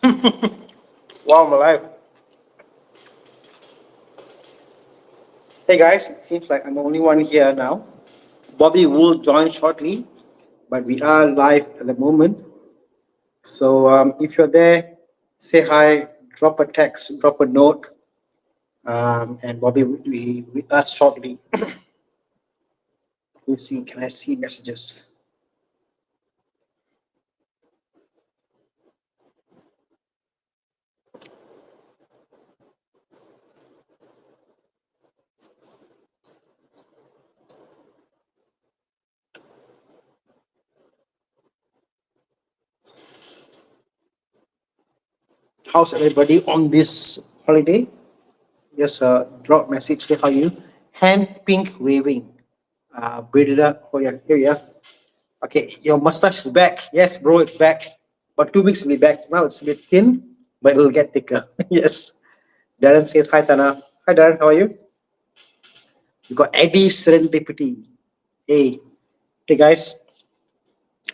Wow, I'm alive. Hey guys, it seems like I'm the only one here now. Bobby will join shortly, but we are live at the moment. So if you're there, say hi, drop a text, drop a note, and Bobby will be with us shortly. Let's see, can I see messages? How's everybody on this holiday? Just drop message, say how you. Hand pink waving. Breathe it up. Oh yeah, here we are. Okay, your mustache is back. Yes, bro, it's back. But 2 weeks will be back. Now it's a bit thin, but it'll get thicker. Yes. Darren says hi, Tana. Hi, Darren. How are you? You got Eddie Serendipity. Hey, hey guys.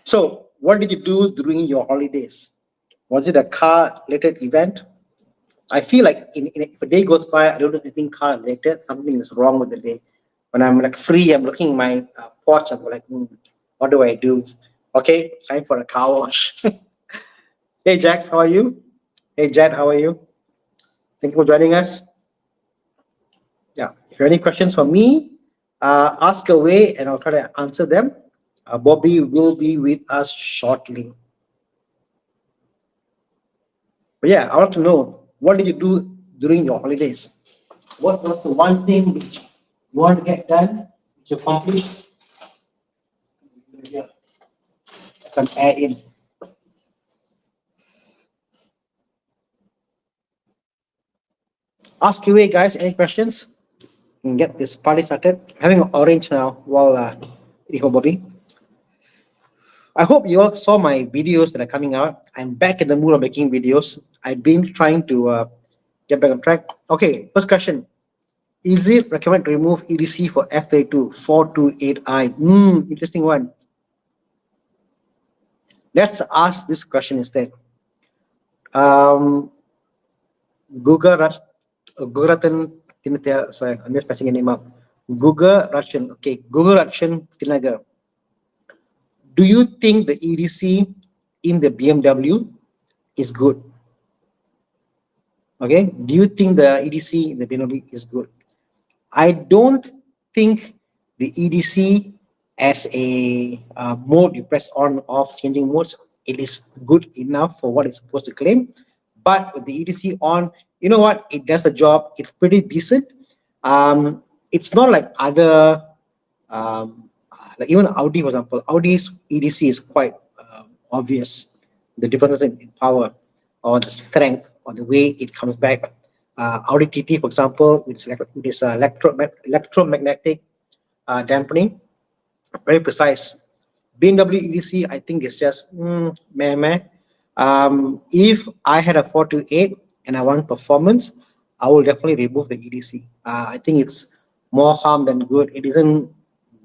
So, what did you do during your holidays? Was it a car-related event? I feel like if a day goes by, I don't do anything car-related. Something is wrong with the day. When I'm like free, I'm looking at my porch. I'm like, what do I do? Okay, time for a car wash. Hey Jack, how are you? Hey Jad, how are you? Thank you for joining us. Yeah, if you have any questions for me, ask away and I'll try to answer them. Bobby will be with us shortly. But yeah, I want to know what did you do during your holidays? What was the one thing which you want to get done, which you accomplished? Yeah, some add in. Ask away, guys. Any questions? We can get this party started. Having an orange now while waiting for Bobby. I hope you all saw my videos that are coming out. I'm back in the mood of making videos. I've been trying to get back on track. Okay, first question. Is it recommended to remove EDC for F32 428i? Interesting one. Let's ask this question instead. Um, Guguratan Tinatia, sorry, I'm just passing your name up. Guga Russian. Okay, Guga Russian Tinaga. Do you think the EDC in the BMW is good? Okay, do you think the EDC in the BMW is good? I don't think the EDC as a mode you press on off changing modes, it is good enough for what it's supposed to claim. But with the EDC on, you know what? It does the job. It's pretty decent. It's not like other, like even Audi, for example. Audi's EDC is quite obvious. The differences in power or the strength or the way it comes back. Audi TT, for example, which is electromagnetic dampening, very precise. BMW EDC, I think is just meh meh. If I had a 428 and I want performance, I will definitely remove the EDC. I think it's more harm than good. It isn't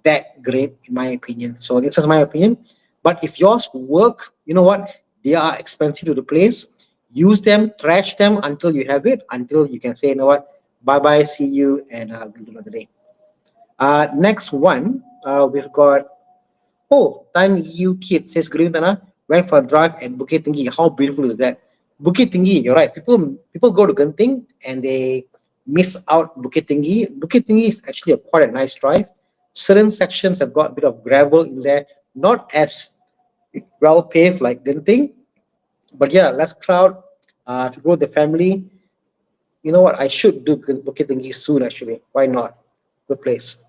that great in my opinion. So this is my opinion. But if yours work, you know what? They are expensive to replace. Use them, trash them until you have it, until you can say, you know what, bye bye, see you, and we'll do another day. Next one, we've got oh, Tan You Kid says, good evening, Tana. Went for a drive at Bukit Tinggi. How beautiful is that? Bukit Tinggi, you're right. People go to Genting and they miss out Bukit Tinggi. Bukit Tinggi is actually quite a nice drive. Certain sections have got a bit of gravel in there, not as well paved like Genting, but yeah, less crowd. If you go with the family, you know what? I should do Bukit Tinggi soon. Actually, why not? Good place.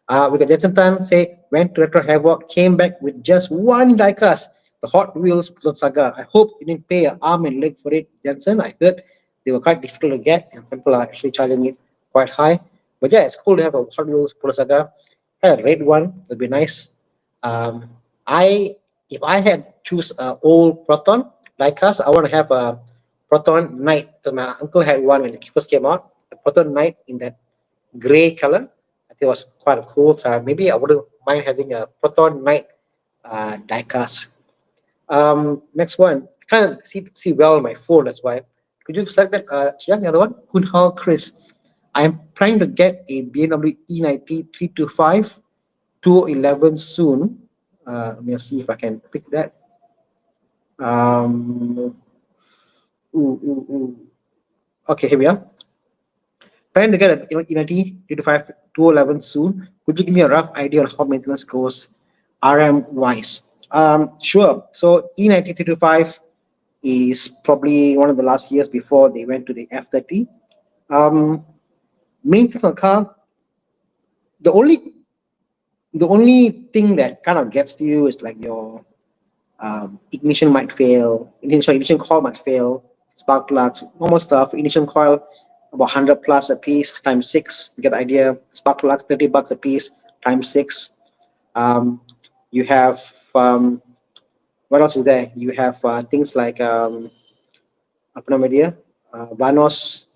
We got Jensen Tan say went to Retro Havoc, came back with just one diecast, the Hot Wheels Puzzle Saga. I hope you didn't pay an arm and leg for it, Jensen. I heard they were quite difficult to get, and people are actually charging it quite high. But yeah, it's cool to have a Hot Wheels Puzzle Saga. Had a red one, it'd be nice. Um, I if I had choose a old Proton diecast, I want to have a Proton Knight because my uncle had one when it first came out. A Proton Knight in that gray color. I think it was quite cool. So maybe I wouldn't mind having a Proton Knight diecast. Next one. can't see well on my phone. That's why. Could you select that? Chiang, the other one. Kunhal Chris. I'm trying to get a BMW E90 325 211 soon. Let me see if I can pick that. Um, Okay, here we are. Trying to get a E90 325 211 soon. Could you give me a rough idea on how maintenance goes RM wise? Sure. So E90 325 is probably one of the last years before they went to the F30. Um, Maintenance on the car, the only thing that kind of gets to you is like your ignition might fail, ignition coil might fail, spark plugs, normal stuff. Ignition coil about 100 plus a piece times six. You get the idea. Spark plugs $30 a piece times six. You have what else is there? You have things like apa nama dia, Vanos,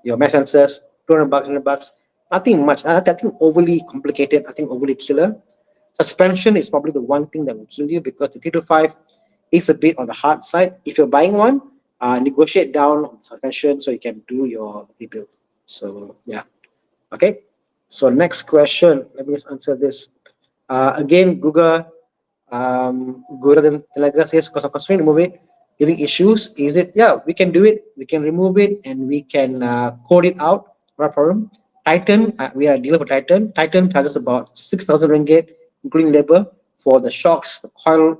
your mesh sensors, $200, $100. Nothing much. Nothing overly complicated. Nothing overly killer. Suspension is probably the one thing that will kill you because the 325 is a bit on the hard side. If you're buying one, negotiate down on suspension so you can do your rebuild. So yeah, okay. So next question, let me just answer this. Again, Google, Telegram says because of constraint, remove it. Giving issues, is it? Yeah, we can do it. We can remove it and we can code it out. No problem. Titan, we are dealing with Titan. Titan charges about 6,000 ringgit, including labor for the shocks, the coil,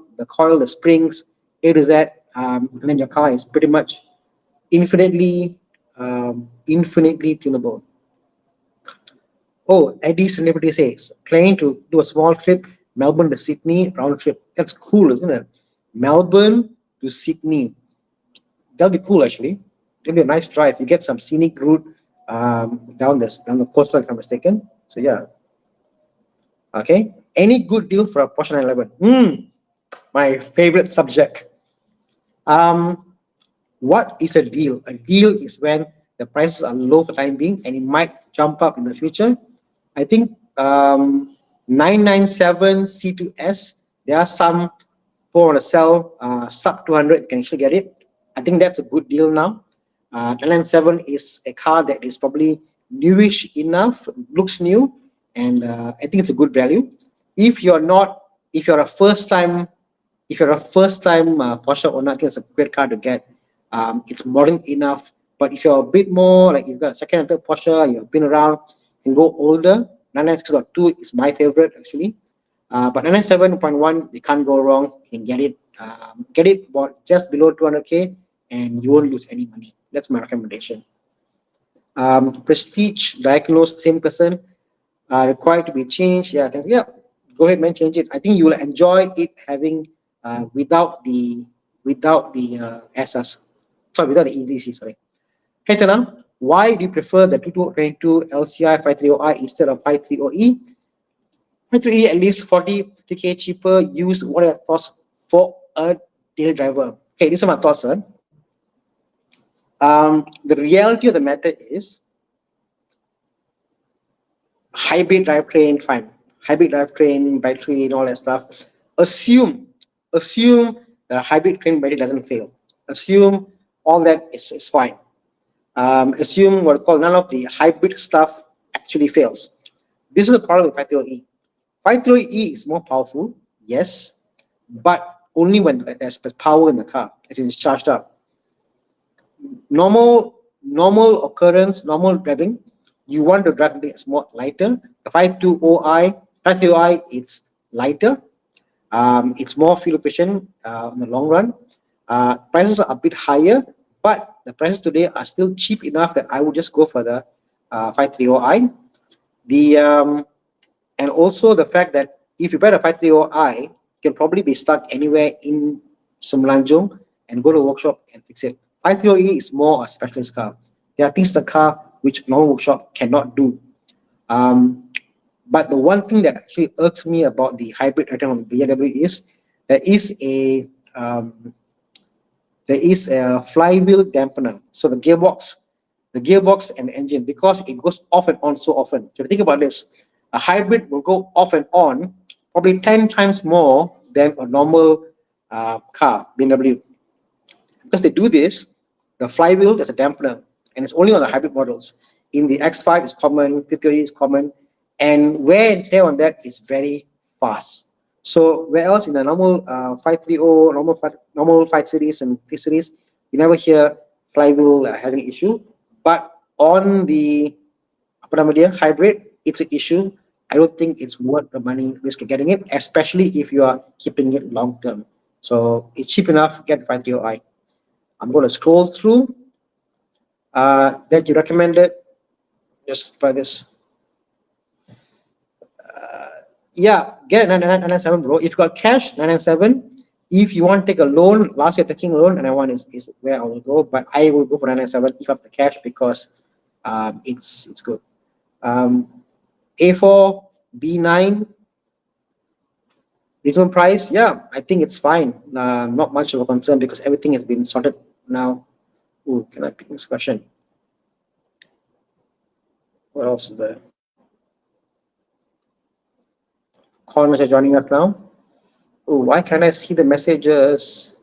the springs, A to Z, and then your car is pretty much infinitely tunable. Oh, Eddie Celebrity says, planning to do a small trip, Melbourne to Sydney, round trip. That's cool, isn't it? Melbourne to Sydney. That'll be cool, actually. It'll be a nice drive. You get some scenic route down the coast, if I'm mistaken. So, yeah. Okay. Any good deal for a Porsche 911? My favorite subject. What is a deal? A deal is when the prices are low for time being and it might jump up in the future. I think 997 C2S, there are some people want to sell sub 200, you can actually get it. I think that's a good deal now. 997 is a car that is probably newish enough, looks new, and I think it's a good value. If you're a first time Porsche owner, I think it's a great car to get. It's modern enough, but if you're a bit more like you've got a second and third Porsche, you've been around, and go older, 996.2 is my favorite actually. But 997.1, you can't go wrong. You can get it. Get it about just below 200K, and you won't lose any money. That's my recommendation. Prestige diagnosed, same person, required to be changed. Yeah, go ahead, man, change it. I think you will enjoy it having without the SS. Sorry, without the EDC. Sorry. Hey Tanam, why do you prefer the 2222 LCI 530i instead of 530e? 530e at least 40k cheaper. Used. What are your thoughts for a daily driver? Okay, these are my thoughts, sir. The reality of the matter is hybrid drivetrain, fine. Hybrid drivetrain, battery, and all that stuff. Assume that a hybrid train battery doesn't fail. Assume all that is fine. Assume what we call none of the hybrid stuff actually fails. This is the problem with 530e. 530e is more powerful, yes, but only when there's power in the car, as it's charged up. Normal occurrence, normal driving, you want to drive something that's more lighter. The 530i, it's lighter. It's more fuel efficient in the long run. Prices are a bit higher, but the prices today are still cheap enough that I would just go for the 530i. And also the fact that if you buy the 530i, you can probably be stuck anywhere in Semenanjung and go to a workshop and fix it. 530e is more a specialist car. There are things in the car which normal workshop cannot do. But the one thing that actually irks me about the hybrid item on BMW is there is a flywheel dampener. So the gearbox and the engine, because it goes off and on so often. So if you think about this, a hybrid will go off and on probably 10 times more than a normal car, BMW. because they do this, the flywheel, there's a dampener, and it's only on the hybrid models. In the X5, it's common, 330 is common, and wear and tear on that is very fast. So where else in the normal 530, normal 5 series and 3 series, you never hear flywheel having issue. But on the hybrid, it's an issue. I don't think it's worth the money risk of getting it, especially if you are keeping it long term. So it's cheap enough, get 530i. I'm going to scroll through that you recommended. Just buy this. Yeah, get a 997, bro. If you got cash, 997. If you want to take a loan, last year taking a loan, 991 is where I will go. But I will go for 997 if I have the cash because it's good. A4, B9, reasonable price. Yeah, I think it's fine. Not much of a concern because everything has been sorted now. Ooh, can I pick this question? What else is there? Colin is joining us now. Oh, why can't I see the messages?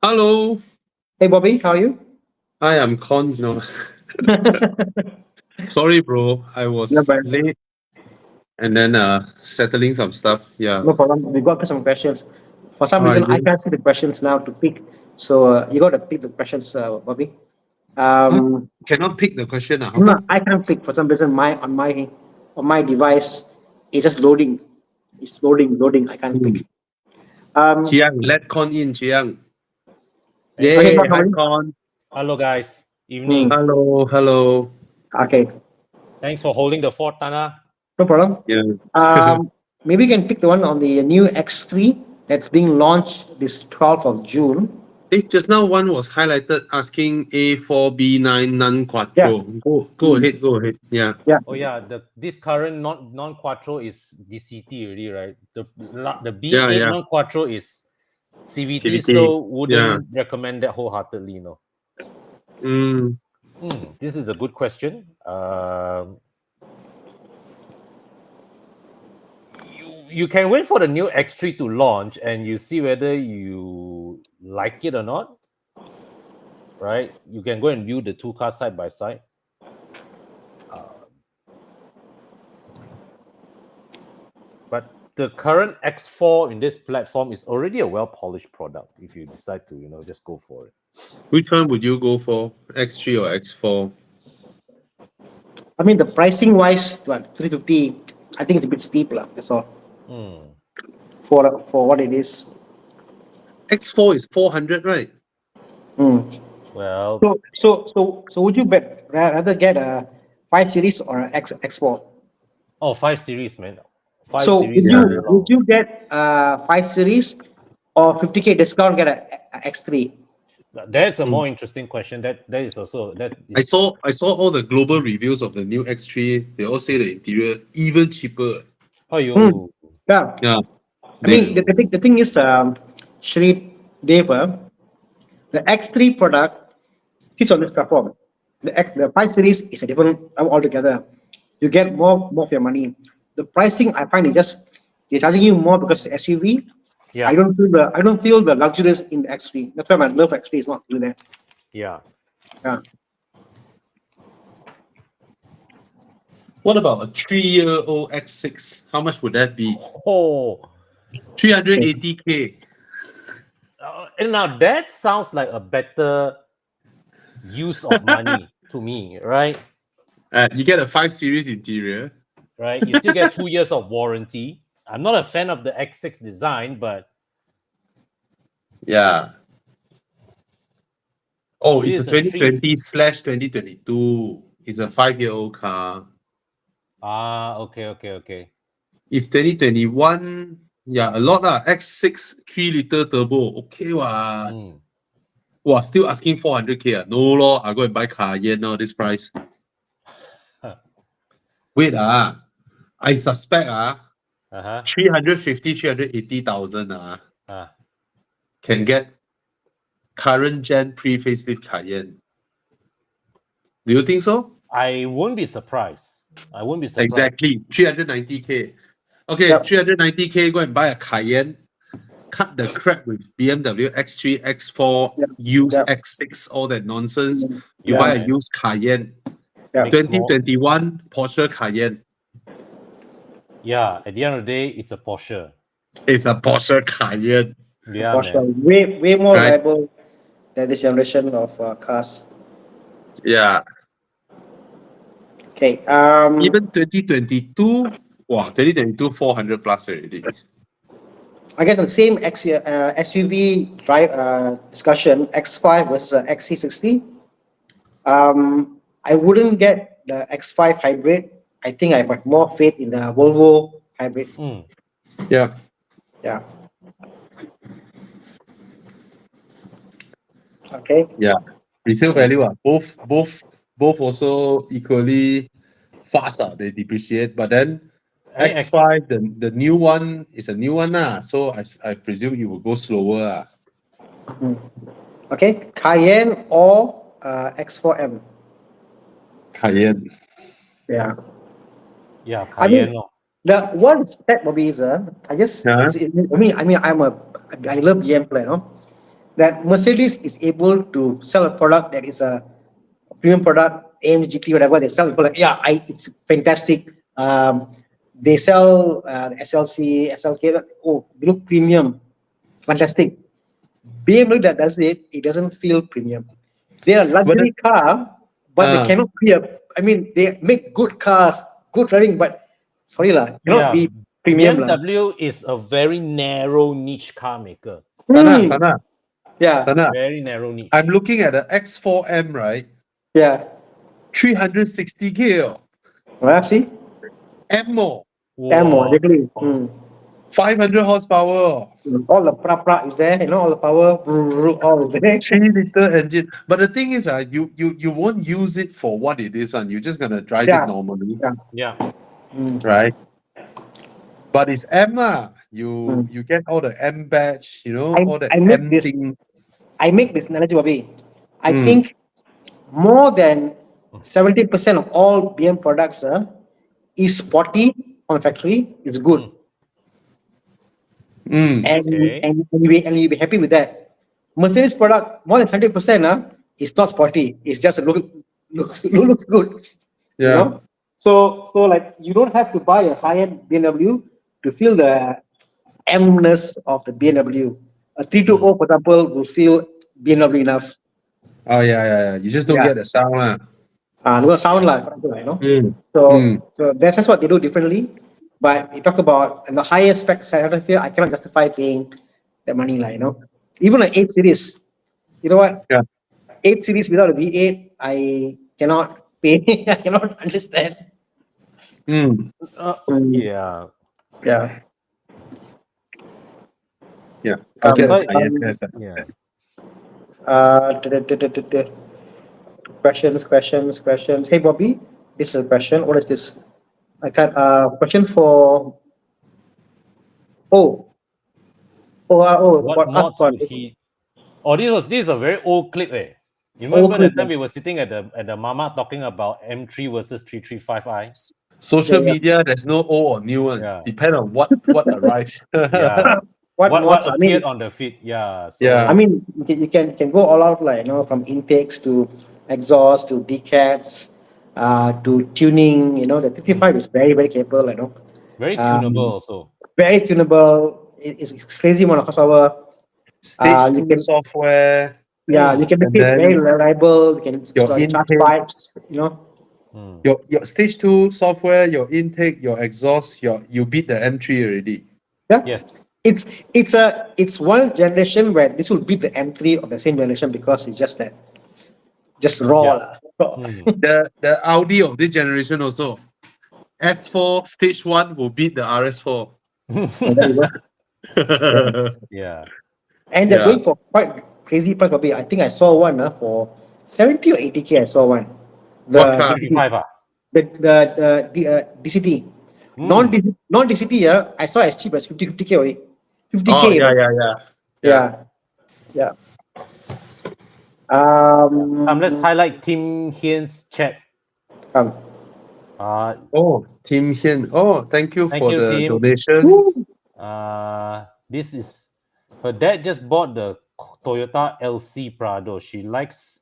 Hello. Hey, Bobby, how are you? Hi, I'm Con. No. Sorry, bro. I was No problem. late and then settling some stuff. Yeah. No problem. We got some questions. For some Alright, reason, I yeah. can't see the questions now to pick. So you got to pick the questions, Bobby. Cannot pick the question. How No, come? I can't pick for some reason. On my device, it's just loading. It's loading. I can't pick. Chiang, let Con in, Chiang. Okay, Yay, Con, how hi are you? Con. Hello, guys. Evening. Hello. Okay, Thanks for holding the fort, Tana. no problem. Yeah. Maybe you can pick the one on the new X3 that's being launched this 12th of June. Just now one was highlighted asking A4, B9, non-quattro. Go ahead. Yeah. Oh yeah, this current non-quattro is DCT already, right? The B8 Yeah. non-quattro is CVT, CVT. so wouldn't recommend that wholeheartedly, no. This is a good question. You can wait for the new X3 to launch and you see whether you like it or not, right? You can go and view the two cars side by side. But the current X4 in this platform is already a well-polished product if you decide to, just go for it. Which one would you go for? X3 or X4? I mean, the pricing wise, 350, I think it's a bit steep, that's all. For what it is. X4 is 400, right? Well, so would you rather get a 5 Series or an X4? Oh, 5 Series, man. 5 So Series is very long. would you get 5 Series or 50K discount get a X3? That's a more interesting question. That is also that. I saw all the global reviews of the new X3. They all say the interior even cheaper. Oh, you. Yeah. Yeah. I mean, the thing is, Shri Deva, the X3 product sits on this platform. The 5 Series is a different altogether. You get more of your money. The pricing, I find, they're charging you more because it's SUV. Yeah. I don't feel the luxuries in the X3. That's why my love for X3 is not really there. Yeah. What about a 3-year-old X6? How much would that be? Oh. 380K. And now that sounds like a better use of money to me, right? You get a 5 Series interior. Right. You still get 2 years of warranty. I'm not a fan of the X6 design, but yeah. Oh, It it's a is a 2020/2022. It's a 5-year-old car. Okay. If 2021, yeah, a lot X6 3-liter turbo. Okay, wow. Wow, still asking 400K. No law, I go and buy Cayenne now, this price. Wait, I suspect 350,000, 380,000 can get current gen pre-facelift Cayenne. Do you think so? I won't be surprised. Exactly, 390K. Okay, 390K, go and buy a Cayenne. cut the crap with BMW X3, X4, Yeah. used Yeah. X6, all that nonsense. You Yeah, buy a man. used Cayenne. Yeah. Makes more- 2021 Porsche Cayenne. Yeah, at the end of the day, it's a Porsche. It's a Porsche Cayenne. Yeah, Porsche, man. way more Right. reliable than this generation of cars. Yeah. Okay. Even 2022, wow, 2022 400 plus already. I guess the same SUV drive discussion, X5 versus XC60. I wouldn't get the X5 hybrid. I think I have more faith in the Volvo hybrid. Mm. Yeah. Yeah. Okay. Yeah. Resale value, both also equally fast. They depreciate. But then I mean, X5, the new one is a new one. So I presume it will go slower. Okay. Cayenne or X4M. Cayenne. Yeah. Yeah, I mean, Cayenne. lor. the one step of is I just Huh? I love BMW, that Mercedes is able to sell a product that is a premium product, AMG GT, whatever they sell the product. Yeah, it's fantastic. They sell SLC, SLK. Oh, they look premium, fantastic. BMW that does it, it doesn't feel premium. They're a luxury car, but they cannot be a. I mean, they make good cars, good driving, but sorry lah, cannot Yeah, be premium lah. BMW is a very narrow niche car maker. Hmm, Tana, yeah, Very narrow niche. I'm looking at the X4M, right? yeah. 360K. Well, see, M more. ammo, Wow. exactly. 500 horsepower. All the pra is there, all the power, all is there. 3-liter engine. But the thing is, you won't use it for what it is, and you're just gonna drive Yeah. it normally, Yeah. right? But it's M You get all the M badge, all the I make M this- thing. I make this analogy, Bobby. I Mm. think more than 70% of all BM products is Sporty on the factory. It's good. Mm. Okay. And you'll be happy with that. Mercedes product, more than 100% is not Sporty. It's just looks good. Yeah. You know? So like you don't have to buy a high-end BMW to feel the M-ness of the BMW. A 320, for example, will feel BMW enough. Oh yeah. You just don't Yeah. get the sound lah. No sound like, you know. Mm. So that's just what they do differently. But you talk about the higher spec side of it, I cannot justify paying the money, Even an 8 Series, you know what? Yeah. 8 Series without a V8, I cannot pay. I cannot understand. Mm. Yeah. Yeah. Yeah. I'll get so- the Cayenne S. Yeah. Questions. Hey, Bobby, this is a question. What is this? I got question for. What for us, mods would he? Oh, this is a very old clip, eh? You remember Old the clip, time we were sitting at the mama talking about M3 versus 335i? Social Yeah. media, there's no old or new one. Yeah. Depend on what arrives. Yeah. What what mods? I mean, appeared on the feed? Yeah. So, Yeah. I mean, you can go all out, from intakes to exhaust to decats, to tuning. The 55 is very, very capable. very tunable also. Very tunable. It's crazy amount of horsepower. Stage you 2 can- software. Yeah, you can make And it very then reliable. You can your charge intake. pipes. Mm. Your stage 2 software, your intake, your exhaust, you beat the M3 already. Yeah. Yes. It's one generation where this will beat the M3 of the same generation because it's just raw. Yeah. lah. Mm. The Audi of this generation also. S4 stage 1 will beat the RS4. So there you go. Yeah. And they're Yeah. going for quite crazy price. Probably. I think I saw one for 70 or 80K. I saw one. The What car? 35 ah. the DCT. Non DCT, I saw as cheap as 50K only. 50K. Oh, you know. yeah. Let's highlight Tim Hien's chat. Come. Oh, Tim Hien. Oh, thank you Thank for you, the Tim. donation. Woo. This is Her dad just bought the Toyota LC Prado. She likes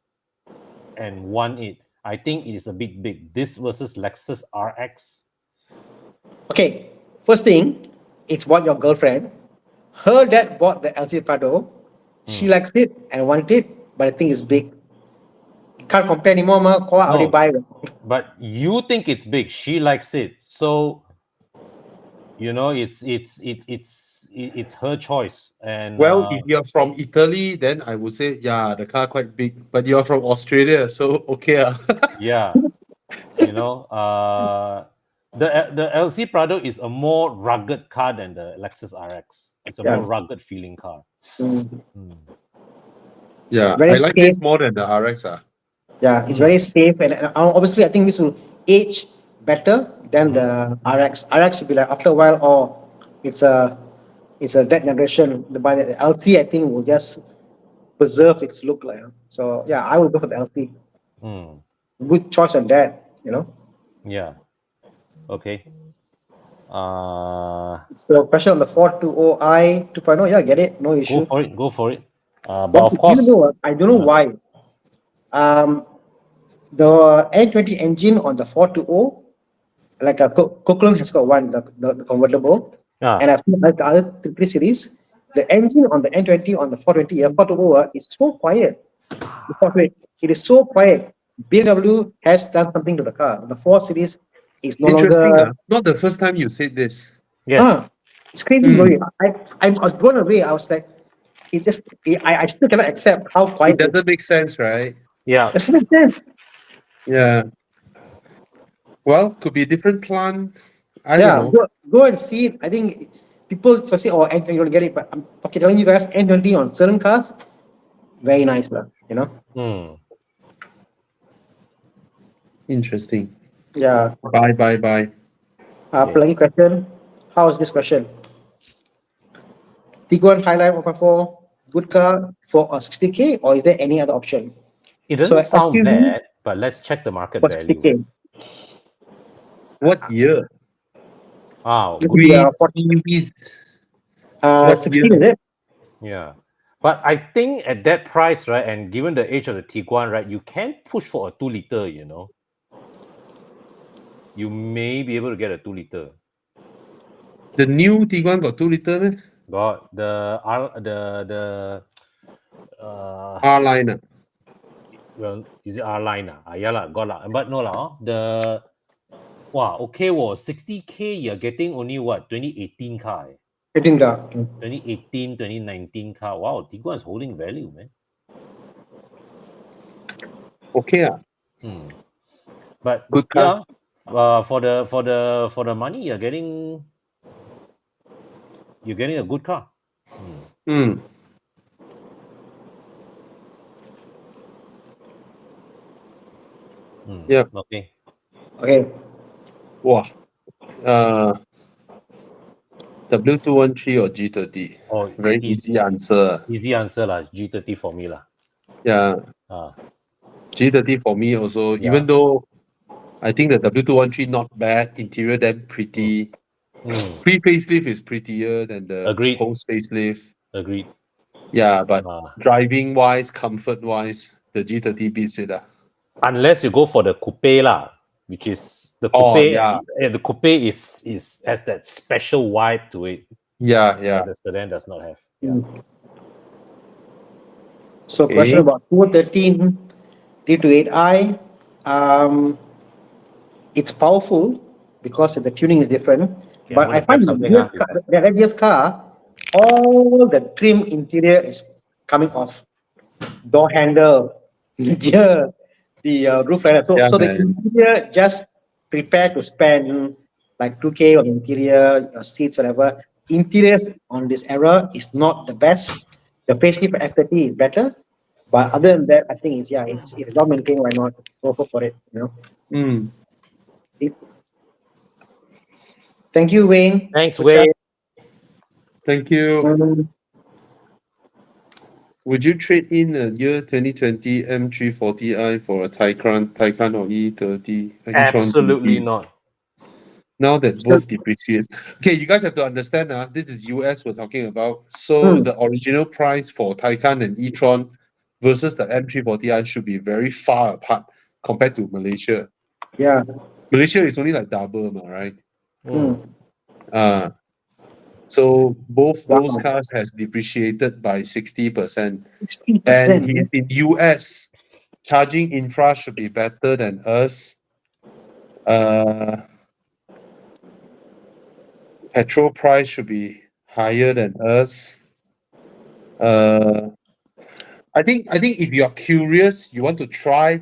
and want it. I think it is a bit big. This versus Lexus RX. Okay, first thing, it's what your girlfriend. Her dad bought the LC Prado. She likes it and wanted it, but I think it's big. Can't compare anymore, ma. Kau already No. buy. But you think it's big. She likes it. So it's her choice. And Well, if you're from Italy, then I would say, yeah, the car quite big. But you're from Australia, so okay. yeah, the LC Prado is a more rugged car than the Lexus RX. It's a Yeah. more rugged feeling car. Mm. Yeah, Very I like safe. this more than the RX. Yeah, it's very safe, and obviously, I think this will age better than the RX. RX should be like after a while, or it's a that generation. But the LC, I think, will just preserve its look like. So yeah, I will go for the LC. Mm. Good choice on that. Yeah. Okay. So question on the 420i 2.0. Yeah, get it. No Go issue. for it. Go for it. But But of you course, know, I don't know why. The N20 engine on the 420, like a Coquelin has got one, the convertible, and I've seen like the other 3 series. The engine on the N20 on the 420, 420 is so quiet. It is so quiet. BMW has done something to the car. The 4 series is no Interesting. longer. Not the first time you said this. yes. It's crazy. I was blown away. I was like, I still cannot accept how quiet It doesn't make sense, right? Yeah. Doesn't make sense. Yeah. Well, could be a different plant. I don't know. Go and see it. I think people say, "Oh, N20, you don't get it," but I'm okay telling you guys, N20 on certain cars, very nice, man. Interesting. Yeah. Bye. Pluggy question. How is this question? Tiguan Highline 1.4, good car for a 60K, or is there any other option? It doesn't sound SUV bad, but let's check the market for value. 60K. What year? Wow. It could be a 16, is it? Yeah. But I think at that price, right, and given the age of the Tiguan, right, you can push for a 2-liter, You may be able to get a 2-liter. The new Tiguan got 2-liter, man? Got the R-line. well, is it R line? Yeah, lah, got lah. But no lah. Okay, 60K, you're getting only what? 2018 car. 18 car. 2018, 2019 car. Wow, Tiguan is holding value, man. Okay. But Good car. yeah, for the money, you're getting a good car. Yep. Okay. Wow. W213 or G30? Oh, very easy answer. Easy answer lah. G30 for me lah. Yeah. G30 for me also. Even though I think the W213 not bad, interior then pretty. Pre-facelift is prettier than the Agreed. post-facelift. Agreed. Yeah, but driving-wise, comfort-wise, the G30 beats it. Unless you go for the coupe lah, which is the coupe. The coupe is has that special vibe to it. Yeah. That the sedan does not have. Yeah. So question about 213 328i. It's powerful because the tuning is different. But I find the previous car, all the trim interior is coming off. Door handle, the roof liner. So the interior just prepare to spend like 2K on interior, your seats, whatever. Interiors on this era is not the best. The facelift for F30 is better. But other than that, I think it's well maintained. Why not go for it? Thank you, Wayne. Thanks, Wayne. Thank you. Would you trade in a year 2020 M340i for a Taycan or E30? Absolutely not. Now that both depreciates. Okay, you guys have to understand, this is US we're talking about. So the original price for Taycan and E-tron versus the M340i should be very far apart compared to Malaysia. Yeah. Malaysia is only like double, right? Mm. So both those Wow. cars has depreciated by 60%. 60%. And he's in US. Charging infra should be better than us. Petrol price should be higher than us. I think if you are curious, you want to try,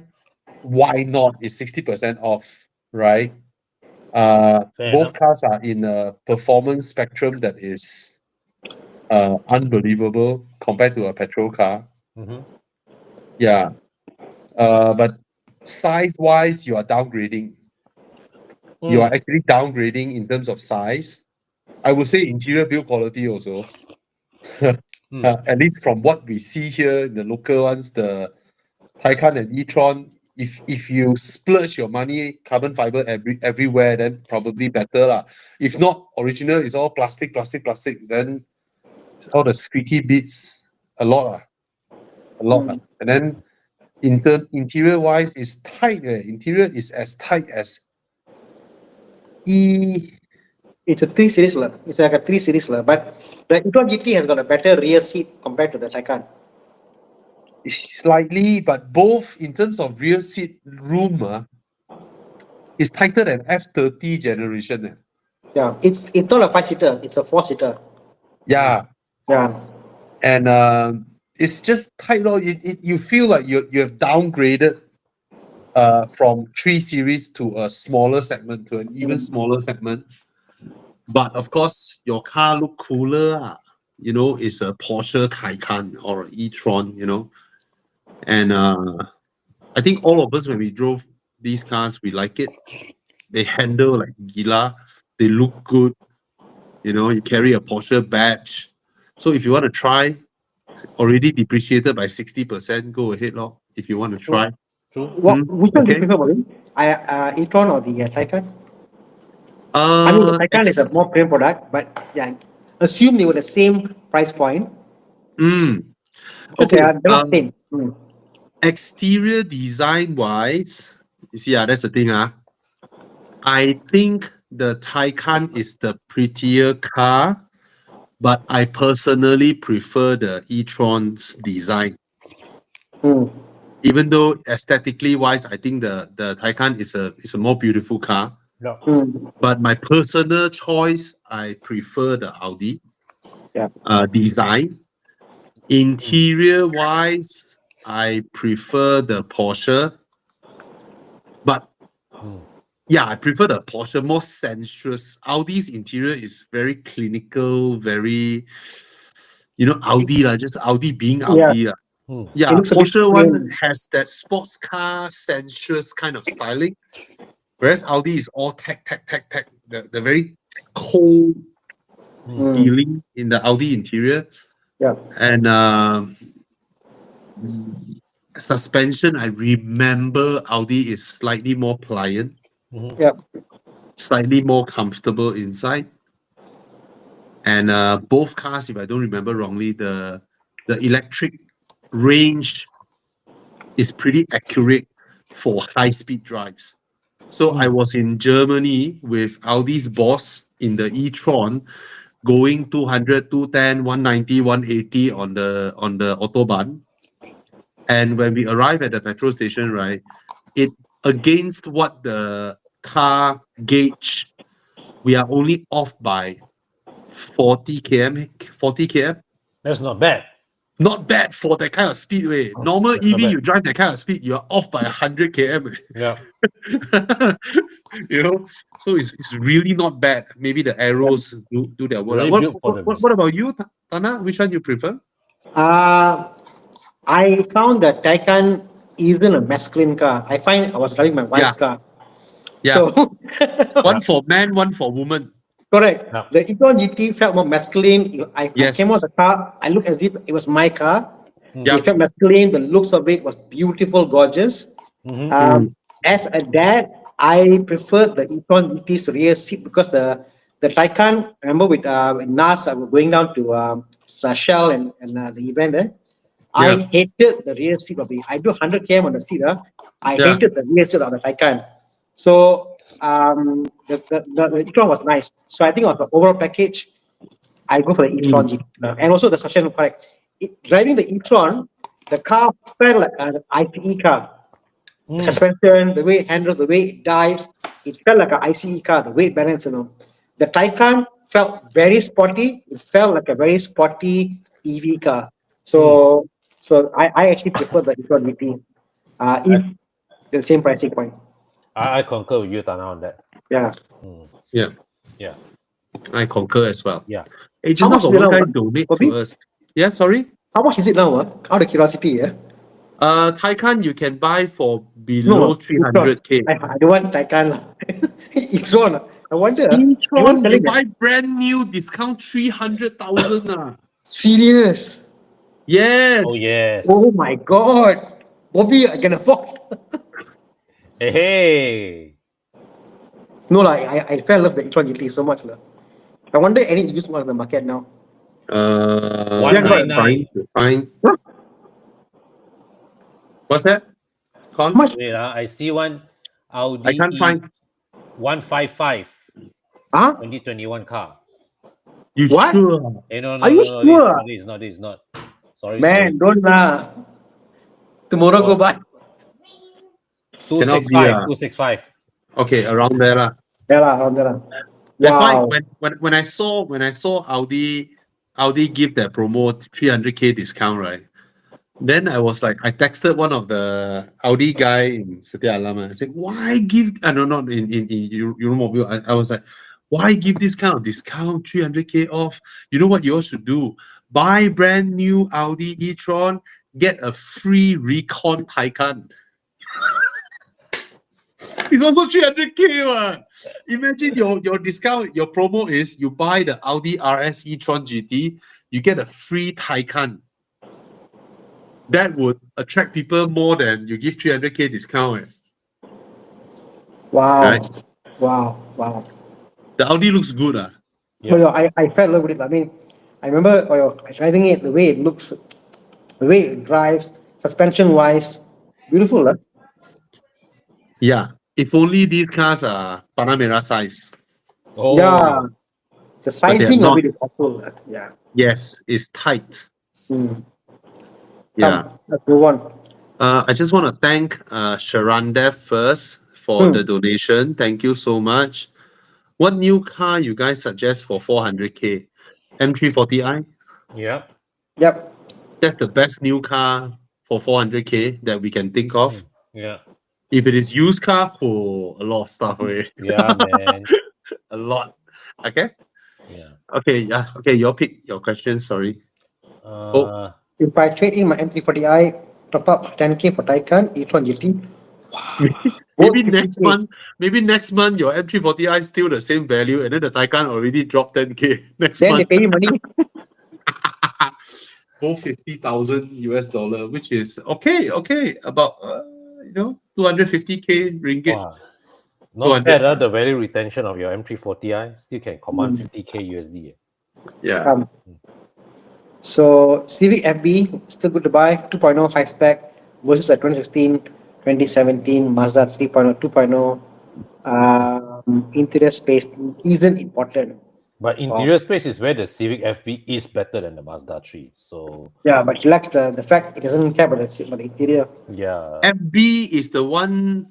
why not? It's 60% off, right? Fair Both enough. cars are in a performance spectrum that is unbelievable compared to a petrol car. Yeah. But size-wise, you are downgrading. You are actually downgrading in terms of size. I would say interior build quality also. At least from what we see here in the local ones, the Taycan and E-tron, if you splurge your money carbon fiber everywhere, then probably better lah. If not, original is all plastic, then all the squeaky bits a lot. And then interior wise is tight. Interior is as tight as It's a 3 series lah. It's like a 3 series lah. But the E-tron GT has got a better rear seat compared to the Taycan. Slightly, but both in terms of rear seat room, is tighter than F30 generation. Yeah, it's not a 5-seater, it's a 4-seater. Yeah. Yeah. And it's just tight. You feel like you have downgraded from 3 Series to a smaller segment, to an even smaller segment. But of course, your car look cooler. It's a Porsche Taycan or an E-tron, And I think all of us, when we drove these cars, we like it. They handle like gila. They look good. You carry a Porsche badge. So if you want to try, already depreciated by 60%, go ahead, if you want to try. Which one do you prefer, Marvin? E-tron or the Taycan? I mean, the Taycan is a more premium product, but yeah, assume they were the same price point. Okay, they're not same. Exterior design wise, you see, that's the thing. I think the Taycan is the prettier car, but I personally prefer the e-tron's design. Even though aesthetically wise, I think the Taycan is a more beautiful car. But my personal choice, I prefer the Audi design. Interior wise, I prefer the Porsche. But yeah, I prefer the Porsche, more sensuous. Audi's interior is very clinical, very, Audi, just Audi being Audi. Yeah, Porsche one has that sports car, sensuous kind of styling. Whereas Audi is all tech. The very cold feeling in the Audi interior. Yeah. And suspension, I remember Audi is slightly more pliant. Slightly more comfortable inside. And both cars, if I don't remember wrongly, the electric range is pretty accurate for high-speed drives. So I was in Germany with Audi's boss in the e-tron, going 200, 210, 190, 180 on the Autobahn. And when we arrive at the petrol station, right, it against what the car gauge, we are only off by 40 km. That's not bad. Not bad for that kind of speed. Normal EV, you drive that kind of speed, you're off by 100 km. Yeah. So it's really not bad. Maybe the arrows do their work. Really What about you, Tana? Which one you prefer? I found that Taycan isn't a masculine car. I was driving my wife's car. Yeah. So one for man, one for woman. Correct. Yeah. The e-tron GT felt more masculine. I came out of the car, I looked as if it was my car. It felt masculine. The looks of it was beautiful, gorgeous. As a dad, I prefer the e-tron GT's rear seat because the Taycan. I remember with NAS, I was going down to Shell and the event there. I Yeah. hated the rear seat of it. I do 100 km on the seat. I Yeah. hated the rear seat of the Taycan. So the e-tron was nice. So I think of the overall package, I go for the e-tron GT. And also the suspension correct. Driving the e-tron, the car felt like an ICE car. The suspension, the way it handles, the way it dives, it felt like an ICE car, the weight balance, The Taycan felt very sporty. It felt like a very sporty EV car. So I actually prefer the e-tron GT. If the same pricing point. I concur with you, Tana, on that. Yeah. Yeah. Yeah. I concur as well. Yeah. Hey, How just now much got is it one now, guy donate Bobby? to us. Yeah, sorry. How much is it now? Out of curiosity, yeah. Taycan you can buy for No, below e-tron. 300k. I don't want Taycan lah. E-tron. I wonder. Everyone's E-tron, you selling that. buy brand new discount 300,000. Serious. Yes. Oh, yes. Oh my God. Bobby, I can afford. Hey. No, I fell in love with the e-tron GT so much. I wonder any used one in the market now. I'm 199. trying to find. What's that? Con? How much? Wait, I see one Audi I can't find. 155 Huh? 2021 car. You What? sure? Hey, no, Are you sure? this is not. Sorry, Man, don't lah. Tomorrow go What? buy. 265. Okay, around there lah. Yeah lah, around there lah. That's why Wow. when I saw Audi give that promo 300k discount, right? Then I was like, I texted one of the Audi guy in Setia Alam. I said, why give? No, not in Euromobile. I was like, why give this kind of discount, 300k off? You know what you all should do? Buy brand new Audi e-tron, get a free Recon Taycan. It's also 300k. Imagine your discount, your promo is you buy the Audi RS e-tron GT, you get a free Taycan. That would attract people more than you give 300k discount. Wow. Right. Wow. The Audi looks good. Yeah. Oh, yeah, I fell in love with it. I mean, I remember driving it, the way it looks, the way it drives, suspension wise, beautiful. Yeah. If only these cars are Panamera size. Oh. Yeah. The sizing of not. it is awful. Yeah. Yes, it's tight. Mm. Yeah. Come, let's move on. I just want to thank Sharandev first for the donation. Thank you so much. What new car you guys suggest for 400k? M340i? Yeah. Yep. That's the best new car for 400k that we can think of. Yeah. If it is used car, a lot of stuff. Yeah, man. A lot. Okay. Yeah. Okay. Yeah. Okay. Your pick. Your question. Sorry. If I trade in my M340i, top up 10k for Taycan, e-tron GT. Maybe Both next 50K. month. Maybe next month your M340i is still the same value, and then the Taycan already dropped 10k next Then they month. pay you money. Both $50,000, which is okay. About 250k ringgit. Wow. Not 200. bad, the value retention of your M340i still can command 50k USD. Yeah. So Civic FB still good to buy, 2.0 high spec versus a 2016, 2017 Mazda 3.0, 2.0. Interior space isn't important. But interior space is where the Civic FB is better than the Mazda 3. So Yeah, but he lacks the fact it doesn't care about the interior. yeah, FB is the one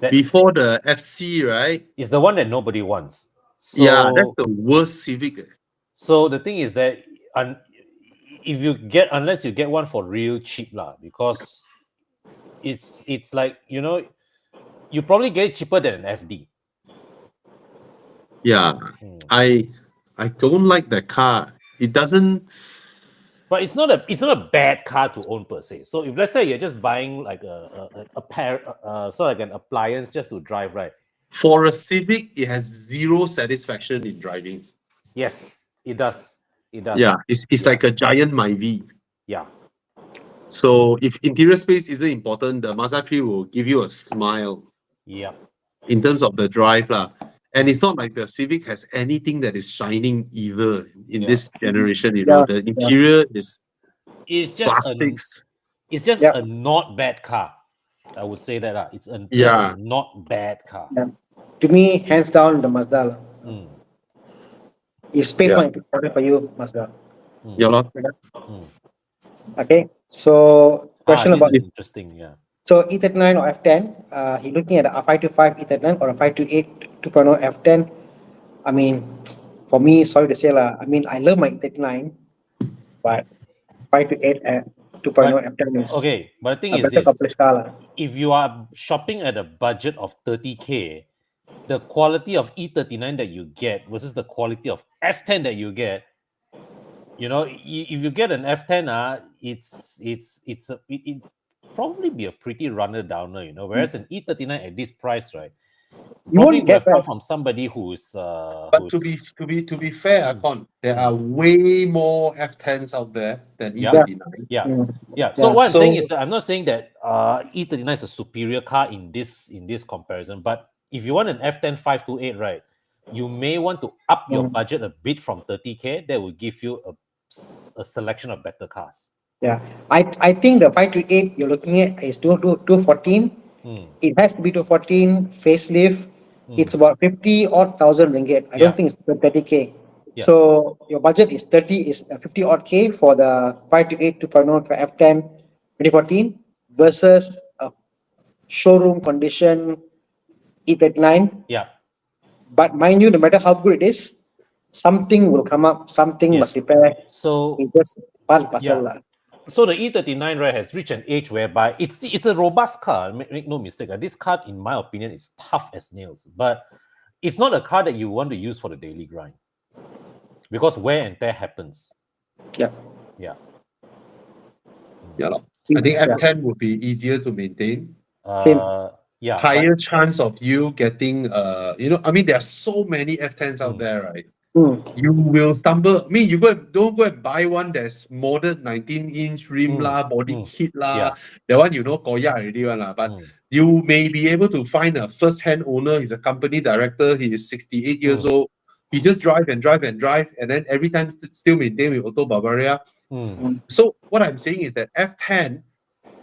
before the FC, right? it's the one that nobody wants. So, Yeah, that's the worst Civic. So the thing is that unless you get one for real cheap lah, because it's like you probably get it cheaper than an FD. Yeah, I don't like that car. It doesn't. But it's not a bad car to own per se. So if let's say you're just buying like a pair, sort of like an appliance just to drive, right? For a Civic, it has zero satisfaction in driving. Yes, it does. It does. Yeah, it's like a giant Myvi. Yeah. So if interior space isn't important, the Mazda 3 will give you a smile. Yeah. in terms of the drive lah. And it's not like the Civic has anything that is shining either in this generation. You know, Yeah, the yeah. interior is It's just plastics. a not bad car. I would say that it's just Yeah. a not bad car. Yeah. To me, hands down, the Mazda. lah. Mm, If space Yeah. not important for you, Mazda. mm, Yeah, lor. mm. Okay. So question This about is interesting. Yeah. so E39 or F10. He looking at a 525 E39 or a 528 2.0 F10. I mean, for me, sorry to say lah. I mean, I love my E39, but 528 and 2.0 F10 is Okay, but the thing a is better this: accomplished car lah. if you are shopping at a budget of 30K, the quality of E39 that you get versus the quality of F10 that you get, you know, if you get an F10, it probably be a pretty runner downer, you know. Whereas an E39 at this price, right, You probably won't would have get come that. from somebody who's But to be fair, Akon, there are way more F10s out there than Yeah. E39. Yeah. So Yeah. what I'm saying So- is that I'm not saying that E39 is a superior car in this comparison, but if you want an F10 528, right, you may want to up your budget a bit from 30K. That will give you a selection of better cars. Yeah. I think the 528 you're looking at is 214. It has to be 214 facelift. It's about 50 odd thousand ringgit. I don't think it's 30K. Yeah. So your budget is 50 odd K for the 528 2.0 for F10 2014 versus a showroom condition E39. Yeah. But mind you, no matter how good it is, something will come up, something must repair. So It's just part and parcel lah. So the E39, right, has reached an age whereby it's a robust car. Make no mistake. This car, in my opinion, is tough as nails. But it's not a car that you want to use for the daily grind, because wear and tear happens. Yeah. Yeah. Yeah, lor. I think F10 would be easier to maintain. Same. Yeah. Higher chance of you getting I mean, there are so many F10s out there, right? You will stumble. I mean, don't go and buy one that's modded 19-inch rim lah, body kit lah. That one koyak already one lah. But you may be able to find a first-hand owner. He's a company director. He is 68 years old. He just drive, and then every time still maintain with Auto Bavaria. So what I'm saying is that F10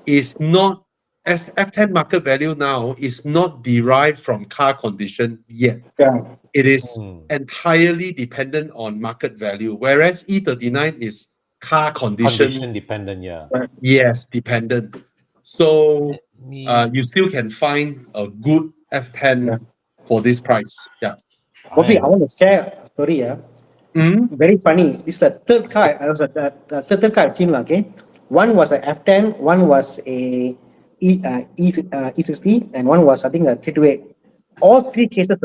is not, as F10 market value now is not derived from car condition yet. Yeah. It is entirely dependent on market value, whereas E39 is car condition dependent. Yeah. Yes, dependent. So you still can find a good F10 for this price. Yeah. Bobby, I want to share a story. Very funny. This is the third car. The third car I've seen. Okay, one was a F10, one was a E60, and one was, I think, a 328. All three cases,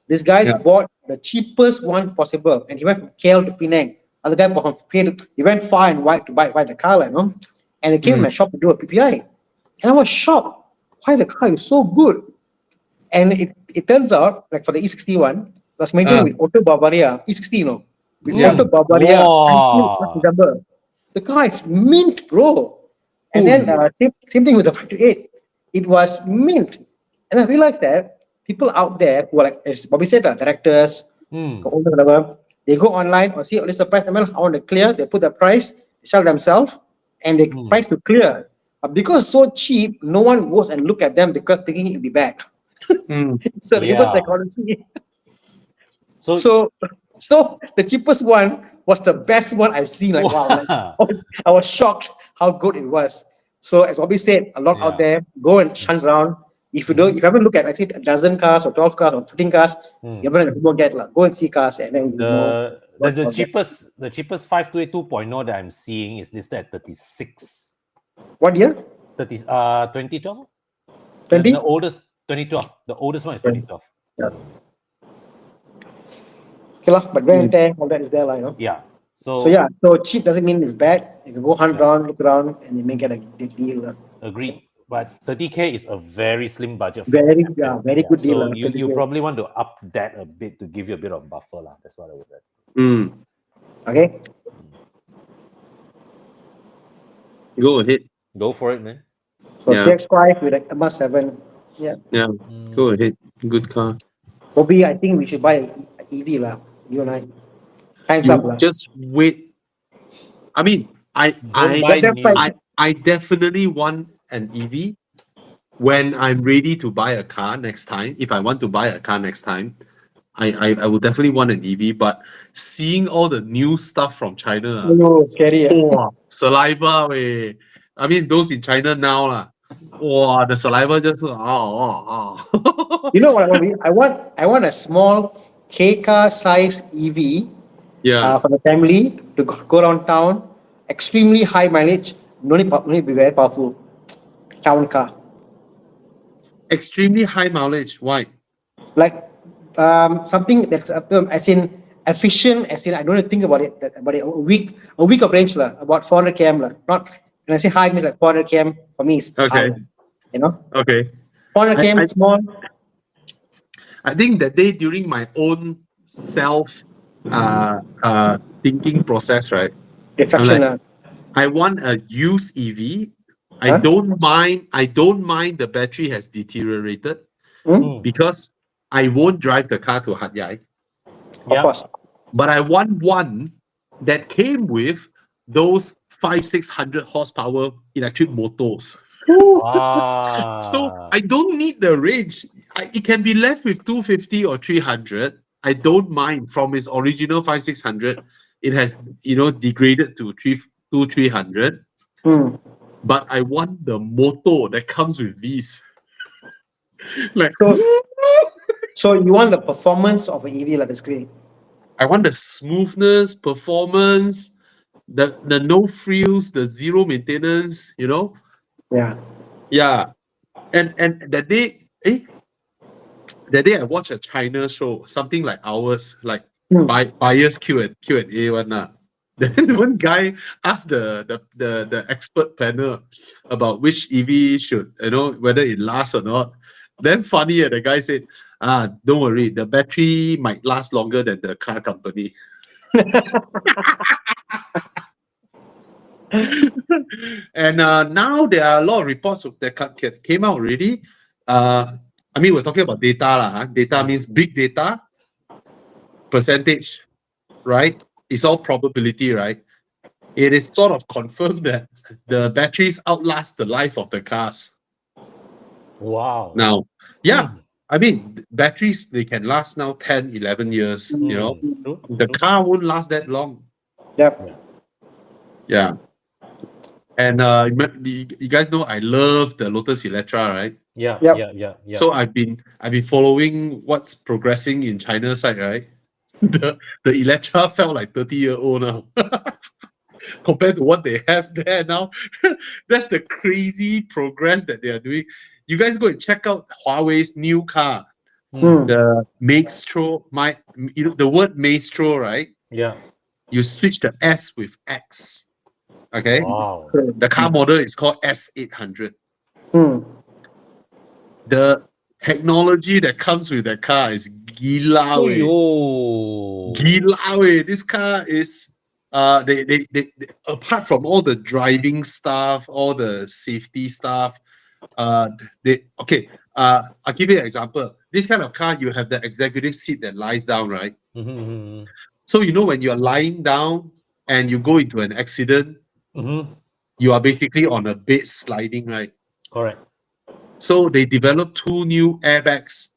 this guy bought the cheapest one possible, and he went from KL to Penang. Other guy from KL, he went far and wide to buy the car, and they came to my shop to do a PPI. And I was shocked. Why the car is so good? And it turns out, like for the E60 one, it was maintained with Auto Bavaria, E60, with Auto Bavaria until December. The car is mint, bro. And then same thing with the 528. It was mint. And I realized that people out there who are, like, as Bobby said, directors, whatever, they go online or see, this is the price, I want to clear, they put the price, they sell themselves, and they price to clear. But because it's so cheap, no one goes and look at them because thinking it'll be bad. So reverse psychology. So the cheapest one was the best one I've seen. Like, wow, I was shocked how good it was. So as Bobby said, a lot out there, go and hunt around. If you haven't looked at, I see a dozen cars or 12 cars or 15 cars, you haven't go and see cars, and then the cheapest 528 2.0 that I'm seeing is listed at 36. What year? 2012. 20? The oldest 2012. The oldest one is 2012. Yeah. Okay, but wear and tear, all that is there, Yeah. So cheap doesn't mean it's bad. You can go hunt around, look around, and you may get a deal. Agreed. But 30K is a very slim budget. Very good deal. So you probably want to up that a bit to give you a bit of buffer. That's what I would say. Okay. Go ahead. Go for it, man. So CX5 with a Mazda 7. Yeah. Yeah. Go ahead. Good car. Bobby, I think we should buy an EV lah. You and I. Time's up You lah. just wait. I mean, Don't buy That's new. fine. I definitely want an EV when I'm ready to buy a car next time. If I want to buy a car next time, I will definitely want an EV. But seeing all the new stuff from China, No, scary. wow, saliva, way. I mean, those in China now, lah. Wow, the saliva just You know what I want? I want a small K car size EV yeah, for the family to go around town. Extremely high mileage. No need to be very powerful. Town car. extremely high mileage. Why? Like something that's as in efficient, as in I don't need to think about it. About it, a week of range lah, about 400 km lah. Not when I say high means like 400 km for me is Okay. high. You know, Okay. 400 km small. I think that day during my own self thinking process, right? Reflection lah. I want a used EV. I Huh? don't mind the battery has deteriorated Hmm? because I won't drive the car to Hat Yai. Of Yeah. course. But I want one that came with those 500-600 horsepower electric motors. Ah. So I don't need the range. It can be left with 250 or 300. I don't mind. From its original 500-600, it has degraded to 300. Hmm. But I want the motor that comes with these. Like So you want the performance of an EV, like basically. I want the smoothness, performance, the no frills, the zero maintenance. Yeah. Yeah. And that day I watched a China show, something like ours, like buyers Q&A one. Then one guy asked the expert panel about which EV should, whether it lasts or not. Then funny, the guy said, don't worry, the battery might last longer than the car company. And now there are a lot of reports that came out already. I mean, we're talking about data lah. Data means big data, percentage, right? It's all probability, right? It is sort of confirmed that the batteries outlast the life of the cars. Wow. Now, yeah, I mean, batteries, they can last now 10, 11 years, True. The car won't last that long. Yep. Yeah. And you guys know I love the Lotus Electra, right? Yeah. Yep. Yeah. So I've been following what's progressing in China side, right? The Electra felt like 30-year-old now. Compared to what they have there now. That's the crazy progress that they are doing. You guys go and check out Huawei's new car, the Maestro. The word Maestro, right? Yeah. You switch the S with X. Okay. Wow. The car model is called S800. Hmm. The technology that comes with that car is gila weh. Yo. Gila weh. This car is they apart from all the driving stuff, all the safety stuff, I'll give you an example. This kind of car, you have the executive seat that lies down, right? Mm-hmm. So when you're lying down and you go into an accident, Mm-hmm. you are basically on a bed sliding, right? Correct. So they developed 2 new airbags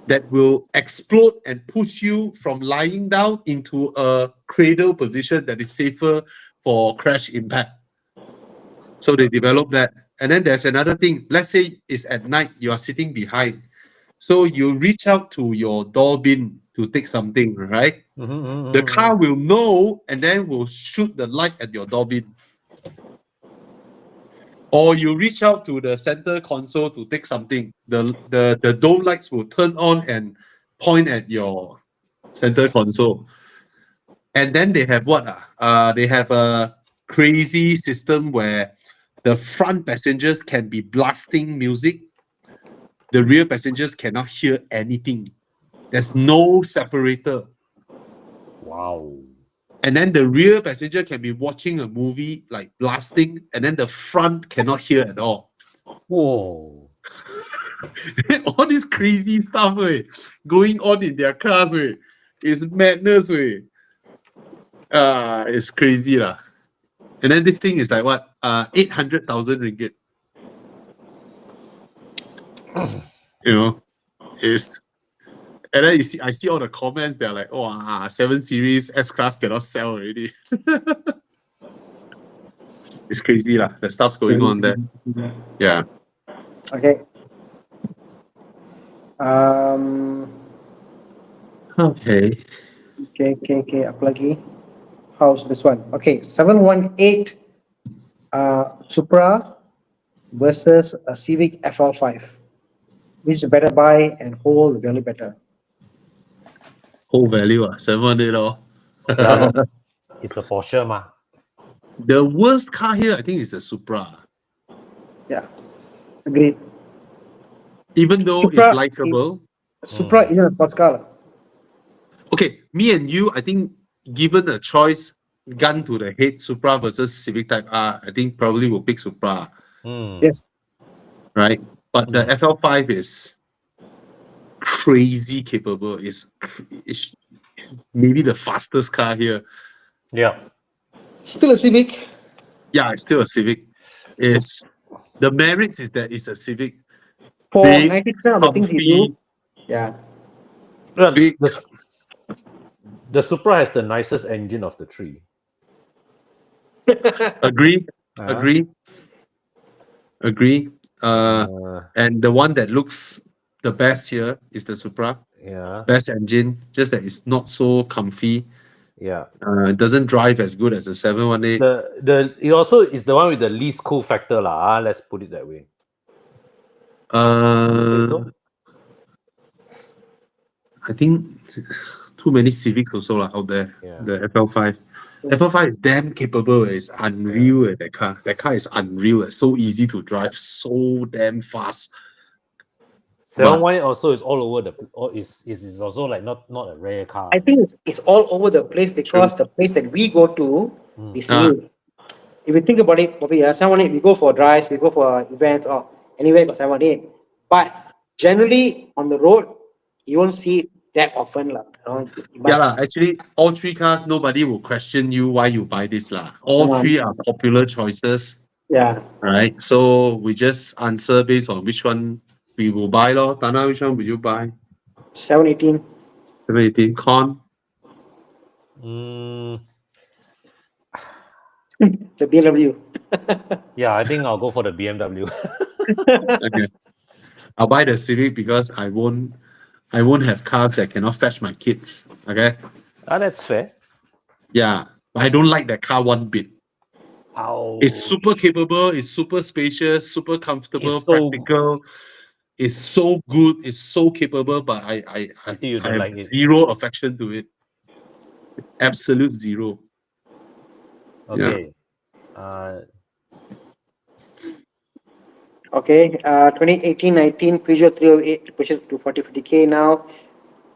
that will explode and push you from lying down into a cradle position that is safer for crash impact. So they developed that. And then there's another thing. Let's say it's at night, you are sitting behind. So you reach out to your door bin to take something, right? Mm-hmm. The car will know and then will shoot the light at your door bin. Or you reach out to the center console to take something. The dome lights will turn on and point at your center console. And then they have what? They have a crazy system where the front passengers can be blasting music. The rear passengers cannot hear anything. There's no separator. Wow. And then the rear passenger can be watching a movie like blasting, and then the front cannot hear at all. Whoa. All this crazy stuff going on in their cars. It's madness. It's crazy. lah. And then this thing is like what? 800,000 ringgit. You know, it's. And then I see all the comments. They're like, "Oh, 7 Series S Class cannot sell already." It's crazy lah. The stuff's going on there. Yeah. Okay. Okay. Okay. Apa lagi? How's this one? Okay, 718 Supra versus a Civic FL5. Which is a better buy and hold value better? Whole value 718 lor. Yeah, it's a Porsche ma. The worst car here, I think, is a Supra. Yeah, agreed. Even though Supra it's likable. Supra isn't a sports car. lah. Okay, me and you, I think, given a choice, gun to the head, Supra versus Civic Type R, I think probably will pick Supra, Yes. right? But the FL5 is crazy capable. It's maybe the fastest car here. Yeah. Still a Civic. Yeah, it's still a Civic. It's the merits is that it's a Civic. For Big, 90% of the things you do. comfy, Yeah. Well, big. the Supra has the nicest engine of the three. Agree. Uh-huh. Agree. And the one that looks the best here is the Supra. Yeah. Best engine, just that it's not so comfy. Yeah. It doesn't drive as good as the 718. It also is the one with the least cool factor lah. Let's put it that way. You say so? I think too many Civics also out there. Yeah. The FL5. FL5 is damn capable. It's unreal. That car. That car is unreal. It's so easy to drive. So damn fast. 718 also is all over is also like not a rare car. I think it's all over the place because the place that we go to is new. If you think about it, probably 718, we go for drives, we go for events or anywhere got 718. But generally on the road, you won't see it that often. Actually, all three cars, nobody will question you why you buy this. All three are popular choices. Yeah. Right. So we just answer based on which one we will buy. Tana, which one will you buy? 718. 718. Con? The BMW. Yeah, I think I'll go for the BMW. Okay. I'll buy the Civic because I won't have cars that cannot fetch my kids. Okay. That's fair. Yeah. But I don't like that car one bit. Ow. It's super capable, it's super spacious, super comfortable, It's so- practical. It's so good, it's so capable, but I You don't have like it. zero affection to it. Absolute zero. Okay. Okay, 2018-19 Peugeot 308 Peugeot 240-50K now.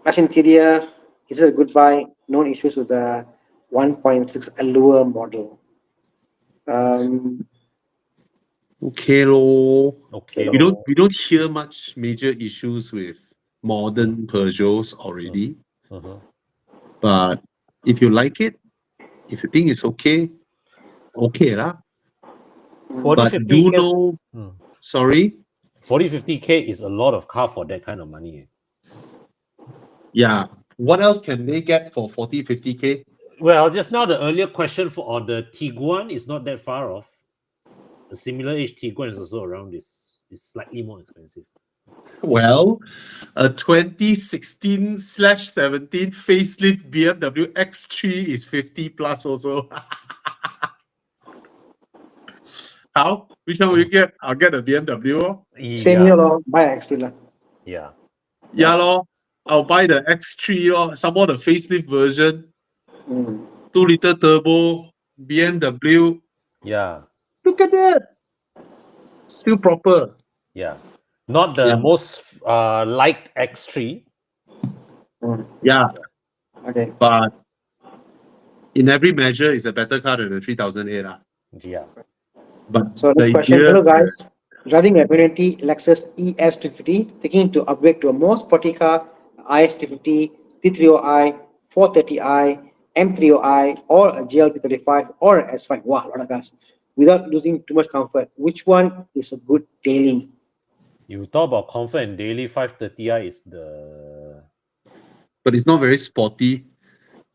Plus interior, is a good buy. No issues with the 1.6 Allure model. Okay, lor. Okay. We don't hear much major issues with modern Peugeots already. But if you like it, if you think it's okay lah. 40, But 50K, do know, sorry? 40, 50K is a lot of car for that kind of money. Yeah. What else can they get for 40, 50K? Well, just now the earlier question for the Tiguan is not that far off. A similar age Tiguan is also around this. Is slightly more expensive. Well, a 2016/17 facelift BMW X3 is 50 plus also. How? Which one will you get? I'll get a BMW. Same here, buy X3. Yeah. Yeah, lor. I'll buy the X3 lor. Some more the facelift version. 2-liter turbo, BMW. Yeah. Look at that. Still proper. Yeah. Not the most liked X3. Yeah. Okay. But in every measure, it's a better car than the 3008. Yeah. But So the next question, year- hello guys. driving a 2020 Lexus ES250, thinking to upgrade to a more sporty car, IS250, T30i, 430i, M30i, or a GLP35 or an S5. Wow, a lot of cars. Without losing too much comfort. Which one is a good daily? You talk about comfort and daily 530i is the But it's not very sporty.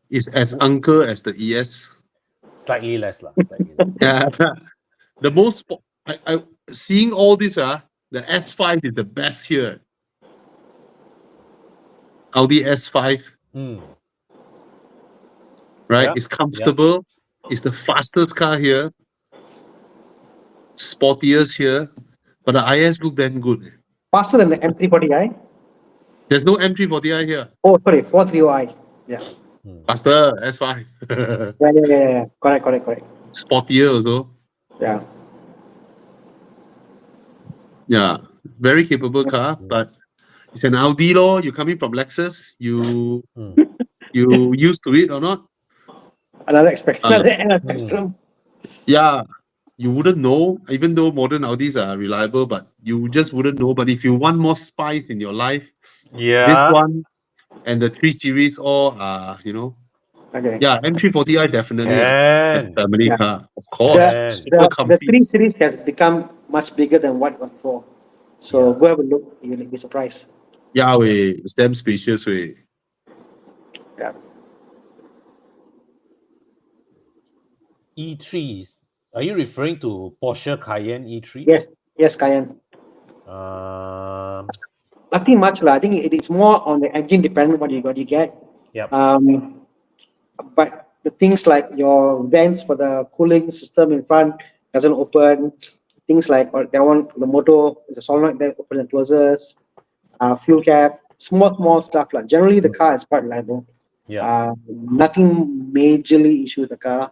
It's as uncle as the ES. slightly less lah. Slightly less. Yeah. The most I seeing all this, the S5 is the best here. Audi S5, right? Yeah, It's comfortable. It's the fastest car here. Sportiest here. But the IS look damn good. Faster than the M340i? There's no M340i here. Oh, sorry, 430i. Yeah. Faster, S5. Yeah. Correct. Sportier also. Yeah. Yeah. Very capable car, but it's an Audi law. You coming from Lexus, you used to it or not? Another spectrum. Yeah. You wouldn't know, even though modern Audis are reliable, but you just wouldn't know. But if you want more spice in your life, this one and the 3 Series all are, Okay. yeah, M340i definitely a Can. family Yeah. car, of course. Can. Super The comfy. 3 Series has become much bigger than what it was before. So go have a look, you'll be surprised. Yeah, it's damn spacious way. Yeah. E3s. Are you referring to Porsche Cayenne E3? Yes, Cayenne. Um, Nothing much, lah. I think it is more on the engine dependent what you get. Yep. But the things like your vents for the cooling system in front doesn't open. Things like the motor, the solenoid that opens and closes, fuel cap, small stuff. Like generally, the car is quite reliable. Yeah. Nothing majorly issue with the car.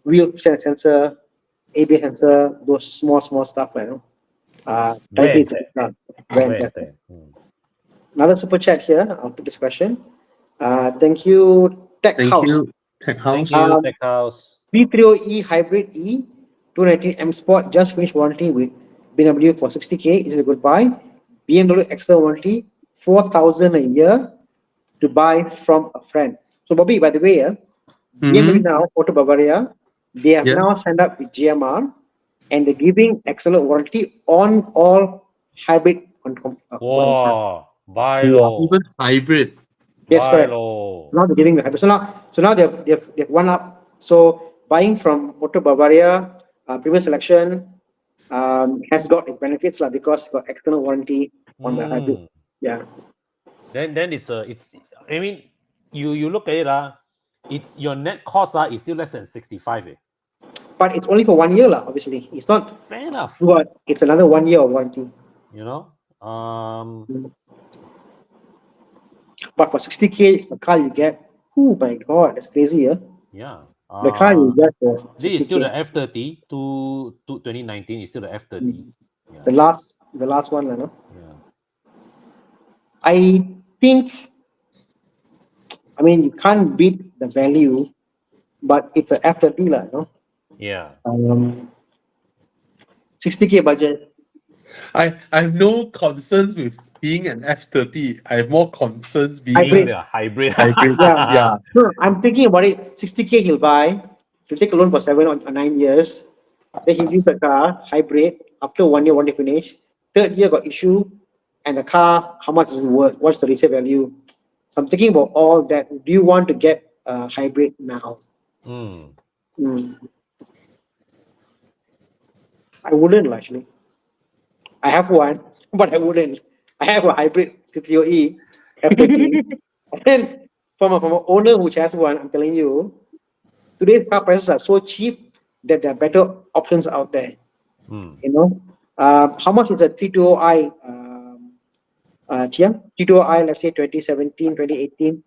Wheel sensor, ABS sensor, those small stuff. Wear Everything and is done. Wear and tear. Another super chat here. I'll pick this question. Thank you, Tech Thank House. you, Tech House. Thank you, Tech House. 330e Hybrid E 219 M Sport just finished warranty with BMW for 60K. Is it a good buy? BMW extra warranty 4,000 a year to buy from a friend. So Bobby, by the way, BMW now, Auto Bavaria, they have now signed up with GMR and they're giving excellent warranty on all hybrid Wow, buy Even low. hybrid. Yes, Buy correct. low. Now they're giving the hybrid. So now they've one up. So buying from Auto Bavaria, premium selection, has got its benefits because it's got external warranty on the hybrid. Yeah. Then it's I mean, you look at it, your net cost is still less than 65. But it's only for 1 year, obviously. It's not Fair enough. but it's another 1 year of warranty. You know? But for 60K, the car you get, oh my god, that's crazy, yeah. Yeah. The car you get for This is still 60K. the F30 to 2019 is still the F30. Yeah. The last one, no? Yeah. I think, I mean, you can't beat the value, but it's an F30, no? Yeah. 60K budget. I have no concerns with being an F30. I have more concerns being Hybrid. The hybrid. Yeah. No, I'm thinking about it. 60K he'll buy, he'll take a loan for 7 or 9 years. Then he'll use the car, hybrid, after 1 year, 1 year finish. Third year got issue, and the car, how much is it worth? What's the resale value? So I'm thinking about all that. Do you want to get a hybrid now? I wouldn't actually. I have one, but I wouldn't. I have a hybrid 330e F30. And from an owner which has one, I'm telling you, today's car prices are so cheap that there are better options out there. You know, how much is a 320i? Chiang? 320i, let's say 2017, 2018.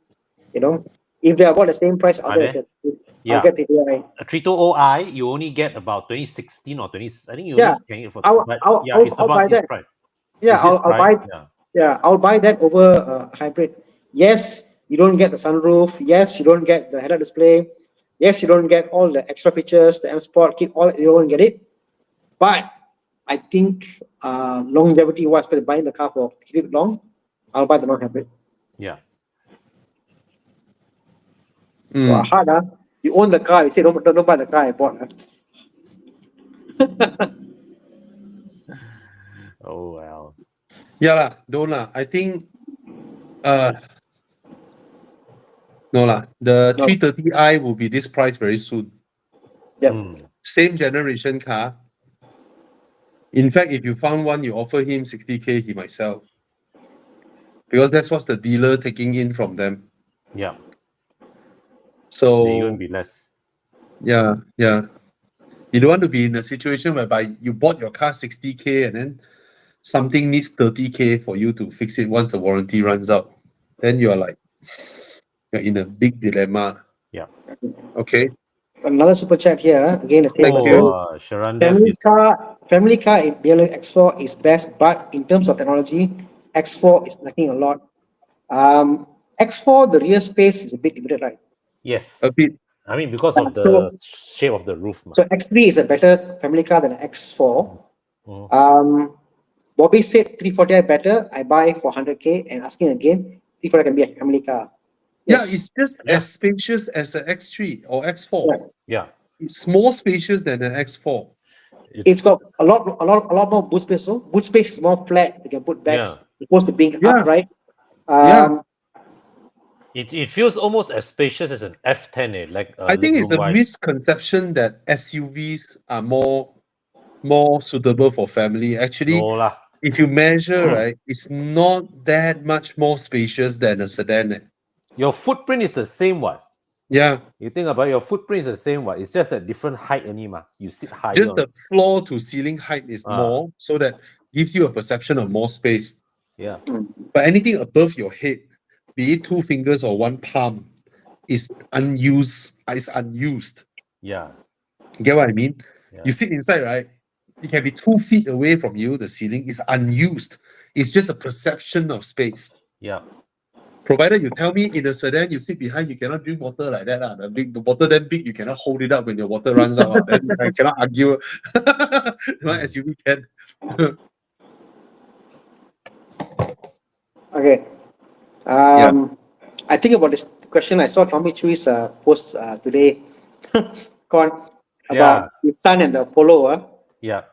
You know, if they are about the same price out there, I'll get 320i. A 320i, you only get about 2016 or 20. I think you only can get it for. It's about this price. Yeah, I'll buy that over hybrid. Yes, you don't get the sunroof. Yes, you don't get the head-up display. Yes, you don't get all the extra features, the M Sport kit, all you don't get it. But I think longevity wise, because buying the car for keep it long, I'll buy the non-hybrid. Yeah. Wow, hard, huh? You own the car, you say don't buy the car I bought. Huh? Oh well. Yeah lah, don't lah. I think no lah. The No. 330i will be this price very soon. Yep. Same generation car. In fact, if you found one, you offer him 60K, he might sell. Because that's what's the dealer taking in from them. Yeah. May So even be less. yeah. You don't want to be in a situation whereby you bought your car 60K and then something needs 30K for you to fix it once the warranty runs out. Then you're in a big dilemma. Yeah. Okay. Another super chat here. Again, the same Thank person. you. Sharon Dev is Family car in BMW X4 is best, but in terms of technology, X4 is lacking a lot. X4, the rear space is a bit limited, right? yes. A bit. I mean, because of So- the shape of the roof. So X3 is a better family car than X4. Mm. Bobby said 340i better. I buy for 100K and asking again, 340i can be a family car. Yeah, Yes. it's just as spacious as an X3 or X4. Yeah. Yeah. It's more spacious than an X4. It's got a lot more boot space. So boot space is more flat. You can put bags opposed to being Yeah. upright. Yeah. It feels almost as spacious as an F10. Like I think it's a legroom-wise. misconception that SUVs are more suitable for family. Actually, No lah. if you measure, right, it's not that much more spacious than a sedan. Your footprint is the same what? Yeah, You think about it, your footprint is the same what? It's just a different height anymore. You sit higher. just the floor to ceiling height is more, so that gives you a perception of more space. Yeah. But anything above your head, be it 2 fingers or 1 palm, is unused. Is unused. Yeah. You get what I mean? Yeah. You sit inside, right? It can be 2 feet away from you. The ceiling is unused. It's just a perception of space. Yeah. Provided you tell me in a sedan you sit behind, you cannot drink water like that. The bottle that big, you cannot hold it up when your water runs out. Then I cannot argue. My SUV can. Okay. I think about this question. I saw Tommy Chui's post today about his son and the Polo. Yeah.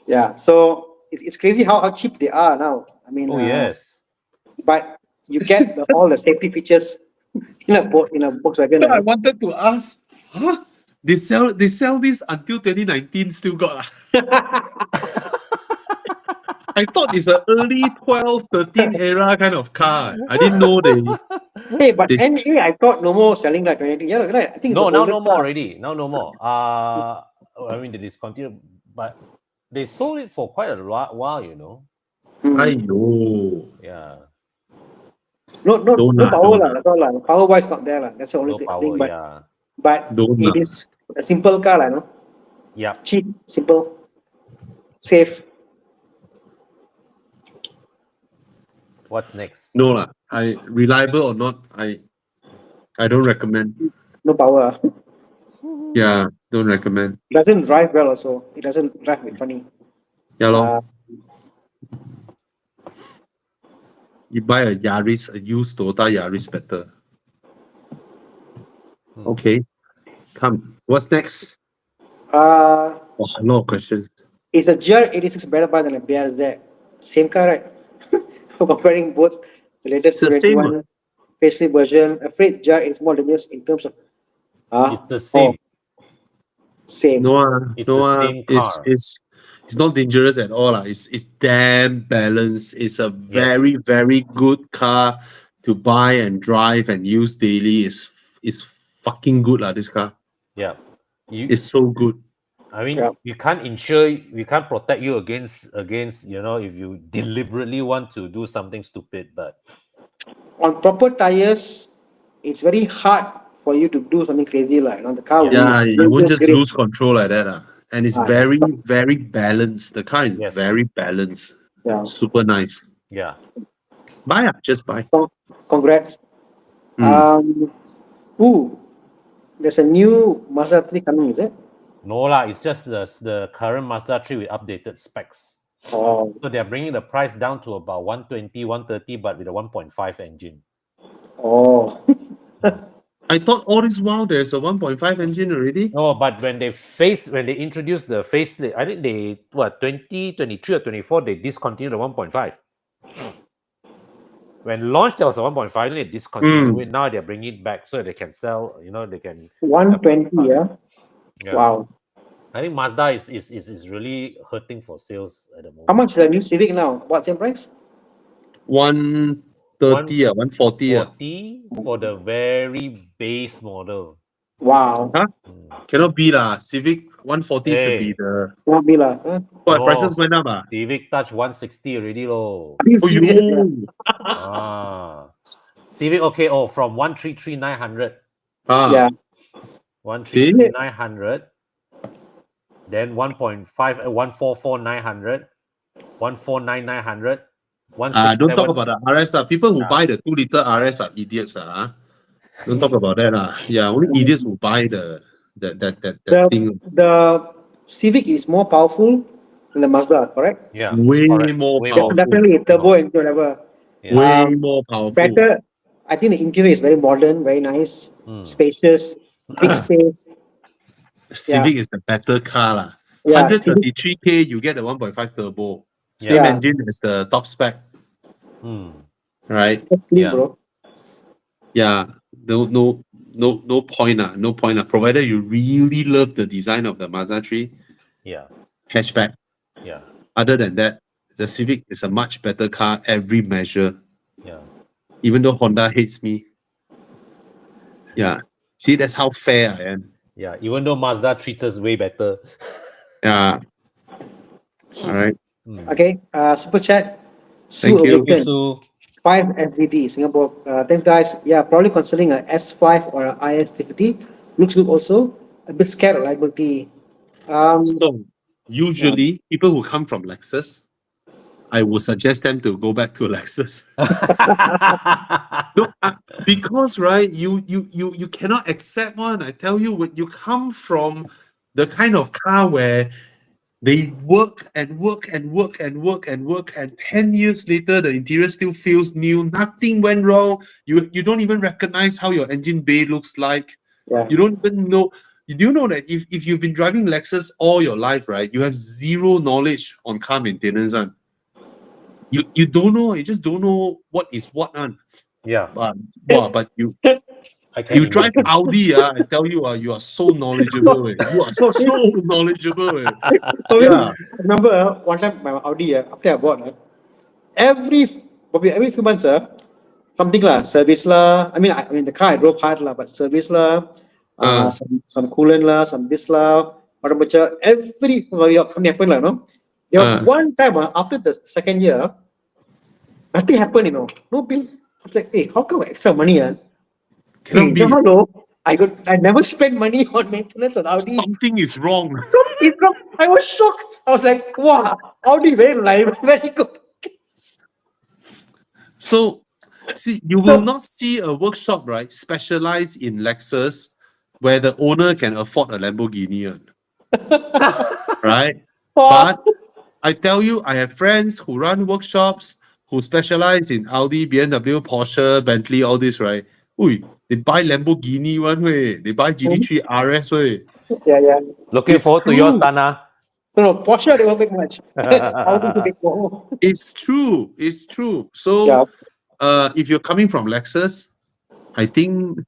Yeah. So it's crazy how cheap they are now. I mean, Oh yes. but you get all the safety features in a Volkswagen. I wanted to ask, they sell this until 2019 still got. I thought it's an early 12, 13 era kind of car. I didn't know they. Hey, but this- NA, I thought no more selling like 2018. Yeah, right. I think it's No, a now older no more car. already. Now no more. I mean they discontinued, but they sold it for quite a while, you know. Aiyo. Yeah. No Don't power lah. that's all lah. Power wise not there lah. That's the only No thing. power, But yeah. but Don't it lah. is a simple car lah, no? Yeah. Cheap, simple, safe. What's next? No lah. Reliable or not, I don't recommend. No power. Yeah, don't recommend. Doesn't drive well also. It doesn't drive with funny. Yeah, lor. Uh, You buy a Yaris, a used Toyota Yaris better. Okay. Come. What's next? uh, Oh, a lot of questions. is a GR86 better buy than a BRZ? Same car, right? Comparing both the latest It's the same 21 facelift version. Afraid GR is more dangerous in terms of It's the same. same. It's the same car. It's not dangerous at all. It's damn balanced. It's a very, very good car to buy and drive and use daily. It's fucking good, this car. Yeah. It's so good. I mean, Yeah. we can't protect you against, if you deliberately want to do something stupid, but On proper tires, it's very hard for you to do something crazy like the car. will Yeah, be you won't just great. lose control like that. And it's very, very balanced. The car is Yes. very balanced. Yeah. Super nice. yeah. Buy, just buy. Congrats. Mm. There's a new Mazda 3 coming, is it? No lah, it's just the current Mazda 3 with updated specs. Oh, So they're bringing the price down to about 120, 130, but with a 1.5 engine. oh. I thought all this while there's a 1.5 engine already. No, but when they introduced the facelift, I think they 2023 or 24, they discontinued the 1.5. When launched, there was a 1.5, then they discontinued it. Now they're bringing it back so they can sell, they can 120, yeah. Yeah. Wow. I think Mazda is really hurting for sales at the moment. How much is the new Civic now? What's the price? 130 140 40 for the very base model. Wow. Huh? Cannot be lah. Civic 140 should be Hey. the Won't be lah. Huh? what No, prices went up. Civic touch 160 already low. Are you Oh, serious? you Civic from 133,900. Yeah. 133,900. Then 1.5 144,900. 149,900. don't talk about the RS. People who buy the 2-liter RS are idiots. Don't talk about that. Yeah, only idiots who buy that thing. The Civic is more powerful than the Mazda, correct? Yeah. Way correct. more Way powerful. Definitely turbo and whatever. Yeah. Way more powerful. Better. I think the interior is very modern, very nice, spacious, big space. Civic is the better car lah. Yeah, 133K, you get the 1.5 turbo. Same Yeah. engine as the top spec, right? That's slim, Yeah. bro. Yeah, no point. No point. Provided you really love the design of the Mazda 3 Yeah. hatchback. Yeah. Other than that, the Civic is a much better car every measure. Yeah. Even though Honda hates me. Yeah. See, that's how fair I am. Yeah. Even though Mazda treats us way better. Yeah. All right. Okay, super chat. Thank Sue you. Awaken, So 5 SDD, Singapore. Thanks, guys. Yeah, probably considering a S5 or an IS350. Looks good also. A bit scared of liability. So, usually, people who come from Lexus, I would suggest them to go back to Lexus. No, because right, you cannot accept one. I tell you, when you come from the kind of car where they work and work and work and work and work, and 10 years later the interior still feels new, nothing went wrong. You don't even recognize how your engine bay looks like. Yeah. You don't even know. You do know that if you've been driving Lexus all your life, right, you have zero knowledge on car maintenance. You don't know, you just don't know what is what. yeah. But you I can you drive imagine. Audi, I tell you, you are so knowledgeable. You are so knowledgeable. So Yeah. remember one time my Audi, after I bought, probably every few months, something lah, service lah. I mean the car I drove hard lah, but service lah, some coolant lah, some this lah, or every something happened lah, no. There was one time after the second year, nothing happened, no bill. I was like, hey, how come extra money? Cannot be. Hello, I never spend money on maintenance on Audi. Something is wrong. It's wrong. I was shocked. I was like, wow, Audi very live, very good. So, see, you will not see a workshop, right, specialized in Lexus where the owner can afford a Lamborghini. Right? But I tell you, I have friends who run workshops who specialize in Audi, BMW, Porsche, Bentley, all this, right? Ui, they buy Lamborghini one way. They buy GT3 RS way. Yeah. Looking It's forward to yours, true. Tana. No, Porsche they won't make much. Audi will make more. It's true. It's true. So, if you're coming from Lexus, I think.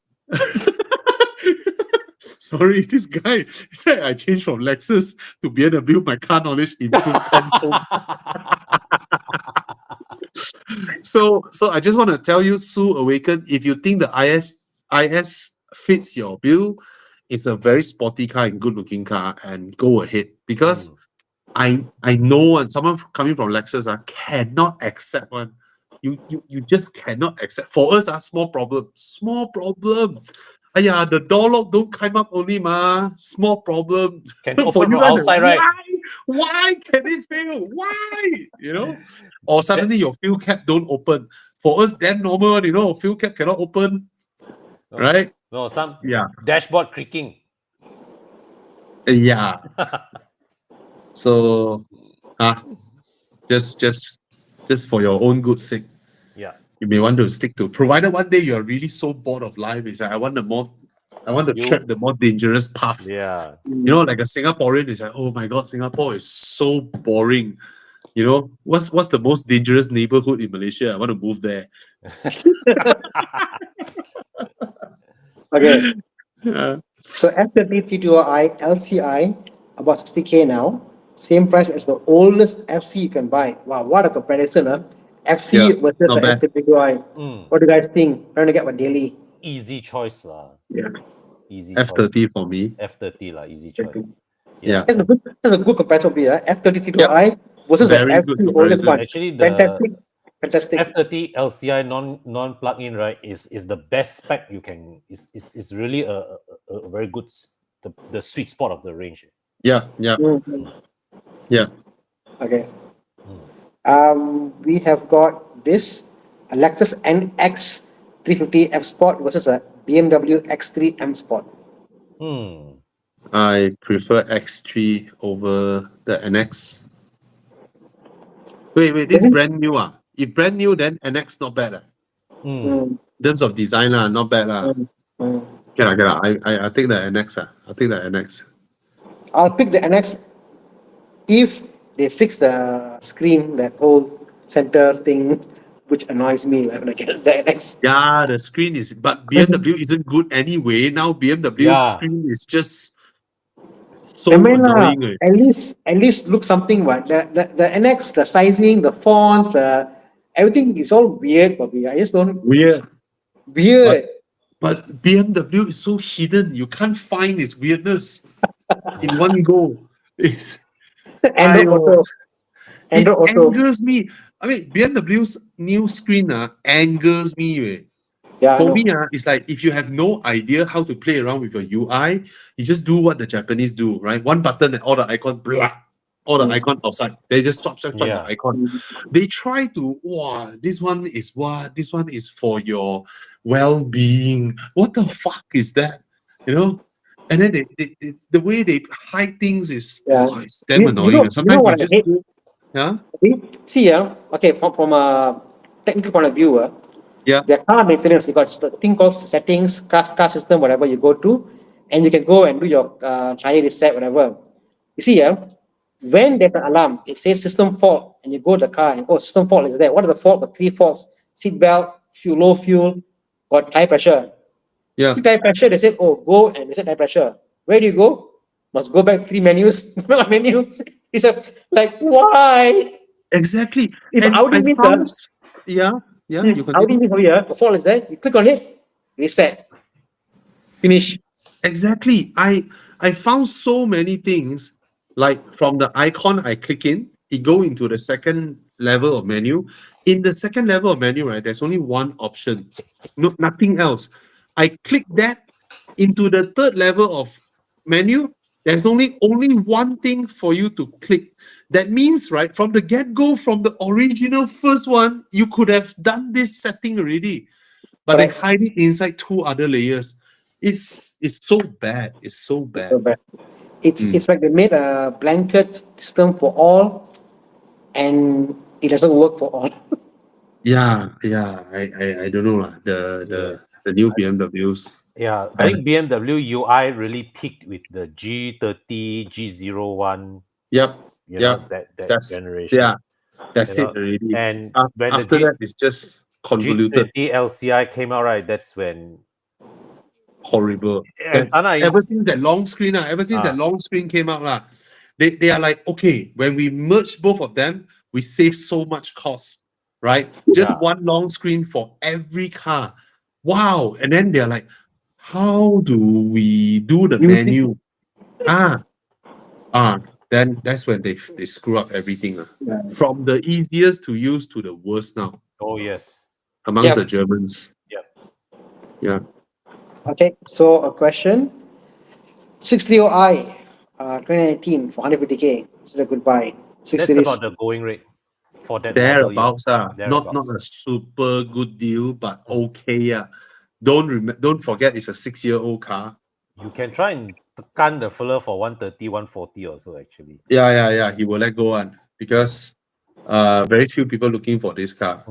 Sorry, this guy said I changed from Lexus to BMW. My car knowledge improved tenfold. So I just want to tell you, Sue Awaken, if you think the IS fits your bill, it's a very sporty car and good looking car, and go ahead. Because I know someone coming from Lexus cannot accept one. You just cannot accept. For us, small problem. The door lock don't climb up only, small problem. Can For open you from guys, outside, right? why can it fail? Why? Or suddenly your fuel cap don't open. For us, damn normal, fuel cap cannot open. No. Right? No, some Yeah. dashboard creaking. Yeah. So, just for your own good sake, Yeah. you may want to stick to. Provided one day you are really so bored of life, is like I want to You- tread the more dangerous path. Yeah. You know, like a Singaporean is like, oh my god, Singapore is so boring. You know, what's the most dangerous neighborhood in Malaysia? I want to move there. Okay. Yeah. So F30 T2i LCI about 60K now. Same price as the oldest FC you can buy. Wow, what a comparison, huh? FC Yeah, versus not bad. F30 T2i. Mm. What do you guys think? Trying to get what daily? Easy choice lah. Yeah. Easy choice. F30 for me. F30 lah. Easy choice. Yeah. That's a good comparison here. F30 Yep. T2i versus the Very good FC oldest comparison. one. Actually, the Fantastic. F30 LCI non plug-in, right, is the best spec you can. Is really a very good the sweet spot of the range. Yeah, yeah, Mhm. yeah. Okay. Mm. We have got this a Lexus NX 350 F Sport versus a BMW X3 M Sport. Hmm. I prefer X3 over the NX. Wait, this is brand new. If brand new, then NX not bad. Mm. In terms of design, not bad. Okay, I take the NX. I'll take the NX. I'll pick the NX if they fix the screen, that whole center thing, which annoys me. Like when I get the NX. Yeah, the screen is, but BMW isn't good anyway. Now BMW's Yeah. screen is just so I mean, annoying. at least look something. What the NX, the sizing, the fonts, the everything is all weird. Bobby, I just don't Weird. weird. But BMW is so hidden. You can't find its weirdness in one go. It's Android Aiyo. Auto. It Android Auto. angers me. I mean, BMW's new screen angers me. Yeah, I For know. me, it's like if you have no idea how to play around with your UI, you just do what the Japanese do, right? One button and all the icon, blah, all the icon outside. They just swap the Yeah. icon. They try to, wow, this one is what? This one is for your well-being. What the fuck is that? You know? And then the way they hide things is, Yeah. it's damn You annoying. know Sometimes what I just hate? go, yeah, See, okay, from a technical point of view, yeah, their car maintenance, they got the thing called settings, car system, whatever you go to, and you can go and do your tire reset, whatever. You see, when there's an alarm, it says system fault, and you go to the car and system fault is there. What are the fault? The 3 faults: seat belt, low fuel, got tire pressure. yeah. Tire pressure, they said, go and reset tire pressure. Where do you go? Must go back 3 menus. Menu. It's like, why? Exactly. If And Audi I means found, yeah, you Audi continue. means over here, the fault is there, you click on it, reset, finish. Exactly. I found so many things, like from the icon I click in, it go into the second level of menu. In the second level of menu, right, there's only one option, nothing else. I click that into the third level of menu. There's only one thing for you to click. That means, right, from the get-go, from the original first one, you could have done this setting already, but they Correct. hide it inside 2 other layers. It's so bad. It's so bad. So bad. It's like they made a blanket system for all, and it doesn't work for all. Yeah. I don't know lah. The new BMWs. Yeah, I think BMW UI really peaked with the G30, G01. Yep. You know, Yep. that That's generation. yeah. That's You it know, already. And when After the that, it's just convoluted, G30 LCI came out, right? That's when horrible. Anna, Ever since that long screen, came out, they are like, okay, when we merge both of them, we save so much cost, right? Just Yeah. one long screen for every car. Wow. And then they're like, how do we do the menu? Then that's when they screw up everything. From the easiest to use to the worst now Oh yes. amongst the Germans. Yep. Yeah. Okay, so a question. 630i, 2019 for 150K. Is it a good buy? That's about the going rate for that model year. Thereabouts, not Thereabouts. a super good deal, but okay. Don't forget it's a 6-year-old car. You can try and tekan the fella for 130, 140 or so actually. Yeah. He will let go one because very few people looking for this car.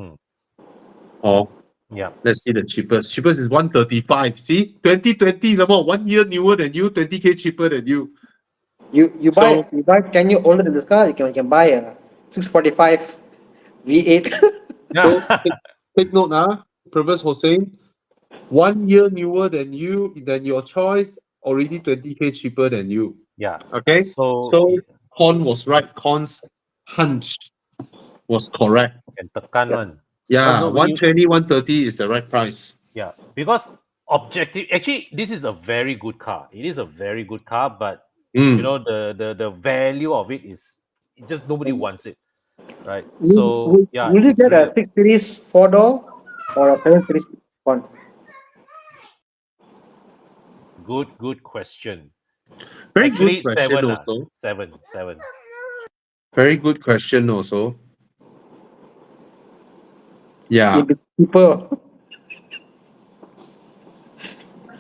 Or Yeah. let's see the cheapest. Cheapest is 135. See, 2020 is about 1 year newer than you, 20K cheaper than you. You buy 10 years older than this car, you can buy a 645 V8. So take note, Pervez Hossein, 1 year newer than you, than your choice, already 20K cheaper than you. Yeah. Okay? So Con was right. Con's hunch was correct. can tekan one. Yeah, nobody- 120, 130 is the right price. Yeah, because objective actually this is a very good car. It is a very good car, but you know the value of it is just nobody wants it, right? So yeah, will you it's get a really 6 Series 4-door or a 7 Series one? good question. Very Actually, good question seven, also. seven. Very good question also. Yeah. It'd be cheaper.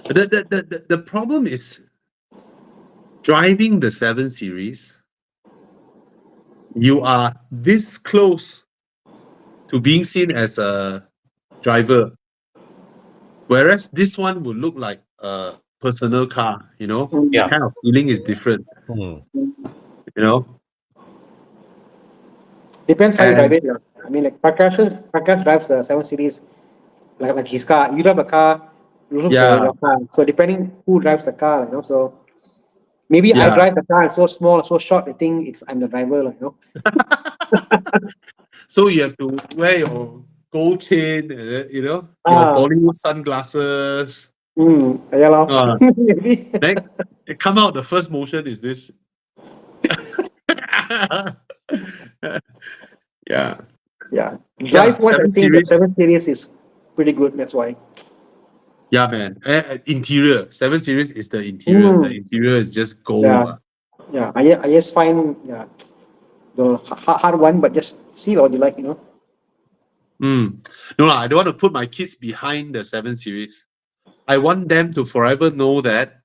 The problem is driving the 7 Series, you are this close to being seen as a driver. Whereas this one would look like a personal car, you know? Yeah. The kind of feeling is different, Hmm. you know? Depends how you And- drive it. I mean, like Prakash drives the 7 Series like his car. You drive a car, you look Yeah. your car. So depending who drives the car, you know. So maybe I Yeah. drive the car, it's so small, so short. I think I'm the driver, like, you know. So you have to wear your gold chain, you know, your Ah. Bollywood sunglasses. Yeah, lor. Ah. Maybe. Then it come out, the first motion is this. Yeah. Yeah. Drive wise, I 7 think the Series. 7 Series is pretty good. That's why. Yeah, man. Interior. 7 Series is the interior. The interior is just gold. Yeah. Yeah. I just find the hard one, but just see what you like, you know. No, I don't want to put my kids behind the 7 Series. I want them to forever know that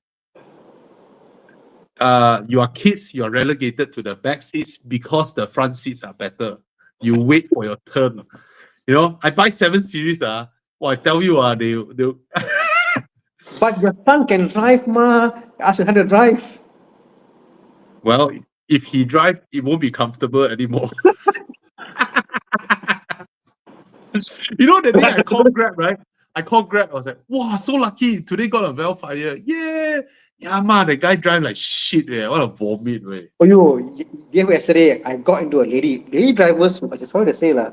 you are kids, you are relegated to the back seats because the front seats are better. You wait for your turn. You know, I buy 7 Series, well, I tell you, they But your son can drive, ma. Ask him how to drive. well, if he drive, it won't be comfortable anymore. You know, the day I called Grab, right? I called Grab, I was like, wow, so lucky. Today got a Velfire. Yeah. Yeah, man, the guy drive like shit, man. What a vomit, man. Oh, yesterday I got into a lady drivers. I just wanted to say, lah.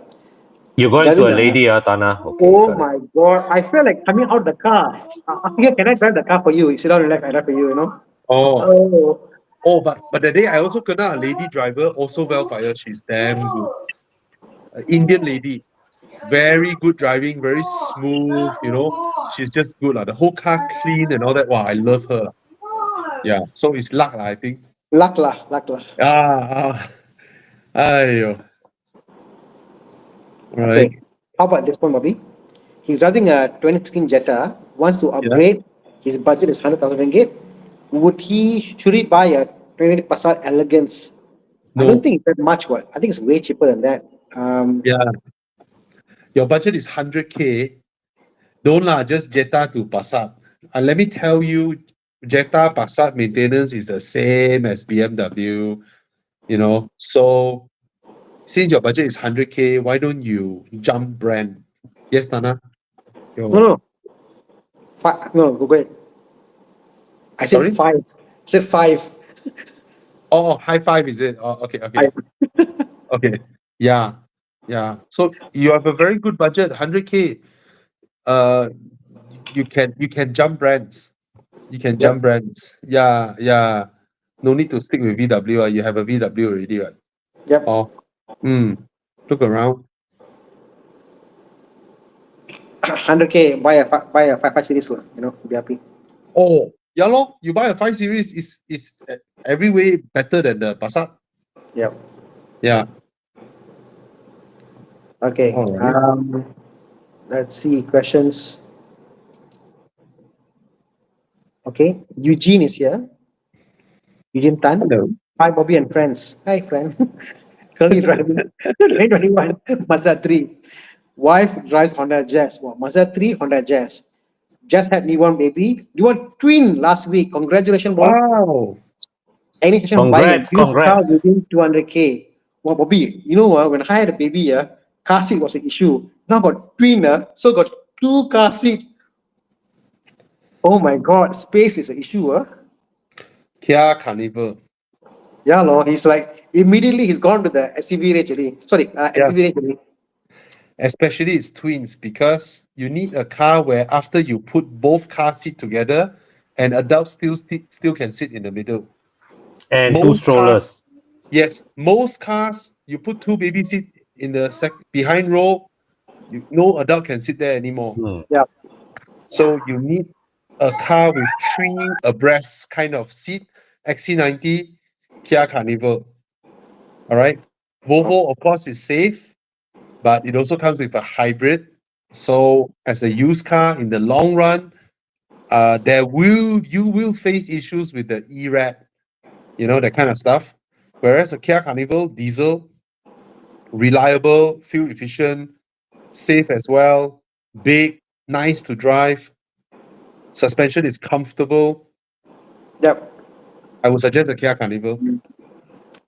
You go into a lady, Tana. Okay, Oh got it. my god! I feel like coming out of the car. Here, can I drive the car for you? You sit down, relax. I drive for you. You know. Oh, but the day I also kena a lady driver, also Velfire. She's damn good. Indian lady. Very good driving, very smooth, you know. She's just good. The whole car clean and all that. Wow, I love her. Yeah, so it's luck, I think. Luck lah. Ayo. Right. Okay. How about this one, Bobby? He's driving a 2016 Jetta. Wants to upgrade. His budget is 100,000 ringgit. Should he buy a 2020 Passat Elegance? No. I don't think it's that much. What I think it's way cheaper than that. Yeah. Your budget is 100K. Don't just Jetta to Passat. Let me tell you, Jetta Passat maintenance is the same as BMW, you know. So since your budget is 100K, why don't you jump brand? Yes, Tana? No. No, go ahead. I said Sorry? 5. I said 5. Oh, high five, is it? Oh, okay. Okay. Yeah. So you have a very good budget, 100K. You can jump brands. You can jump brands. Yeah. No need to stick with VW. You have a VW already, right? Yep. Oh. Look around. 100K. Buy a 5 series lah. You know, be happy. Oh, yeah, lor. You buy a 5 Series is every way better than the Passat. Yep. Yeah. Okay. Alright. Let's see questions. Okay, Eugene is here. Eugene Tan. Hello. Hi, Bobby and friends. Hi, friend. Currently driving 2021 Mazda 3. Wife drives Honda Jazz. Wow, Mazda 3, Honda Jazz. Just had newborn baby. Newborn twin last week. Congratulations, bro. Wow. Any session of buying a used car Congrats. within 200K. Wow, Bobby, you know, when I had a baby, car seat was an issue. Now got twin, so got 2 car seat. Oh my God, space is an issue. Kia Carnival. Yeah, Lord. He's like, immediately he's gone to the SUV range already. Sorry, Yeah. MPV range already. Especially it's twins, because you need a car where after you put both car seat together, an adult still can sit in the middle. And 2 Most cars, strollers. yes, most cars you put 2 baby seat in the behind row, no adult can sit there anymore. Hmm. Yeah. So you need a car with 3 abreast kind of seat. XC90, Kia Carnival. All right. Volvo, of course, is safe, but it also comes with a hybrid. So as a used car in the long run, you will face issues with the ERAD, that kind of stuff. Whereas a Kia Carnival diesel, reliable, fuel efficient, safe as well, big, nice to drive, suspension is comfortable. Yep. I would suggest the Kia Carnival.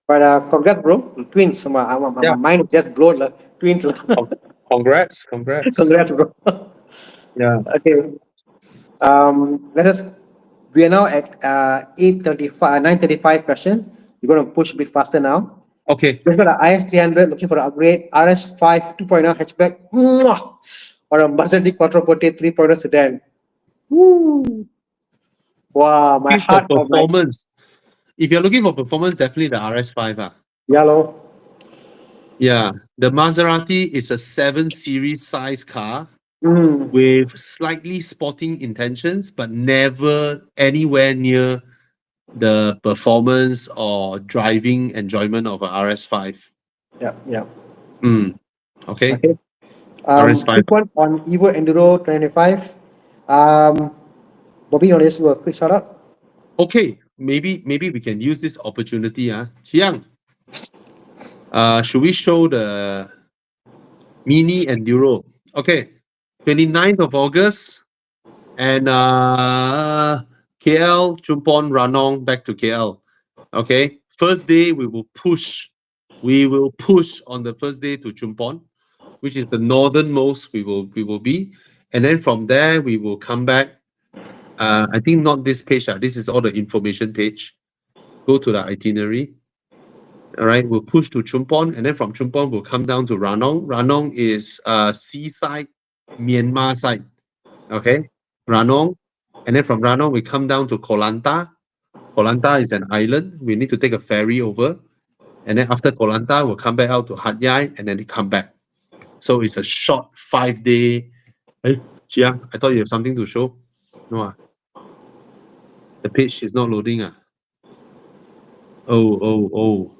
But congrats, bro. Twins. My Yeah. mind is just blown. Twins. Congrats. Congrats, bro. Yeah. Okay. Let us. We are now at 8:35, 9:35 question. We're going to push a bit faster now. Okay. Let's go to IS300, looking for an upgrade. RS5 2.0 hatchback. Mwah! Or a Mazda Quattroporte 3.0 sedan. Woo! Wow, my Looking for heart of my performance. If you're looking for performance, definitely the RS5. yellow. Yeah. The Maserati is a 7 Series size car Mm, with slightly sporting intentions, but never anywhere near the performance or driving enjoyment of a RS5. yeah, yeah. Okay. Okay. RS5. Quick one on Evo Enduro 25. Bobby, you want to just do a quick shout out? Okay. Maybe we can use this opportunity. Chiang, should we show the mini Enduro? Okay. 29th of August, and KL, Chumpon, Ranong, back to KL. Okay. First day we will push on the first day to Chumpon, which is the northernmost we will be, and then from there we will come back. I think not this page. This is all the information page. Go to the itinerary. All right, we'll push to Chumpon, and then from Chumpon we'll come down to Ranong. Ranong is seaside, Myanmar side. Okay, Ranong, and then from Ranong we come down to Koh Lanta. Koh Lanta is an island. We need to take a ferry over, and then after Koh Lanta we'll come back out to Hat Yai, and then come back. So it's a short 5-day. Hey, Chia, I thought you have something to show. No, the page is not loading. Oh.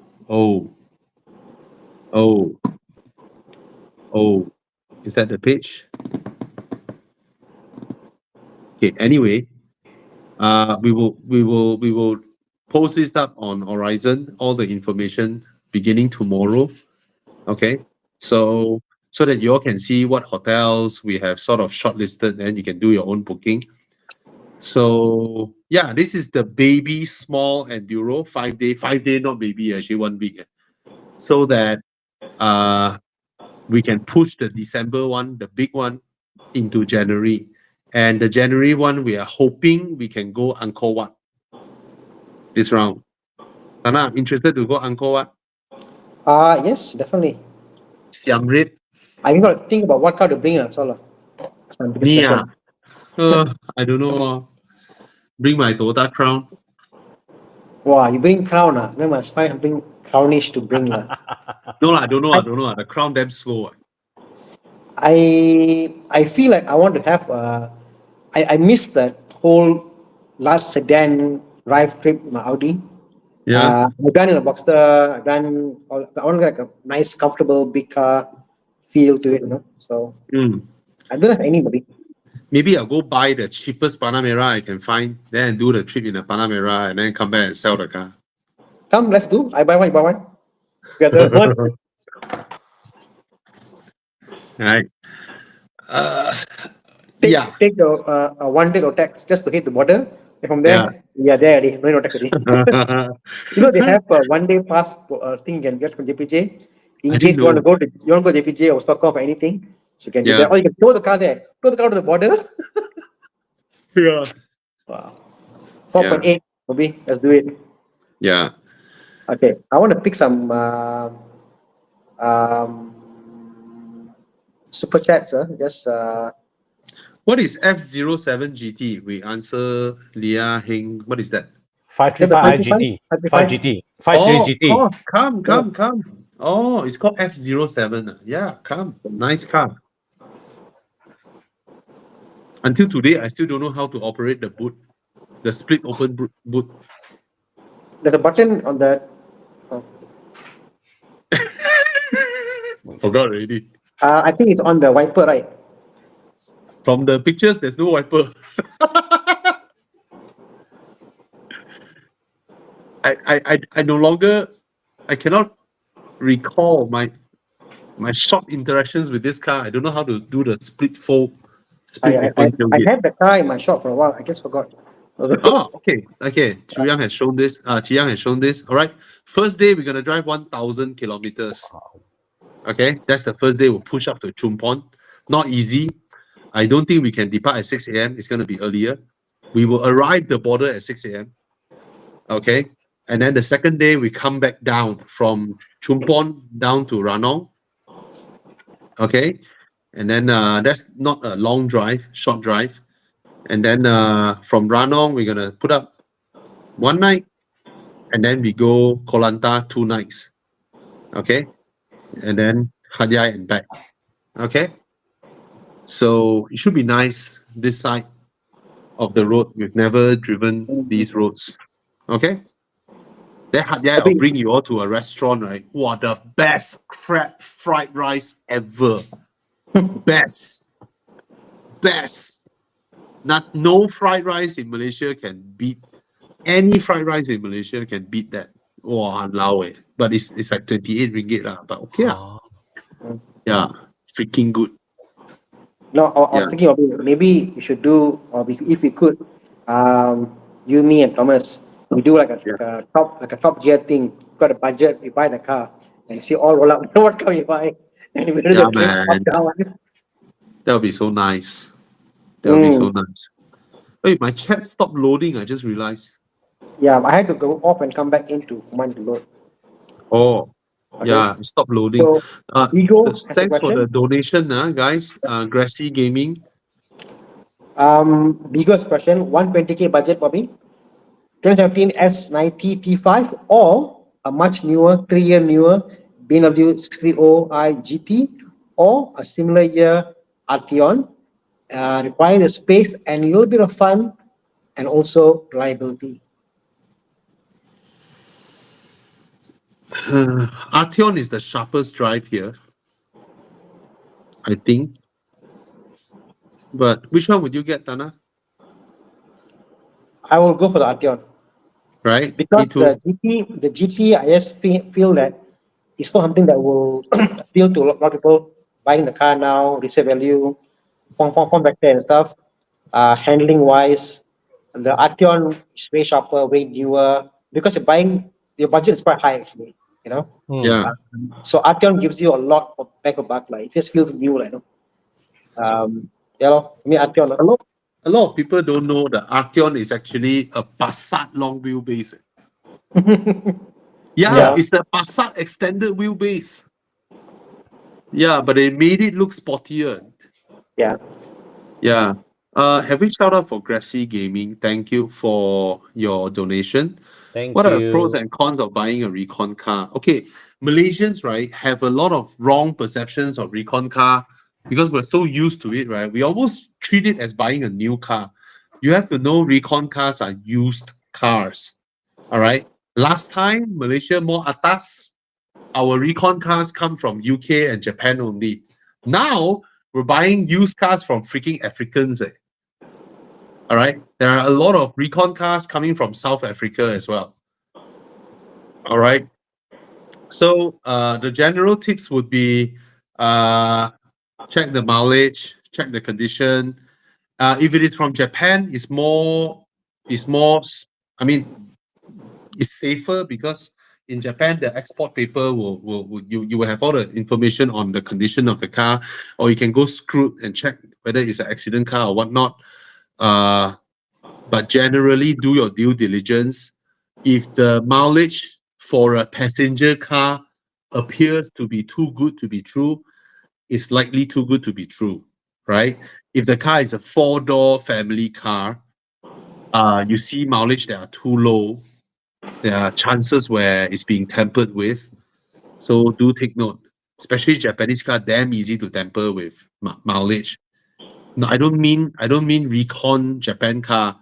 Is that the page? Okay. Anyway, we will post this up on Horizon. All the information beginning tomorrow. Okay. So that you all can see what hotels we have sort of shortlisted, then you can do your own booking. So yeah, this is the baby small Enduro 5-day, not baby, actually 1 week. So that we can push the December one, the big one, into January. And the January one, we are hoping we can go Angkor Wat this round. Tana, interested to go Angkor Wat? Yes, definitely. Siam Reap? I'm going to think about what car to bring. That's all. That's my biggest Yeah. question. I don't know. Bring my Toyota Crown. Wow, you bring crown. Then must find something crownish to bring. No, I don't know. The Crown damn slow. I feel like I want to have I miss that whole large sedan drive trip in my Audi. Yeah. I've done in a Boxster. I want like a nice, comfortable, big car feel to it. So I don't have anybody. Maybe I'll go buy the cheapest Panamera I can find, then do the trip in the Panamera, and then come back and sell the car. Come, let's do. I buy one, you buy one. Together. Right. Take Yeah. take the 1 day of tax just to hit the border. And from Yeah. there, we are there already. No need no tax already. They have a 1 day pass thing you can get from JPJ. In I case didn't know. you want to go to JPJ or stock off or anything, so you can do Yeah. that. Or you can throw the car there. Throw the car to the border. Yeah. Wow. 4.8, maybe. Let's do it. Yeah. Okay. I want to pick some um, super chats. Just What is F07 GT? We answer Leah Heng. What is that? 535 535, IGT, 5 535. GT, 5 Series Oh, of GT. course. Come, Yeah. come, come. Oh, it's called F07. Yeah, come. Nice car. Until today, I still don't know how to operate the boot, the split open boot. There's a button on the. Oh. Forgot already. I think it's on the wiper, right? From the pictures, there's no wiper. I no longer, I cannot recall my short interactions with this car. I don't know how to do the split open I tailgate. had the car in my shop for a while. I just forgot. Oh, okay. Chu Yang has shown this. Chi Yang has shown this. All right. First day, we're gonna drive 1,000 kilometers. Okay, that's the first day. We'll push up to Chumpon. Not easy. I don't think we can depart at 6 a.m. It's gonna be earlier. We will arrive the border at 6 a.m. Okay, and then the second day we come back down from Chumpon down to Ranong. Okay, and then that's not a long drive, short drive. And then from Ranong, we're gonna put up one night, and then we go Koh Lanta 2 nights. Okay, and then Hat Yai and back. Okay, so it should be nice this side of the road. We've never driven these roads. Okay, then Hat Yai, I'll bring you all to a restaurant, right? Wow, the best crab fried rice ever. Best. No fried rice in Malaysia can beat any fried rice in Malaysia can beat that. Wow, lao eh. But it's like 28 ringgit lah. But okay lah. Yeah, freaking good. No, I was thinking of it. Maybe we should do, or if we could, you, me, and Thomas, we do like a top gear thing. Got a budget, we buy the car, and see all roll up. What car we buy, and we do Yeah, the trip up man. down. That would be so nice. That would be so nice. Wait, my chat stopped loading. I just realized. Yeah, I had to go off and come back into command to load. Oh, Okay. yeah, stop loading. So, Ego has a Thanks for the question. donation, guys. Grassy Gaming. Biggest question: 120K budget, Bobby. 2017 S90 T5 or a much newer, 3-year newer BMW 630i GT or a similar year Arteon. Require the space and a little bit of fun and also reliability. Arteon is the sharpest drive here, I think. But which one would you get, Tana? I will go for the Arteon. Right? Because Me too. the GT, I just feel that it's not something that will appeal to a lot of people buying the car now, resale value, form factor and stuff. Handling wise, the Arteon is way sharper, way newer. Because you're buying, your budget is quite high actually. Yeah. So Arteon gives you a lot of back of buck. Like it just feels new, like. I mean Arteon. A lot of people don't know that Arteon is actually a Passat long wheelbase. Yeah, it's a Passat extended wheelbase. Yeah, but they made it look sportier. Yeah. Yeah. Have we shout out for Grassy Gaming? Thank you for your donation. What are the pros and cons of buying a Recon car? Okay, Malaysians, right, have a lot of wrong perceptions of Recon car because we're so used to it, right? We almost treat it as buying a new car. You have to know Recon cars are used cars. All right. Last time, Malaysia more atas. Our Recon cars come from UK and Japan only. Now, we're buying used cars from freaking Africans. All right. There are a lot of Recon cars coming from South Africa as well. All right. So the general tips would be check the mileage, check the condition. If it is from Japan, it's more. I mean, it's safer because in Japan the export paper will you will have all the information on the condition of the car, or you can go Scoot and check whether it's an accident car or whatnot. But generally, do your due diligence. If the mileage for a passenger car appears to be too good to be true, it's likely too good to be true, right? If the car is a 4-door family car, you see mileage that are too low, there are chances where it's being tampered with. So do take note. Especially Japanese car, damn easy to tamper with mileage. No, I don't mean Recon Japan car.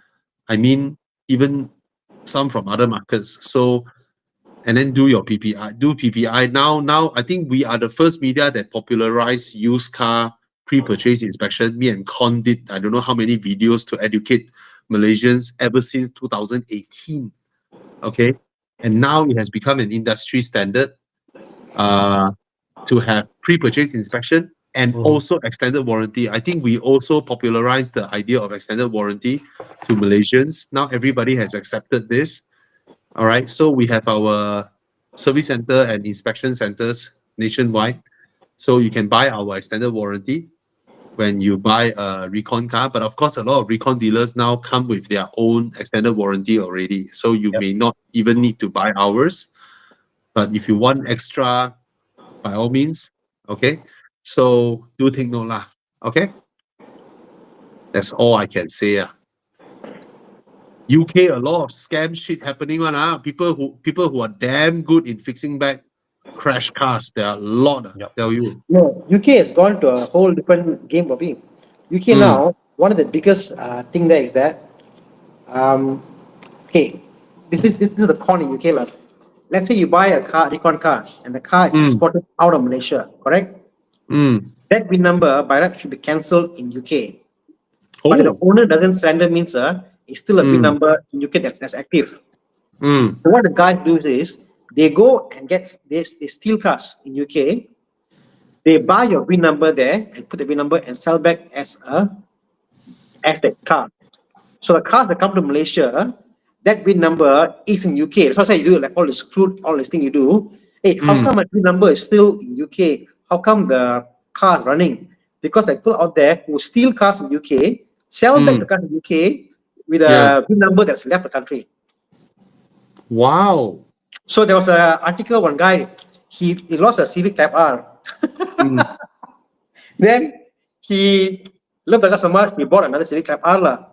I mean even some from other markets. So and then do your PPI. Do PPI now. Now I think we are the first media that popularized used car pre-purchase inspection. Me and Con did I don't know how many videos to educate Malaysians ever since 2018. Okay, and now it has become an industry standard to have pre-purchase inspection and also extended warranty. I think we also popularized the idea of extended warranty to Malaysians. Now everybody has accepted this. All right, so we have our service center and inspection centers nationwide. So you can buy our extended warranty when you buy a Recon car. But of course, a lot of Recon dealers now come with their own extended warranty already. So you may not even need to buy ours. But if you want extra, by all means, okay? So do take note lah, okay? That's all I can say. UK, a lot of scam shit happening one. People who are damn good in fixing back crash cars. There are a lot, I tell you. No, UK has gone to a whole different game, Bobby. UK now, one of the biggest thing there is that, okay, this is the con in UK. Like, let's say you buy a car, Recon car, and the car is exported out of Malaysia, correct? That VIN number by right should be cancelled in UK. But if the owner doesn't surrender, means it's still a VIN number in UK that's active. So what the guys do is they go and they steal cars in UK. They buy your VIN number there and put the VIN number and sell back as that car. So the cars that come to Malaysia, that VIN number is in UK. That's why you do like all the screw, all this thing you do. Hey, how come my VIN number is still in UK? How come the car is running? Because the people out there who steal cars in UK, sell back the car in UK with a VIN number that's left the country. Wow. So there was an article, one guy, he lost a Civic Type R. Then he loved the car so much, he bought another Civic Type R.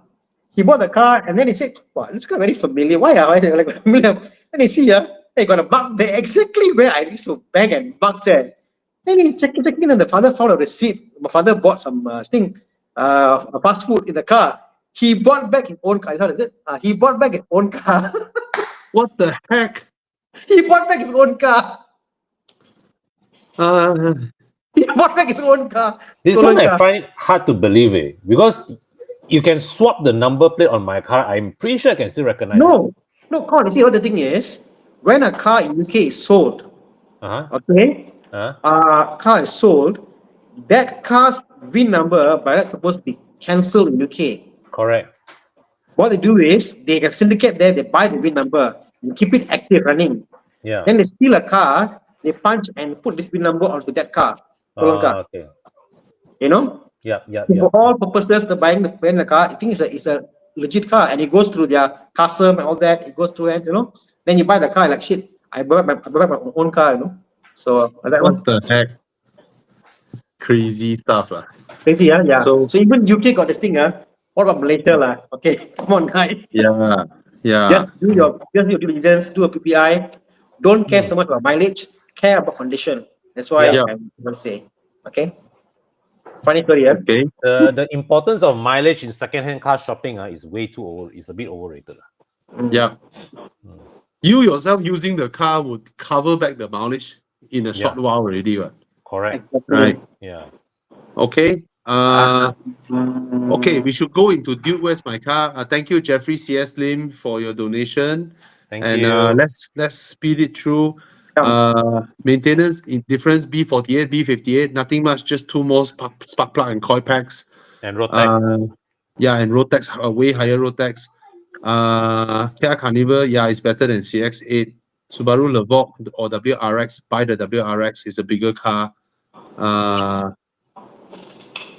He bought the car and then he said, wow, this car very familiar. Why are I like familiar? Then he see, they got a bug there exactly where I used to bang and bug there. Then he checking, and the father found a receipt. My father bought some fast food in the car. He bought back his own car. How is it? He bought back his own car. What the heck? He bought back his own car. He bought back his own car. This one I find hard to believe, because you can swap the number plate on my car. I'm pretty sure I can still recognize it. No, you see what the thing is, when a car in UK is sold, car is sold, that car's VIN number by that's supposed to be cancelled in UK. Correct. What they do is they can syndicate there, they buy the VIN number, and keep it active running. Yeah. Then they steal a car, they punch and put this VIN number onto that car. Okay. You know? Yeah. For all purposes, buying the car, I think it's a legit car, and it goes through their custom and all that. It goes through hands, Then you buy the car like shit. I bought my own car, So what the heck? Crazy stuff, Crazy, yeah. So even UK got this thing, What about Malaysia, Okay, come on, guys. Yeah. Just do your due diligence, do a PPI. Don't care so much about mileage. Care about condition. That's why I will say. Okay. Funny story, Okay. The importance of mileage in second-hand car shopping is way too over. It's a bit overrated. Yeah. You yourself using the car would cover back the mileage in a short while already, right? Correct. Right. Yeah. Okay. Okay, we should go into Dude, Where's My Car? Thank you, Jeffrey C.S. Lim, for your donation. Thank And you. let's speed it through. Maintenance in difference B48, B58, nothing much, just two more spark plug and coil packs. And Rotex. Yeah, and road tax, way higher road tax. Kia Carnival, yeah, it's better than CX-8. Subaru Levoque or WRX, buy the WRX, it's a bigger car.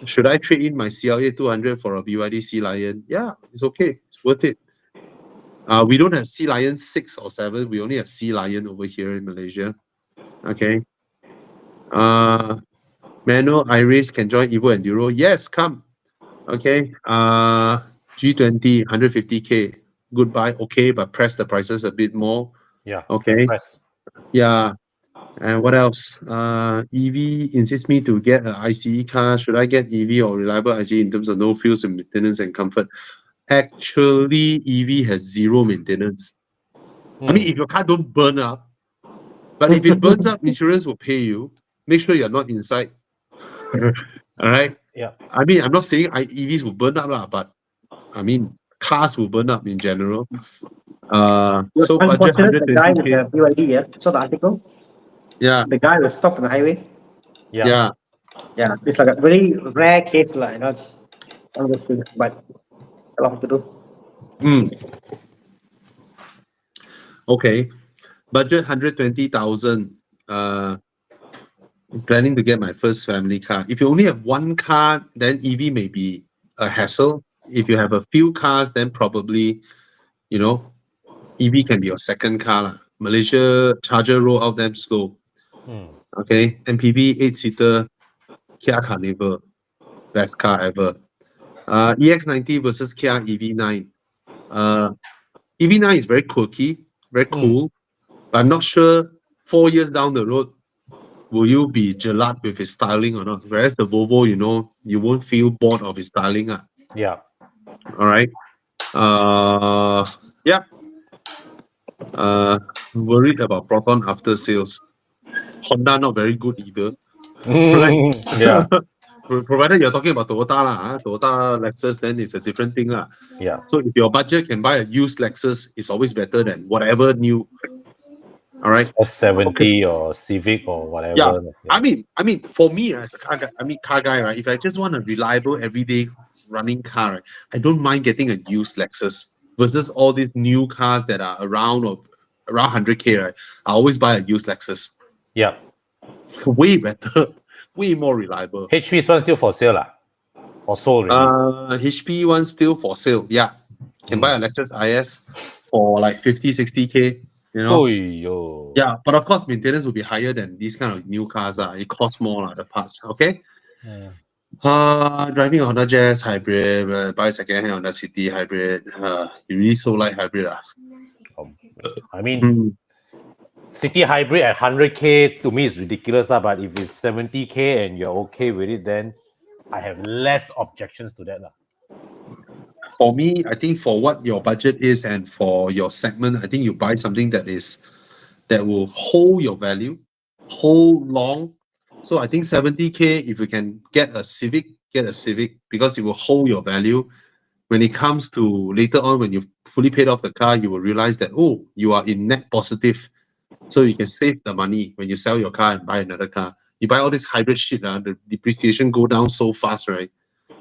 Should I trade in my CLA 200 for a BYD Sea Lion? Yeah, it's okay. It's worth it. We don't have Sea Lion 6 or 7. We only have Sea Lion over here in Malaysia. Okay. Manual Iris can join Evo Enduro. Yes, come. Okay. G20, 150K. Goodbye. Okay, but press the prices a bit more. Yeah. Okay. Press. Yeah. And what else? EV insists me to get an ICE car. Should I get EV or reliable ICE in terms of no fuels and maintenance and comfort? Actually, EV has zero maintenance. I mean, if your car don't burn up, but if it burns up, insurance will pay you. Make sure you're not inside. All right. Yeah. I mean, I'm not saying EVs will burn up, but I mean, cars will burn up in general. So budget Unfortunate, the guy with 120K. the BYD, yeah. Saw the article. Yeah. The guy was stopped on the highway. Yeah. Yeah. It's like a very rare case, like, you know, it's one of those things, but a lot to do. Okay. Budget 120,000. Planning to get my first family car. If you only have one car, then EV may be a hassle. If you have a few cars, then probably, you know, EV can be your second car lah. Malaysia charger roll out them slow. Okay, MPV 8-seater, Kia Carnival, best car ever. EX90 versus Kia EV9. EV9 is very quirky, very cool, but I'm not sure 4 years down the road, will you be gelad with his styling or not? Whereas the Volvo, you know, you won't feel bored of his styling. Yeah. All right. Yeah. Worried about Proton after sales. Honda not very good either. Yeah. Provided you're talking about Toyota lah, Toyota Lexus, then it's a different thing lah. Yeah. So if your budget can buy a used Lexus, it's always better than whatever new. All right. S70 or Civic or whatever. Yeah. I mean, for me as a car guy, right? If I just want a reliable everyday running car, right, I don't mind getting a used Lexus versus all these new cars that are around 100K, right? I always buy a used Lexus. Yeah. Way better, way more reliable. HP's one still for sale lah? Or sold already? HP one still for sale. Yeah. Can buy a Lexus IS for like 50, 60K. You know? Oyo. Yeah, but of course, maintenance will be higher than these kind of new cars. It costs more, the parts. Okay. Driving a Honda Jazz hybrid, buy second-hand Honda City hybrid. You really so like hybrid. I mean, City hybrid at 100K to me is ridiculous, but if it's 70K and you're okay with it, then I have less objections to that. For me, I think for what your budget is and for your segment, I think you buy something that will hold your value, hold long. So I think 70K, if you can get a Civic, because it will hold your value. When it comes to later on, when you've fully paid off the car, you will realize that, oh, you are in net positive. So you can save the money when you sell your car and buy another car. You buy all this hybrid shit, the depreciation go down so fast, right?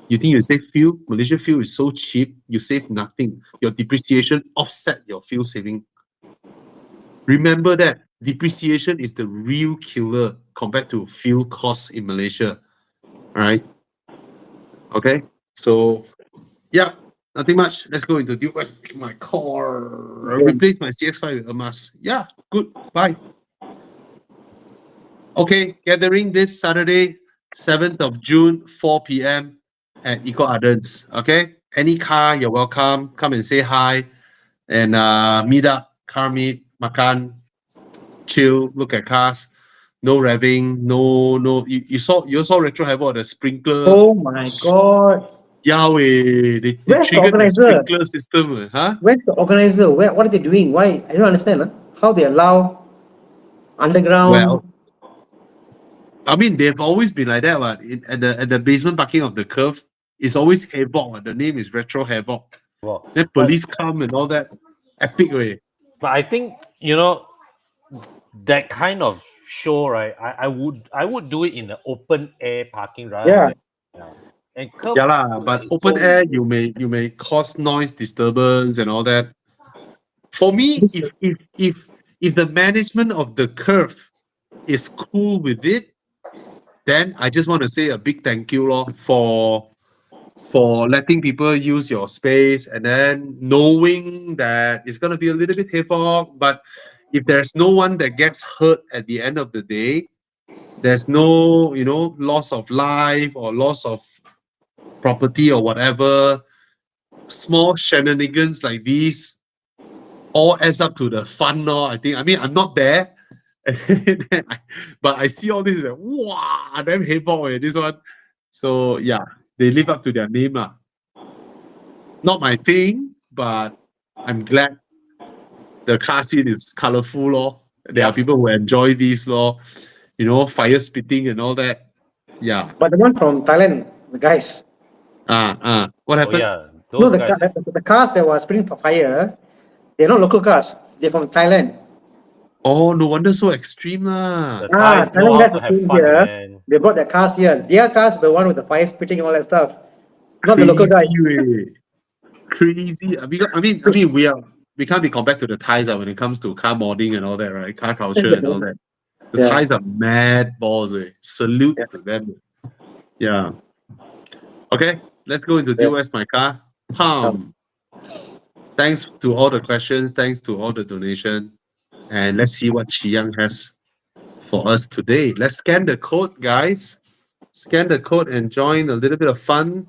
You think you save fuel? Malaysia fuel is so cheap, you save nothing. Your depreciation offset your fuel saving. Remember that depreciation is the real killer compared to fuel costs in Malaysia. All right. Okay. So, yeah, nothing much. Let's go into my car. Replace my CX-5 with a Mas. Yeah, good. Bye. Okay, gathering this Saturday, 7th of June, 4 p.m. at Eco Ardens. Okay, any car, you're welcome. Come and say hi and meet up, car meet, makan, chill, look at cars. No revving, no. You saw Retro Havoc, the sprinkler. Oh my god! Yahweh, they Where's the triggered the organizer? sprinkler system, huh? Where's the organizer? What are they doing? Why? I don't understand. How they allow underground? Well, I mean, they've always been like that. At the basement parking of the curve, it's always Havoc. The name is Retro Havoc. Wow. Then police come and all that. Epic way. But I think that kind of show, right? I would do it in the open air parking rather Yeah. than and curve. Yeah lah, but is open so air easy. you may cause noise disturbance and all that. For me, This- if the management of the curve is cool with it, then I just want to say a big thank you lor for letting people use your space and then knowing that it's gonna be a little bit hip hop, but if there's no one that gets hurt at the end of the day, there's no loss of life or loss of property or whatever. Small shenanigans like these all adds up to the fun, no? I mean, I'm not there, but I see all this, like, wow, damn hip hop, this one. So yeah, they live up to their name, lah. Not my thing, but I'm glad the car scene is colorful, lor. There are people who enjoy these, lor. Fire spitting and all that. Yeah. But the one from Thailand, the guys. What Oh happened? yeah, No, those guys. the cars that were spitting for fire, they're not local cars. They're from Thailand. Oh, no wonder so extreme, lah. The Thais know Thailand how guys to were have came fun, here. man. They brought their cars here. Their cars, the one with the fire spitting and all that stuff. Not the local guys. Crazy. I mean, we can't be compared to the Thais when it comes to car modding and all that, right? Car culture and all that. The Yeah. Thais are mad balls. Salute to them. Yeah. Okay, let's go into Yeah. DOS my car. Palm. Thanks to all the questions. Thanks to all the donation. And let's see what Chi Yang has for us today. Let's scan the code, guys. Scan the code and join a little bit of fun,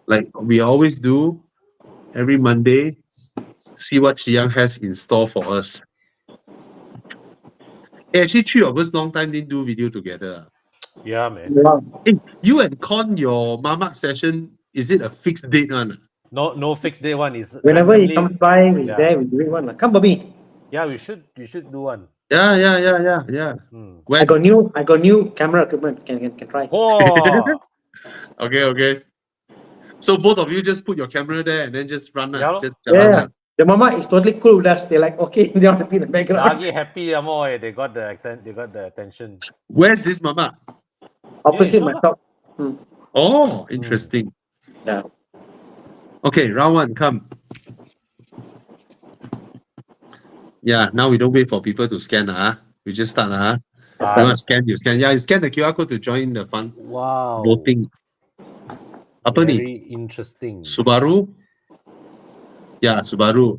like we always do every Monday. See what Chi Yang has in store for us. Hey, actually, three of us long time didn't do video together. Yeah, man. Wow. Hey, you and Con, your Mamak session, is it a fixed date one? No fixed day one is Whenever he randomly- comes by, he's Yeah. there, we do it one. Come, Bobby. Yeah, we should do one. Yeah. Hmm. I got new camera equipment. Can try. Oh, Okay. So both of you just put your camera there and then just run. Yeah lor. Just jalan Yeah. lah. The mama is totally cool with us. They're like, okay, they want to be in the background. Nagi happy more. They got the attention. Where's this Mama? Opposite Yeah, my sure. top. Oh, interesting. Yeah. Okay, round one, come. Yeah, now we don't wait for people to scan. We just start. You want to scan, you scan. Yeah, you scan the QR code to join the fun Wow. voting. Apa ni? Very interesting. Subaru? Yeah, Subaru.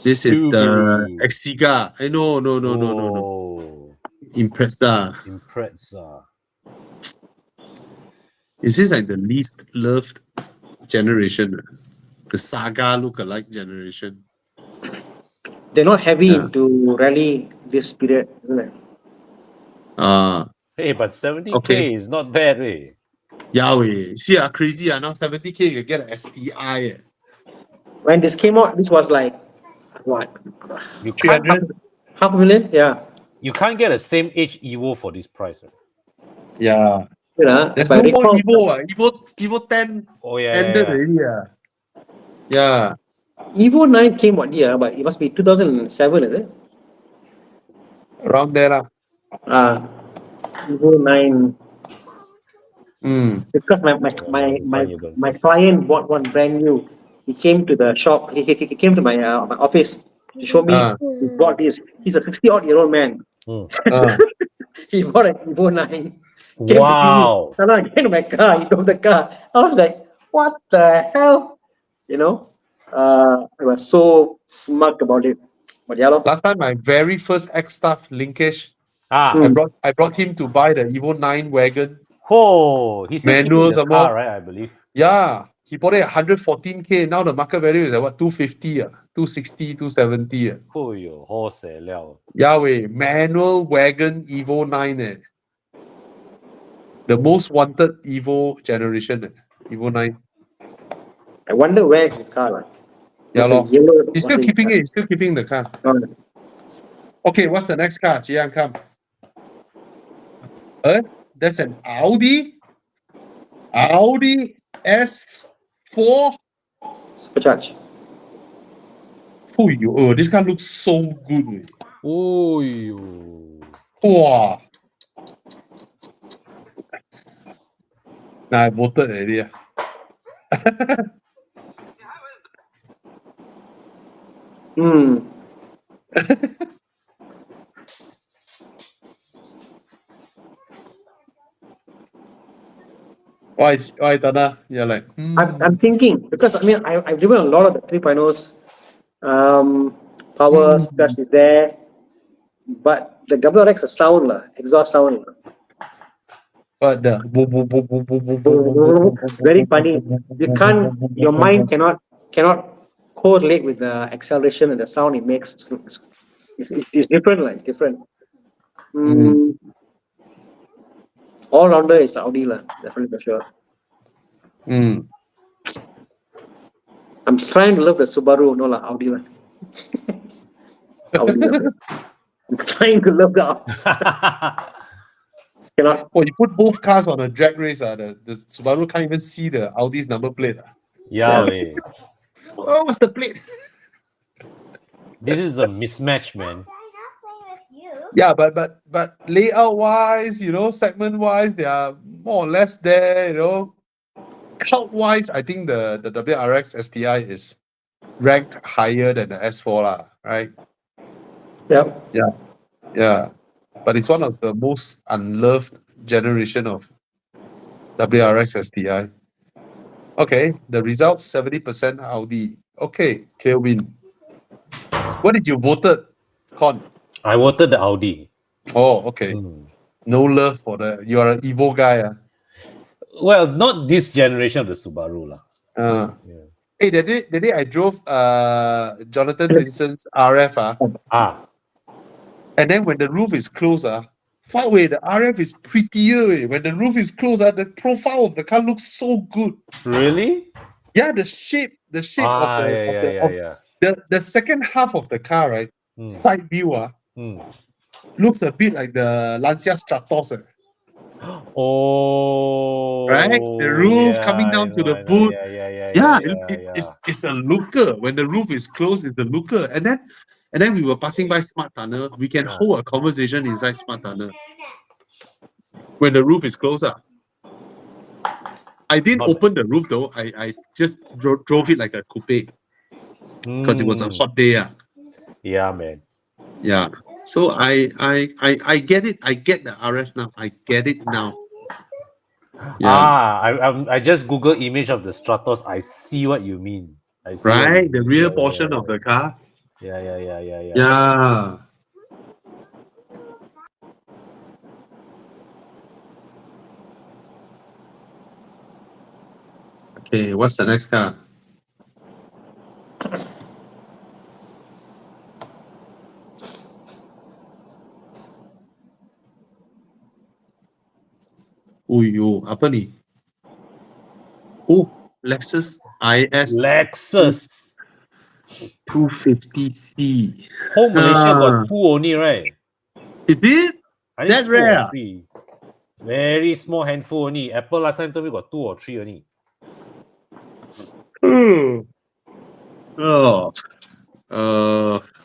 This is the Subaru. Exiga. No. Oh, Impreza. Impreza. Is this like the least loved generation? The Saga look-alike generation. They're not heavy Yeah. into rally this period, isn't it? Hey, but 70K Okay. is not bad, eh? Yahweh. See, crazy. Now 70K, you can get an STI. When this came out, this was like, what? You can't 300? Half a million? Yeah. you can't get a same age Evo for this price. Right? Yeah. There's if I no more recall, Evo. Evo 10 Oh yeah. ended already. Yeah. Evo 9 came what year? But it must be 2007, is it? Around there. Evo 9. Because it's valuable. my client bought one brand new. He came to the shop. He came to my office to show me. He bought this. He's a 60-odd-year-old man. He bought an Evo 9. Wow. Came to get in my car. He drove the car. I was like, what the hell? I was so smug about it. But yeah, Last time, my very first X-Stuff linkage, Ah. I brought him to buy the Evo 9 wagon. Oh, he's still keeping Manual the some car, more. right? I believe. Yeah. He bought it at 114K. Now the market value is at what? 250, 260, 270. Oh, yo, horse liao. Yahweh, manual wagon Evo 9. The most wanted Evo generation. Evo 9. I wonder where is his car. Yeah, It's a lor. yellow- He's still keeping it. He's still keeping the car. Okay, what's the next car? Jian, come. That's an Audi. Audi S4. Supercharged. Oh, this car looks so good. Weh. Oh, Wow. Nah, I voted already. Hmm. Why, Tana? You're like, I'm thinking because I mean I've driven a lot of the 3.0s. Power splash is there, but the WRX is sound lah, exhaust sound lah. but the Very funny. You can't. Your mind cannot correlate with the acceleration and the sound it makes. It's different, like different. All rounder is the Audi lah, definitely for sure. I'm trying to love the Subaru, no lah, Audi lah. Audi lah. I'm trying to love the Audi. Cannot. Oh, you put both cars on a drag race, the Subaru can't even see the Audi's number plate. yeah, weh. Oh, what's the plate? This is a mismatch, man. Yeah, but layout wise, segment wise, they are more or less there, Cloud wise, I think the WRX STI is ranked higher than the S4 lah, right? Yep. Yeah. But it's one of the most unloved generation of WRX STI. Okay, the results 70% Audi. Okay, clear win. What did you voted, Con? I voted the Audi. Oh, okay. No love for you are an Evo guy. Well, not this generation of the Subaru lah. Hey, the day I drove Jonathan Vincent's RF. And then when the roof is closed, far away, the RF is prettier. When the roof is closed, the profile of the car looks so good. Really? Yeah, the shape of the second half of the car, right? Side view, looks a bit like the Lancia Stratos. Oh, right? The roof coming down to the boot. It's a looker. When the roof is closed, it's the looker. And then we were passing by Smart Tunnel. We can hold a conversation inside Smart Tunnel when the roof is closed. I didn't open the roof though. I just drove it like a coupe because it was a hot day. Yeah, man. Yeah. So I get it. I get the RF now. I get it now. Yeah. I just Google image of the Stratos. I see what you mean. I see right? The rear portion of the car. Yeah. Okay, what's the next car? Uyo, apa ni? Oh, Lexus IS. Lexus 250C. Whole Malaysia got two only, right? Is it? I think That two or rare? three. Very small handful only. Apple last time told me got 2 or 3 only. Oh.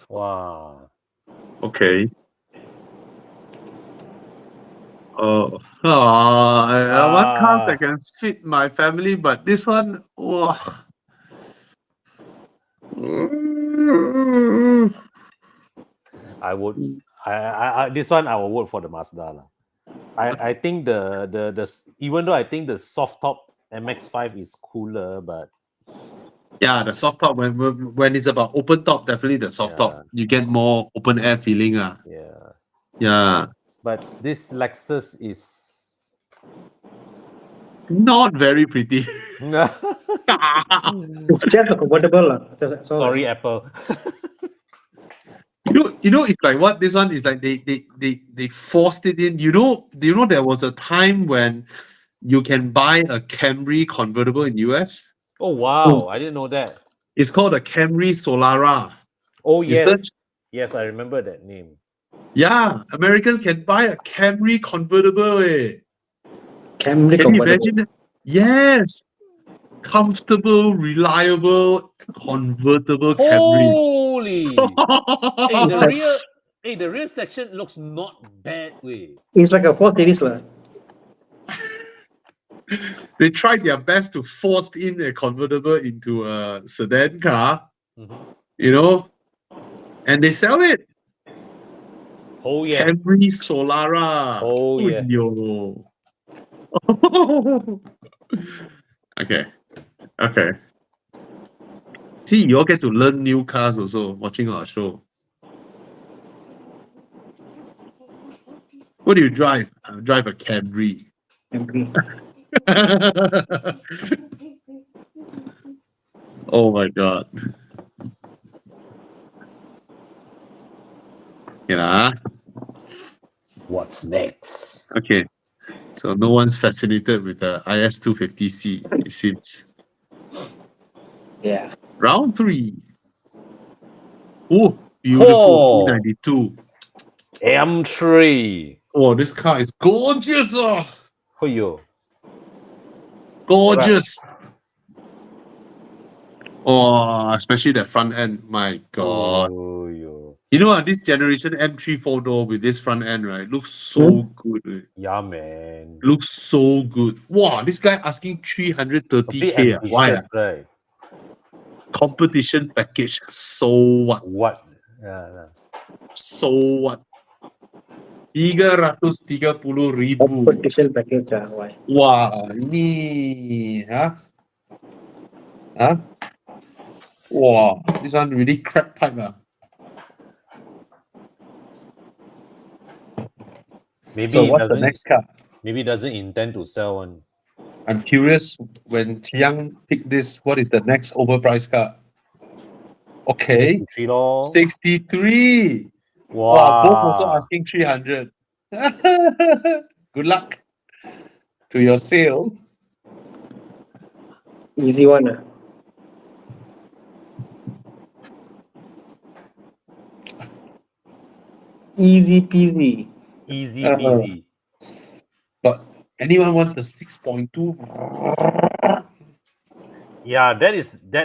Wow. Okay. I want cars that can fit my family, but this one, I would. I this one I will vote for the Mazda lah. I think the even though I think the soft top MX-5 is cooler, but yeah, the soft top when it's about open top, definitely the soft top. You get more open air feeling. Yeah. But this Lexus is not very pretty. It's just a convertible lah. Sorry, Apple. You know, it's like what this one is like. They forced it in. You know, there was a time when you can buy a Camry convertible in US. Oh wow, I didn't know that. It's called a Camry Solara. Oh You yes, search? yes, I remember that name. Yeah, Americans can buy a Camry convertible. Camry Can you convertible. imagine that? Yes, comfortable, reliable, convertible Camry. Holy! Hey, It's the like rear, hey, the rear section looks not bad, way. it's like a 4 series lah. They tried their best to force in a convertible into a sedan car, you know, and they sell it. Oh yeah. Camry Solara. Oh yeah. Yo. Okay. Okay. See, you all get to learn new cars also watching our show. What do you drive? I drive a Camry. Oh my god. Yeah. What's next? Okay. So no one's fascinated with the IS250C, it seems. Yeah. Round 3. Oh, beautiful. Oh. E92. M3. Oh, this car is gorgeous. Oh. Oh yo. Gorgeous. Oh, especially the front end. My god. Oh yo. You know what? This generation M3 4-door with this front end, right? Looks so good. Eh. Yeah, man. Looks so good. Wow, this guy asking A 330K. bit Why? ambitious, right? Competition package. So what? What? Yeah. So what? 330,000. Competition package why? Wah, ini, huh? Huh? Wow, this one really crack pipe. Maybe So it what's the doesn't. next car? Maybe it doesn't intend to sell one. I'm curious when Chiang picked this, what is the next overpriced car? Okay, 63 lor. 63. Wow. Wow, both also asking 300. Good luck to your sale. Easy one. Easy peasy. Easy peasy. But anyone wants the 6.2? Yeah, that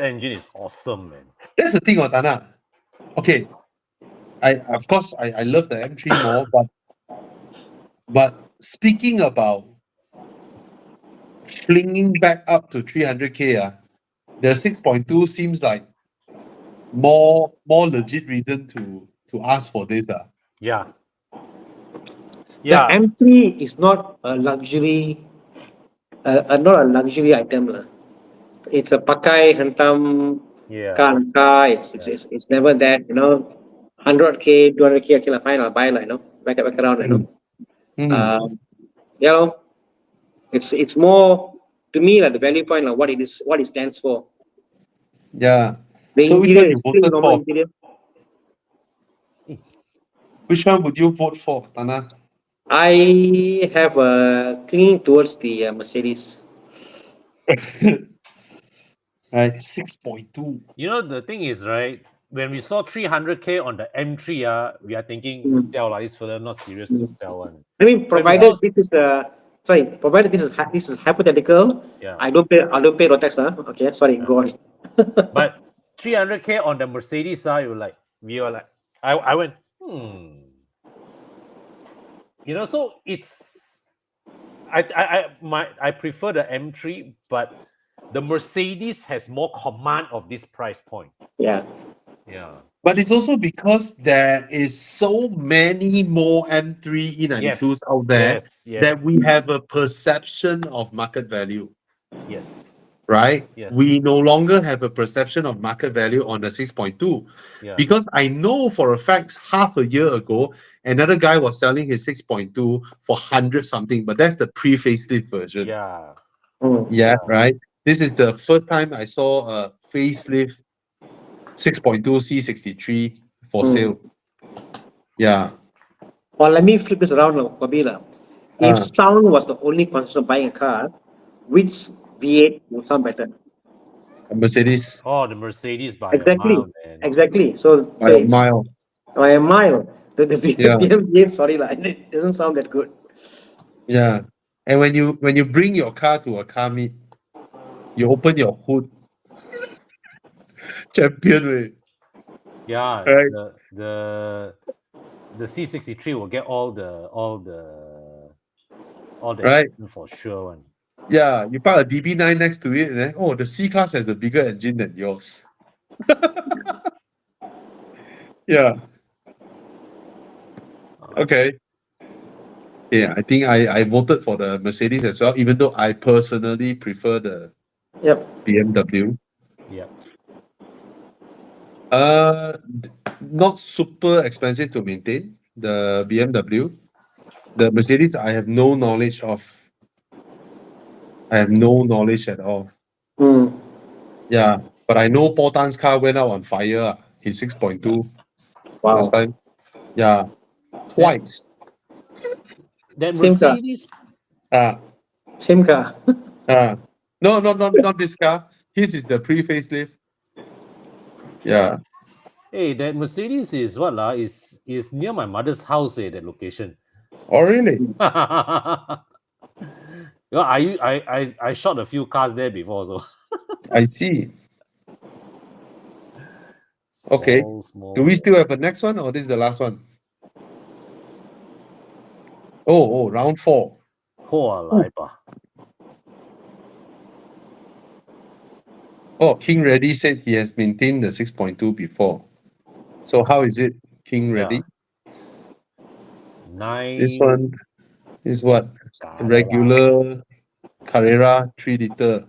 engine is awesome, man. That's the thing, Otana. Okay, of course I love the M3 more, but speaking about flinging back up to 300K, the 6.2 seems like more legit reason to ask for this. Yeah. The M3 is not a luxury, not a luxury item lah. It's a pakai hentam Yeah. car. It's never that, 100K, 200K. Okay, lah, fine, I'll buy lah, back around, it's more to me like the value point, like what it stands for. Yeah. The So which interior one is you still voted normal for? interior. Which one would you vote for, Tana? I have a leaning towards the Mercedes. Right, 6.2. You know, the thing is, right, when we saw 300K on the M3, we are thinking, sell this further, not serious to sell one. I mean, provided this is hypothetical. Yeah. I don't pay Rotex, okay, sorry, go on. But 300K on the Mercedes, we were like, I went, You know, so it's I prefer the M3, but the Mercedes has more command of this price point. Yeah. Yeah. But it's also because there is so many more M3 E92s out there that we have a perception of market value. Yes. Right? Yes. We no longer have a perception of market value on the 6.2. Yeah. Because I know for a fact half a year ago, another guy was selling his 6.2 for 100 something, but that's the pre-facelift version. Yeah. Yeah, right? This is the first time I saw a facelift 6.2 C63 for sale. Yeah. Well, let me flip this around, Kabila. If sound was the only concern of buying a car, which V8 would sound better? A Mercedes. Oh, the Mercedes by Exactly. a mile, man. Exactly. So By a mile. By a mile. The BMW, sorry, it doesn't sound that good. Yeah. And when you bring your car to a car meet, you open your hood. Champion way. Yeah, Right. the C63 will get all the Right. engine for sure one. Yeah, you park a DB9 next to it, and then the C class has a bigger engine than yours. Yeah. Okay. Yeah, I think I voted for the Mercedes as well, even though I personally prefer the Yep. BMW. Yep. Not super expensive to maintain, the BMW. The Mercedes, I have no knowledge of. I have no knowledge at all. Mm. Yeah, but I know Paul Tan's car went out on fire. His 6.2 Wow. last time. Yeah, twice. That Same car. Mercedes, Ah, Same car. no, not this car. His is the pre-facelift. Yeah. hey, that Mercedes is what lah? Is near my mother's house, that location. Oh, really? Yeah, I shot a few cars there before, so I see. Okay. small. Do we still have a next one, or this is the last one? Oh, round 4. 来吧。 Oh, King Ready said he has maintained the 6.2 before. So how is it, King Ready? 9 This one is what? Carrera. Regular Carrera 3 liter.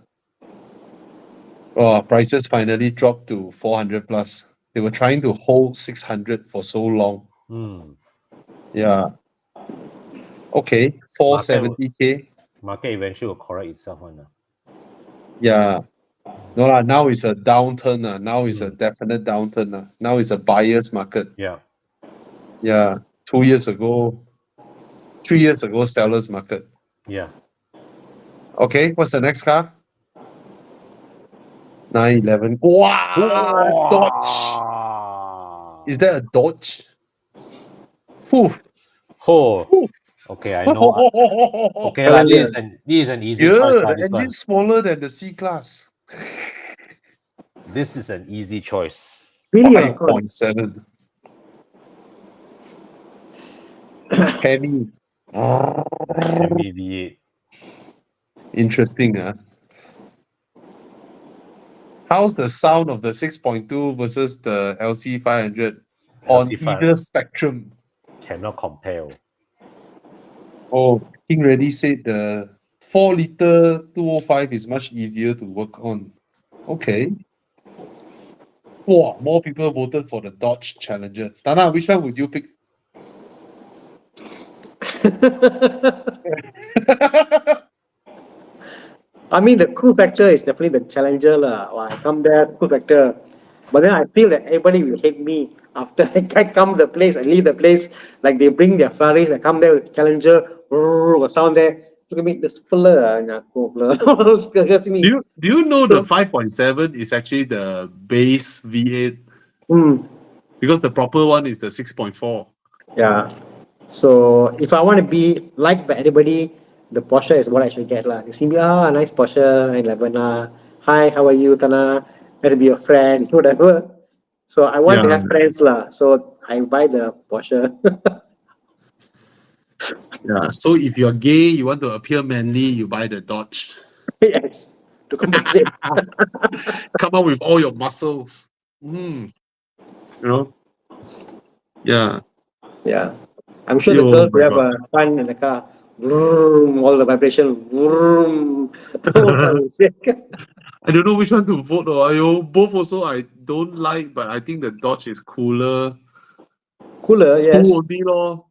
Oh, prices finally dropped to 400 plus. They were trying to hold 600 for so long. Yeah. Okay, 470K. Market eventually will correct itself one. Yeah. No lah, now it's a downturn. Now it's a definite downturn. Now it's a buyer's market. Yeah. Yeah. 2 years ago, 3 years ago, seller's market. Yeah. Okay, what's the next car? 911. Wow! Dodge! Is that a Dodge? Whew. Oh. Okay, I know. Okay, like, this is an easy choice. The This one. engine's smaller than the C class. This is an easy choice. Really? 5.7. Heavy. MBV8. Interesting, huh? How's the sound of the 6.2 versus the LC500 on LC5 either spectrum? cannot compare. Oh, King Ready said the 4 liter 205 is much easier to work on. Okay. Wow, more people voted for the Dodge Challenger. Tana, which one would you pick? I mean, the cool factor is definitely the Challenger lah. I come there, cool factor. But then I feel that everybody will hate me after I come to the place, I leave the place, like they bring their Ferraris, I come there with Challenger, sound there. Look at me, this fella. Do you know the 5.7 is actually the base V8? Because the proper one is the 6.4. Yeah. So if I want to be liked by everybody, the Porsche is what I should get lah. You see me, nice Porsche 911 Hi, how are you, Tana? Nice to be your friend, whatever. So I want to have friends lah. So I buy the Porsche. Yeah. So if you're gay, you want to appear manly, you buy the Dodge. Yes, to compensate. Come out with all your muscles. You know? Yeah. Yeah. I'm sure the girls will have fun in the car. Vroom, all the vibration. Vroom. I don't know which one to vote. Both also I don't like, but I think the Dodge is cooler. Cooler, yes. Cool only lor.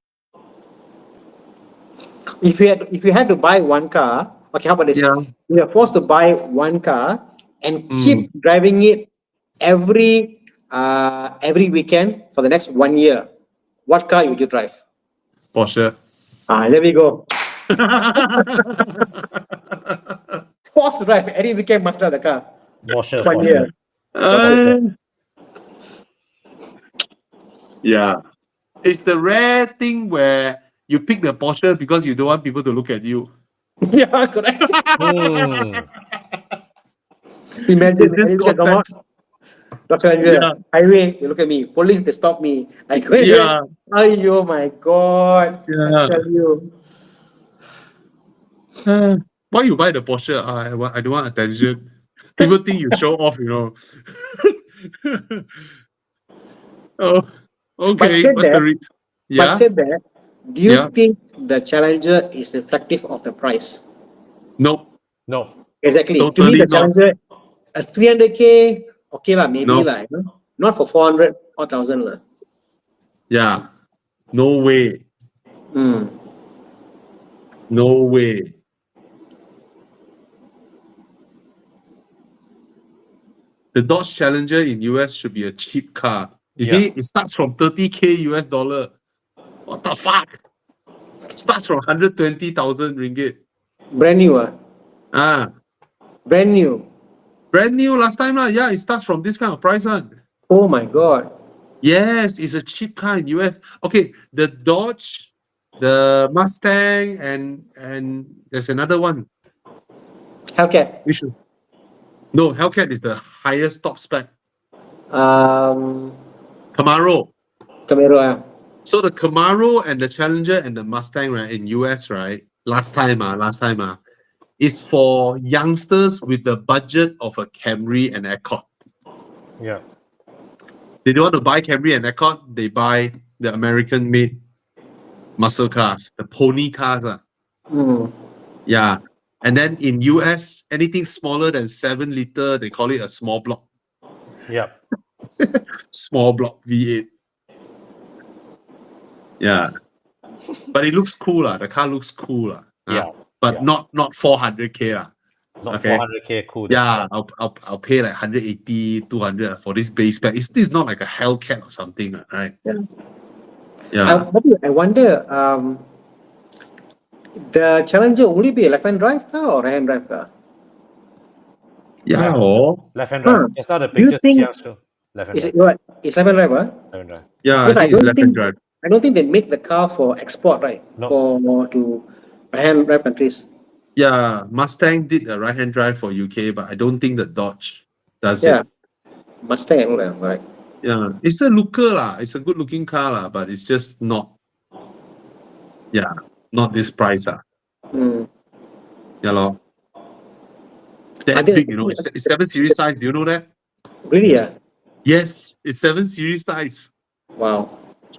If you had to buy one car, okay, how about this? Yeah. You are forced to buy one car and keep driving it every weekend for the next 1 year. What car would you drive? Porsche. There we go. Forced to drive every weekend, must drive the car. Porsche. 1 year. Yeah. It's the rare thing where you pick the Porsche because you don't want people to look at you. Yeah, correct. Imagine in this context, Dodge Challenger, Yeah. highway, you look at me. Police, they stop me. I go Yeah. oh my God. I Yeah. tell you. Why you buy the Porsche? I don't want attention. People think you show off, you know. Oh, But okay. said What's the that, reason? but Yeah. said that, do you Yeah. think the Challenger is reflective of the price? Nope. No. Exactly. To me, Totally the not. Challenger, a 300K, okay lah, maybe No. lah, you know? Not for 400 or 1,000 lah. Yeah. No way. Mm. No way. The Dodge Challenger in US should be a cheap car. You Yeah. see, it starts from 30K US dollar. What the fuck? Starts from 120,000 ringgit. Brand new, ah. Ah, Brand new. brand new last time lah. Yeah, it starts from this kind of price one. Oh my God. Yes, it's a cheap car in US. Okay, the Dodge, the Mustang, and there's another one. Hellcat. Which one? No, Hellcat is the highest top spec. Um, Camaro. Camaro, ah. So the Camaro and the Challenger and the Mustang, right, in US, right, last time, is for youngsters with the budget of a Camry and Accord. Yeah. They don't want to buy Camry and Accord, they buy the American-made muscle cars, the pony cars. Mm. Yeah. And then in US, anything smaller than 7 liter, they call it a small block. Yeah. Small block V8. Yeah. But it looks cool. The car looks cool. Yeah. But Yeah. not 400K. Not Okay. 400K cool. that's Yeah, right. I'll pay like 180, 200 for this base spec. This is not like a Hellcat or something, right? Yeah. Yeah. I wonder, the Challenger will it be a left-hand drive car or right-hand drive car? Yeah. Oh. Left-hand drive. Huh. Just now the Do you pictures think- here show. Left-hand Is drive. it what? It's left-hand drive, huh? Left-hand drive. Yeah, I Because I think it's don't left-hand think- drive. I don't think they make the car for export, right? No. For to right-hand drive countries. Yeah, Mustang did a right-hand drive for UK, but I don't think the Dodge does Yeah. it. Mustang, I know that, right? Yeah, it's a looker lah. It's a good-looking car lah, but it's just not. Yeah, not this price Mm. Yeah, lor. I That think- big, you know. It's 7 Series size. Do you know that? Really? Yeah. Yes, it's 7 Series size. Wow.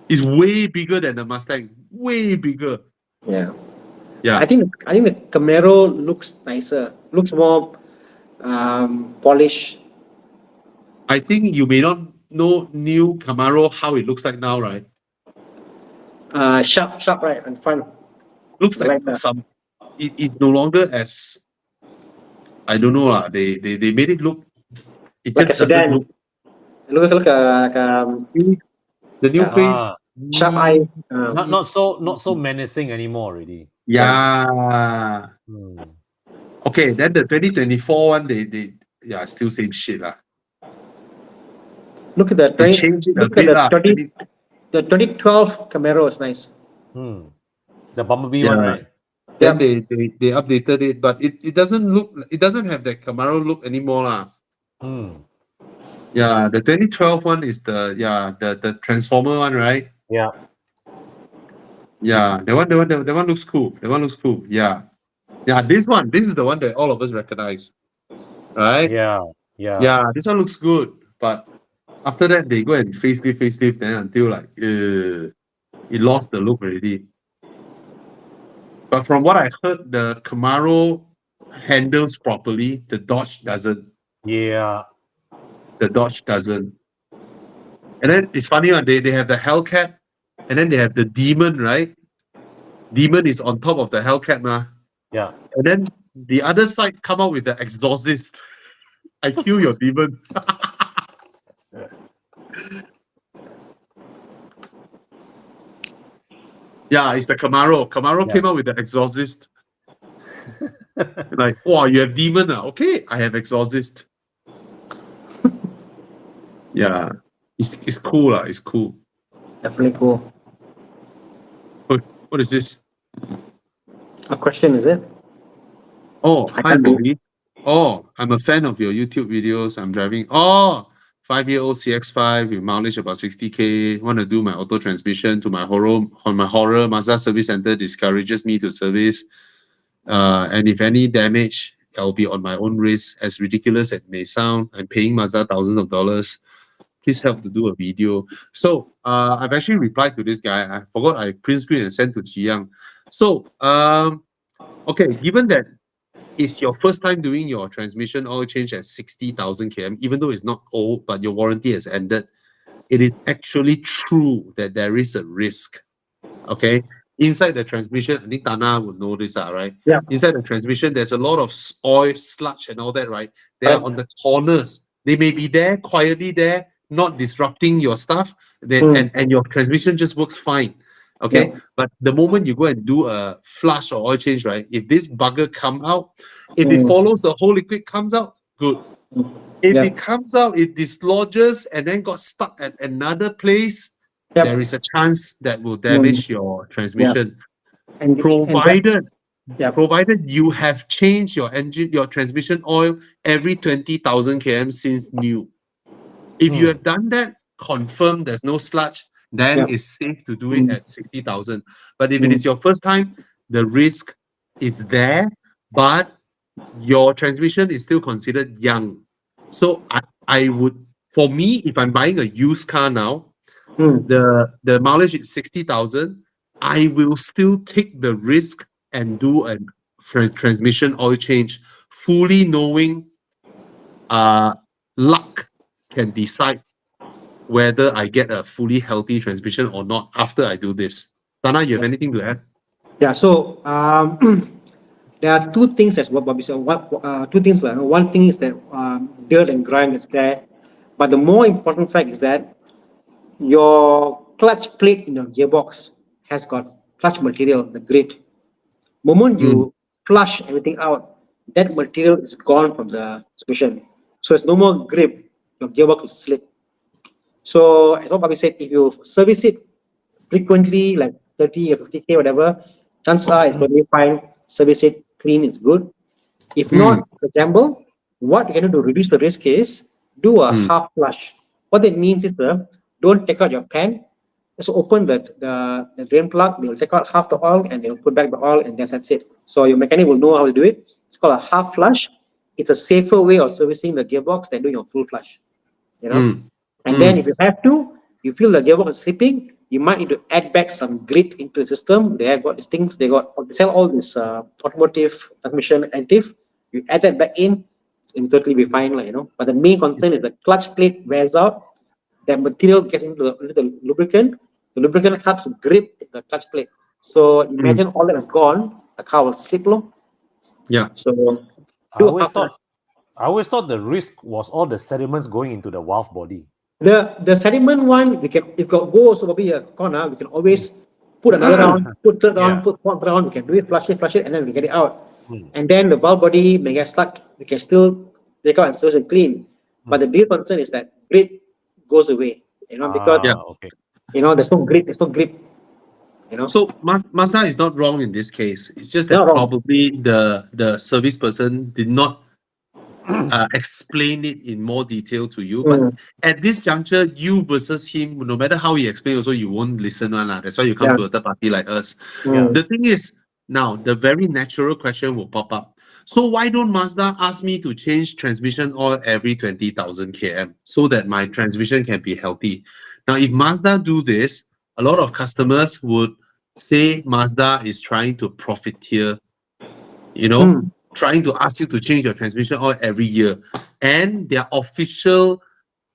It's way bigger than the Mustang. Way bigger. Yeah. Yeah. I think the Camaro looks nicer. Looks more polished. I think you may not know new Camaro how it looks like now, right? Sharp, right in front. Looks I like like that. some. It's no longer as. I don't know lah. They made it look. It Like a just doesn't sedan. look. It looks like a See, the new Yeah. face. sharp eyes. Not so menacing anymore already. Yeah. Hmm. Okay, then the 2024 one, they still same shit lah. Look at the They 20, changed it a look at bit the lah. 2012 Camaro is nice. The Bumblebee Yeah. one, right? Then they updated it, but it doesn't look. It doesn't have that Camaro look anymore lah. Yeah, the 2012 one is the Transformer one, right? Yeah. Yeah, the one looks cool. The one looks cool. Yeah, this is the one that all of us recognize, right? Yeah. Yeah. Yeah, this one looks good, but after that they go and facelift, then until like it lost the look already. But from what I heard, the Camaro handles properly. The Dodge doesn't. Yeah. The Dodge doesn't. And then it's funny, they have the Hellcat, and then they have the Demon, right? Demon is on top of the Hellcat, nah. Yeah. And then the other side come out with the Exorcist. I kill your demon. Yeah, it's the Camaro. Camaro Yeah. came out with the Exorcist. Like, wow, you have demon. Okay, I have Exorcist. Yeah, it's cool. It's cool. Definitely cool. What is this? A question, is it? Oh, I hi, can't do- Bobby. Oh, I'm a fan of your YouTube videos. I'm driving. Oh, 5-year-old CX-5 with mileage about 60K. Want to do my auto transmission to my horror Mazda service center discourages me to service. And if any damage, I'll be on my own risk. As ridiculous as it may sound, I'm paying Mazda thousands of dollars. Please help to do a video. So I've actually replied to this guy. I forgot I print screen and sent to Ji Yang. So okay, given that it's your first time doing your transmission oil change at 60,000 km, even though it's not old, but your warranty has ended, it is actually true that there is a risk. Okay, inside the transmission, I think Tana would know this, right? Yeah. Inside the transmission, there's a lot of oil, sludge, and all that, right? They are on the corners. They may be there, quietly there, not disrupting your stuff, and your transmission just works fine. Okay, but the moment you go and do a flush or oil change, right? If this bugger come out, if it follows the whole liquid comes out, good. If it comes out, it dislodges and then got stuck at another place, there is a chance that will damage your transmission. Provided you have changed your engine, your transmission oil every 20,000 km since new. If you have done that, confirm there's no sludge, then it's safe to do it at 60,000. But if it is your first time, the risk is there, but your transmission is still considered young. So I would, for me, if I'm buying a used car now, the mileage is 60,000, I will still take the risk and do a transmission oil change, fully knowing luck can decide whether I get a fully healthy transmission or not after I do this. Tana, you have anything to add? Yeah, so there are two things as what Bobby said. Two things. One thing is that dirt and grime is there, but the more important fact is that your clutch plate in your gearbox has got clutch material, the grit. Moment you flush everything out, that material is gone from the suspension. So it's no more grip. Your gearbox will slip. So as what Bobby said, if you service it frequently, like 30 or 50K, whatever, chances are it's going to be fine. Service it, clean, it's good. If not, it's a gamble. What you can do to reduce the risk is do a half flush. What that means is don't take out your pan. Just open the drain plug. They'll take out half the oil and they'll put back the oil, and that's it. So your mechanic will know how to do it. It's called a half flush. It's a safer way of servicing the gearbox than doing a full flush. You know. And then if you have to, you feel the gearbox is slipping, you might need to add back some grit into the system. They have got these things, they sell all this automotive transmission additive. You add that back in, it will totally be fine, you know. But the main concern is the clutch plate wears out, that material gets into the lubricant. The lubricant helps to grip the clutch plate. So imagine all that is gone, the car will slip low. Yeah. So I always thought the risk was all the sediments going into the valve body. The sediment one, we can, if go also maybe a corner, we can always put another round, put third round, put fourth round, we can do it, flush it, and then we get it out. And then the valve body may get stuck, we can still take out and service and clean. But the big concern is that grip goes away, you know, because you know there's no grip, you know. So Mazda is not wrong in this case. It's just that probably the service person did not explain it in more detail to you. But at this juncture, you versus him, no matter how he explains, also you won't listen one. That's why you come to a third party like us. The thing is, now the very natural question will pop up. So why don't Mazda ask me to change transmission oil every 20,000 km so that my transmission can be healthy? Now, if Mazda do this, a lot of customers would say Mazda is trying to profiteer, you know, trying to ask you to change your transmission oil every year. And their official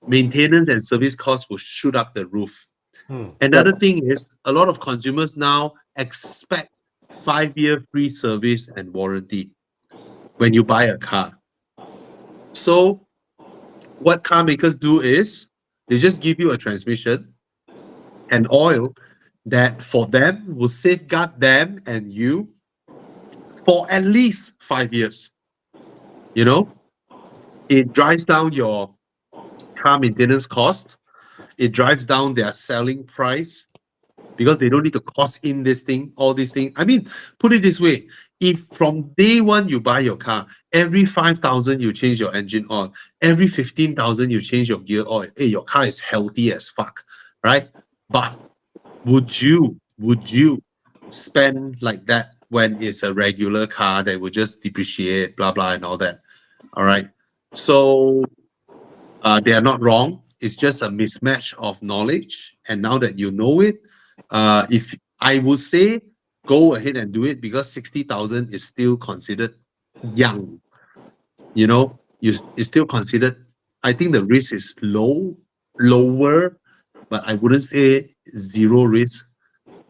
maintenance and service costs will shoot up the roof. Another thing is, a lot of consumers now expect 5-year free service and warranty when you buy a car. So what car makers do is they just give you a transmission and oil that for them will safeguard them and you for at least 5 years. You know, it drives down your car maintenance cost. It drives down their selling price because they don't need to cost in this thing, all these things. I mean, put it this way. if from day one you buy your car, every 5,000 you change your engine oil, every 15,000 you change your gear oil, hey, your car is healthy as fuck, right? But would you spend like that when it's a regular car that would just depreciate, blah blah and all that? All right. So they are not wrong. It's just a mismatch of knowledge. And now that you know it, if I would say go ahead and do it, because 60,000 is still considered young. You know, it's still considered. I think the risk is lower, but I wouldn't say zero risk.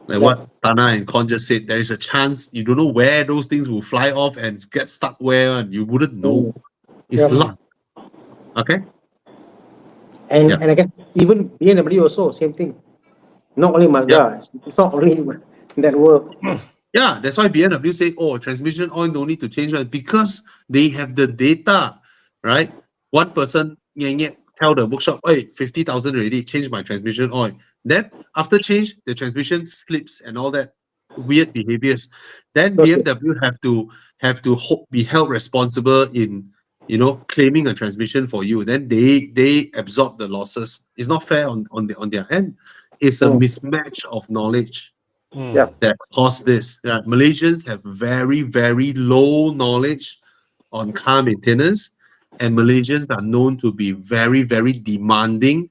Like what Tana and Con just said, there is a chance you don't know where those things will fly off and get stuck where, and you wouldn't know. It's luck. Okay. And again, even BMW also same thing. Not only Mazda. It's not only in that world. Yeah, that's why BMW say, oh, transmission oil no need to change, right? Because they have the data, right? One person tell the workshop, hey, 50,000 already, change my transmission oil. Then after change, the transmission slips and all that weird behaviors. Then BMW have to be held responsible in, you know, claiming a transmission for you. Then they absorb the losses. It's not fair on their end. It's a mismatch of knowledge that caused this. Malaysians have very, very low knowledge on car maintenance, and Malaysians are known to be very, very demanding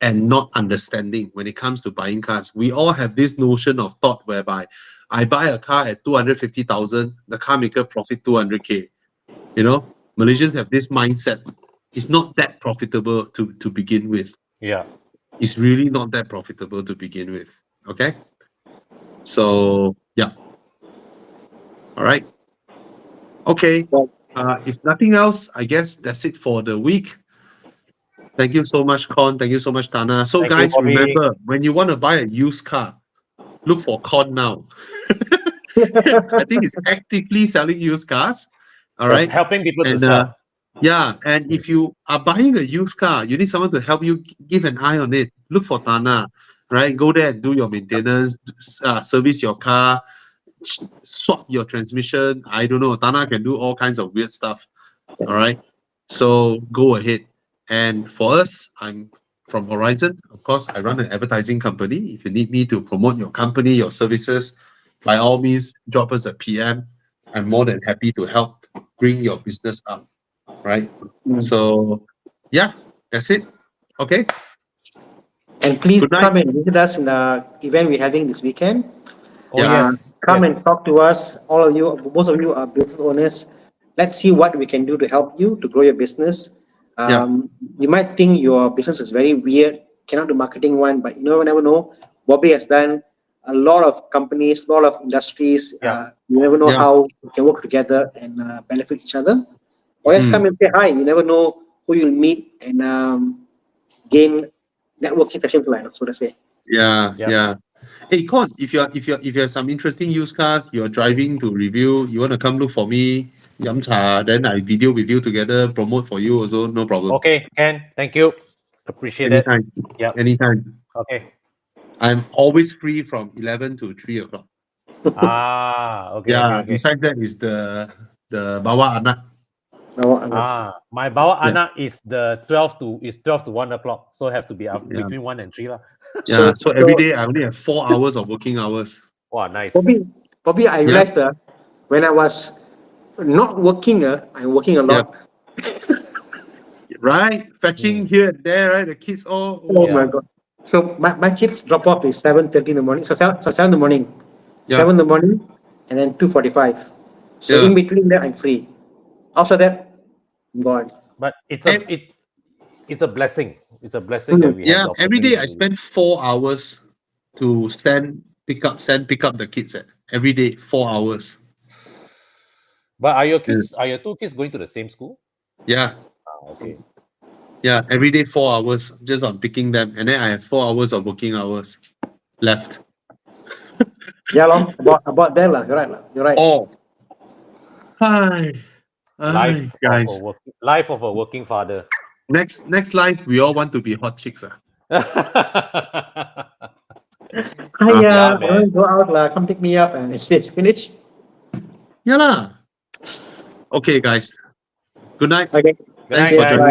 and not understanding when it comes to buying cars. We all have this notion of thought whereby I buy a car at 250,000, the car maker profit 200K. You know, Malaysians have this mindset. It's not that profitable to begin with. Yeah. It's really not that profitable to begin with. Okay. So yeah. All right. Okay. If nothing else, I guess that's it for the week. Thank you so much, Con. Thank you so much, Tana. So Thank you, guys, Bobby. remember, when you want to buy a used car, look for Con now. I think it's actively selling used cars. All right. Helping people to And sell. yeah, and if you are buying a used car, you need someone to help you give an eye on it. Look for Tana, right? Go there and do your maintenance, service your car, swap your transmission. I don't know. Tana can do all kinds of weird stuff. All right. So go ahead. And for us, I'm from Horizon. Of course, I run an advertising company. If you need me to promote your company, your services, by all means, drop us a PM. I'm more than happy to help bring your business up. Right. So yeah, that's it. Okay. And please Good night. come and visit us in the event we're having this weekend. Oh, yes. Come yes. and talk to us. All of you, most of you are business owners. Let's see what we can do to help you to grow your business. You might think your business is very weird, cannot do marketing one, but you never know. Bobby has done a lot of companies, a lot of industries. You never know how we can work together and benefit each other. Or just come and say hi. You never know who you'll meet and gain networking sessions, like so to say. Yeah. Hey, Con, if you have some interesting used cars you're driving to review, you want to come look for me, yum cha, then I video with you together, promote for you also, no problem. Okay, Ken. Thank you. Appreciate it. Anytime. Yep. Anytime. Okay. I'm always free from 11 to 3 o'clock. Okay. Yeah, Okay. besides that is the bawa anak. My bawa anak is 12 to 1 o'clock, so have to be between 1 and 3 lah. Yeah, so every day I only have 4 hours of working hours. Wow, nice. Bobby, I realized when I was not working, I'm working a lot. Right? Fetching here and there, right? The kids all. Oh my God. So my kids drop off is 7:30 in the morning. So 7 in the morning. 7 in the morning and then 2:45. So in between that I'm free. After that, I'm gone. But it's a blessing. It's a blessing that we have. Every day I spend 4 hours to pick up the kids every day, 4 hours. But are your two kids going to the same school? Yeah. Okay. Yeah, every day 4 hours just on picking them, and then I have 4 hours of working hours left. About that lah. You're right. Oh. Hi. Guys. Life of a working father. Next life, we all want to be hot chicks. Hiya, go out lah. Come pick me up and it's finish. Yeah lah. Okay, guys. Good night. Okay. Good Thanks night, for guys. joining.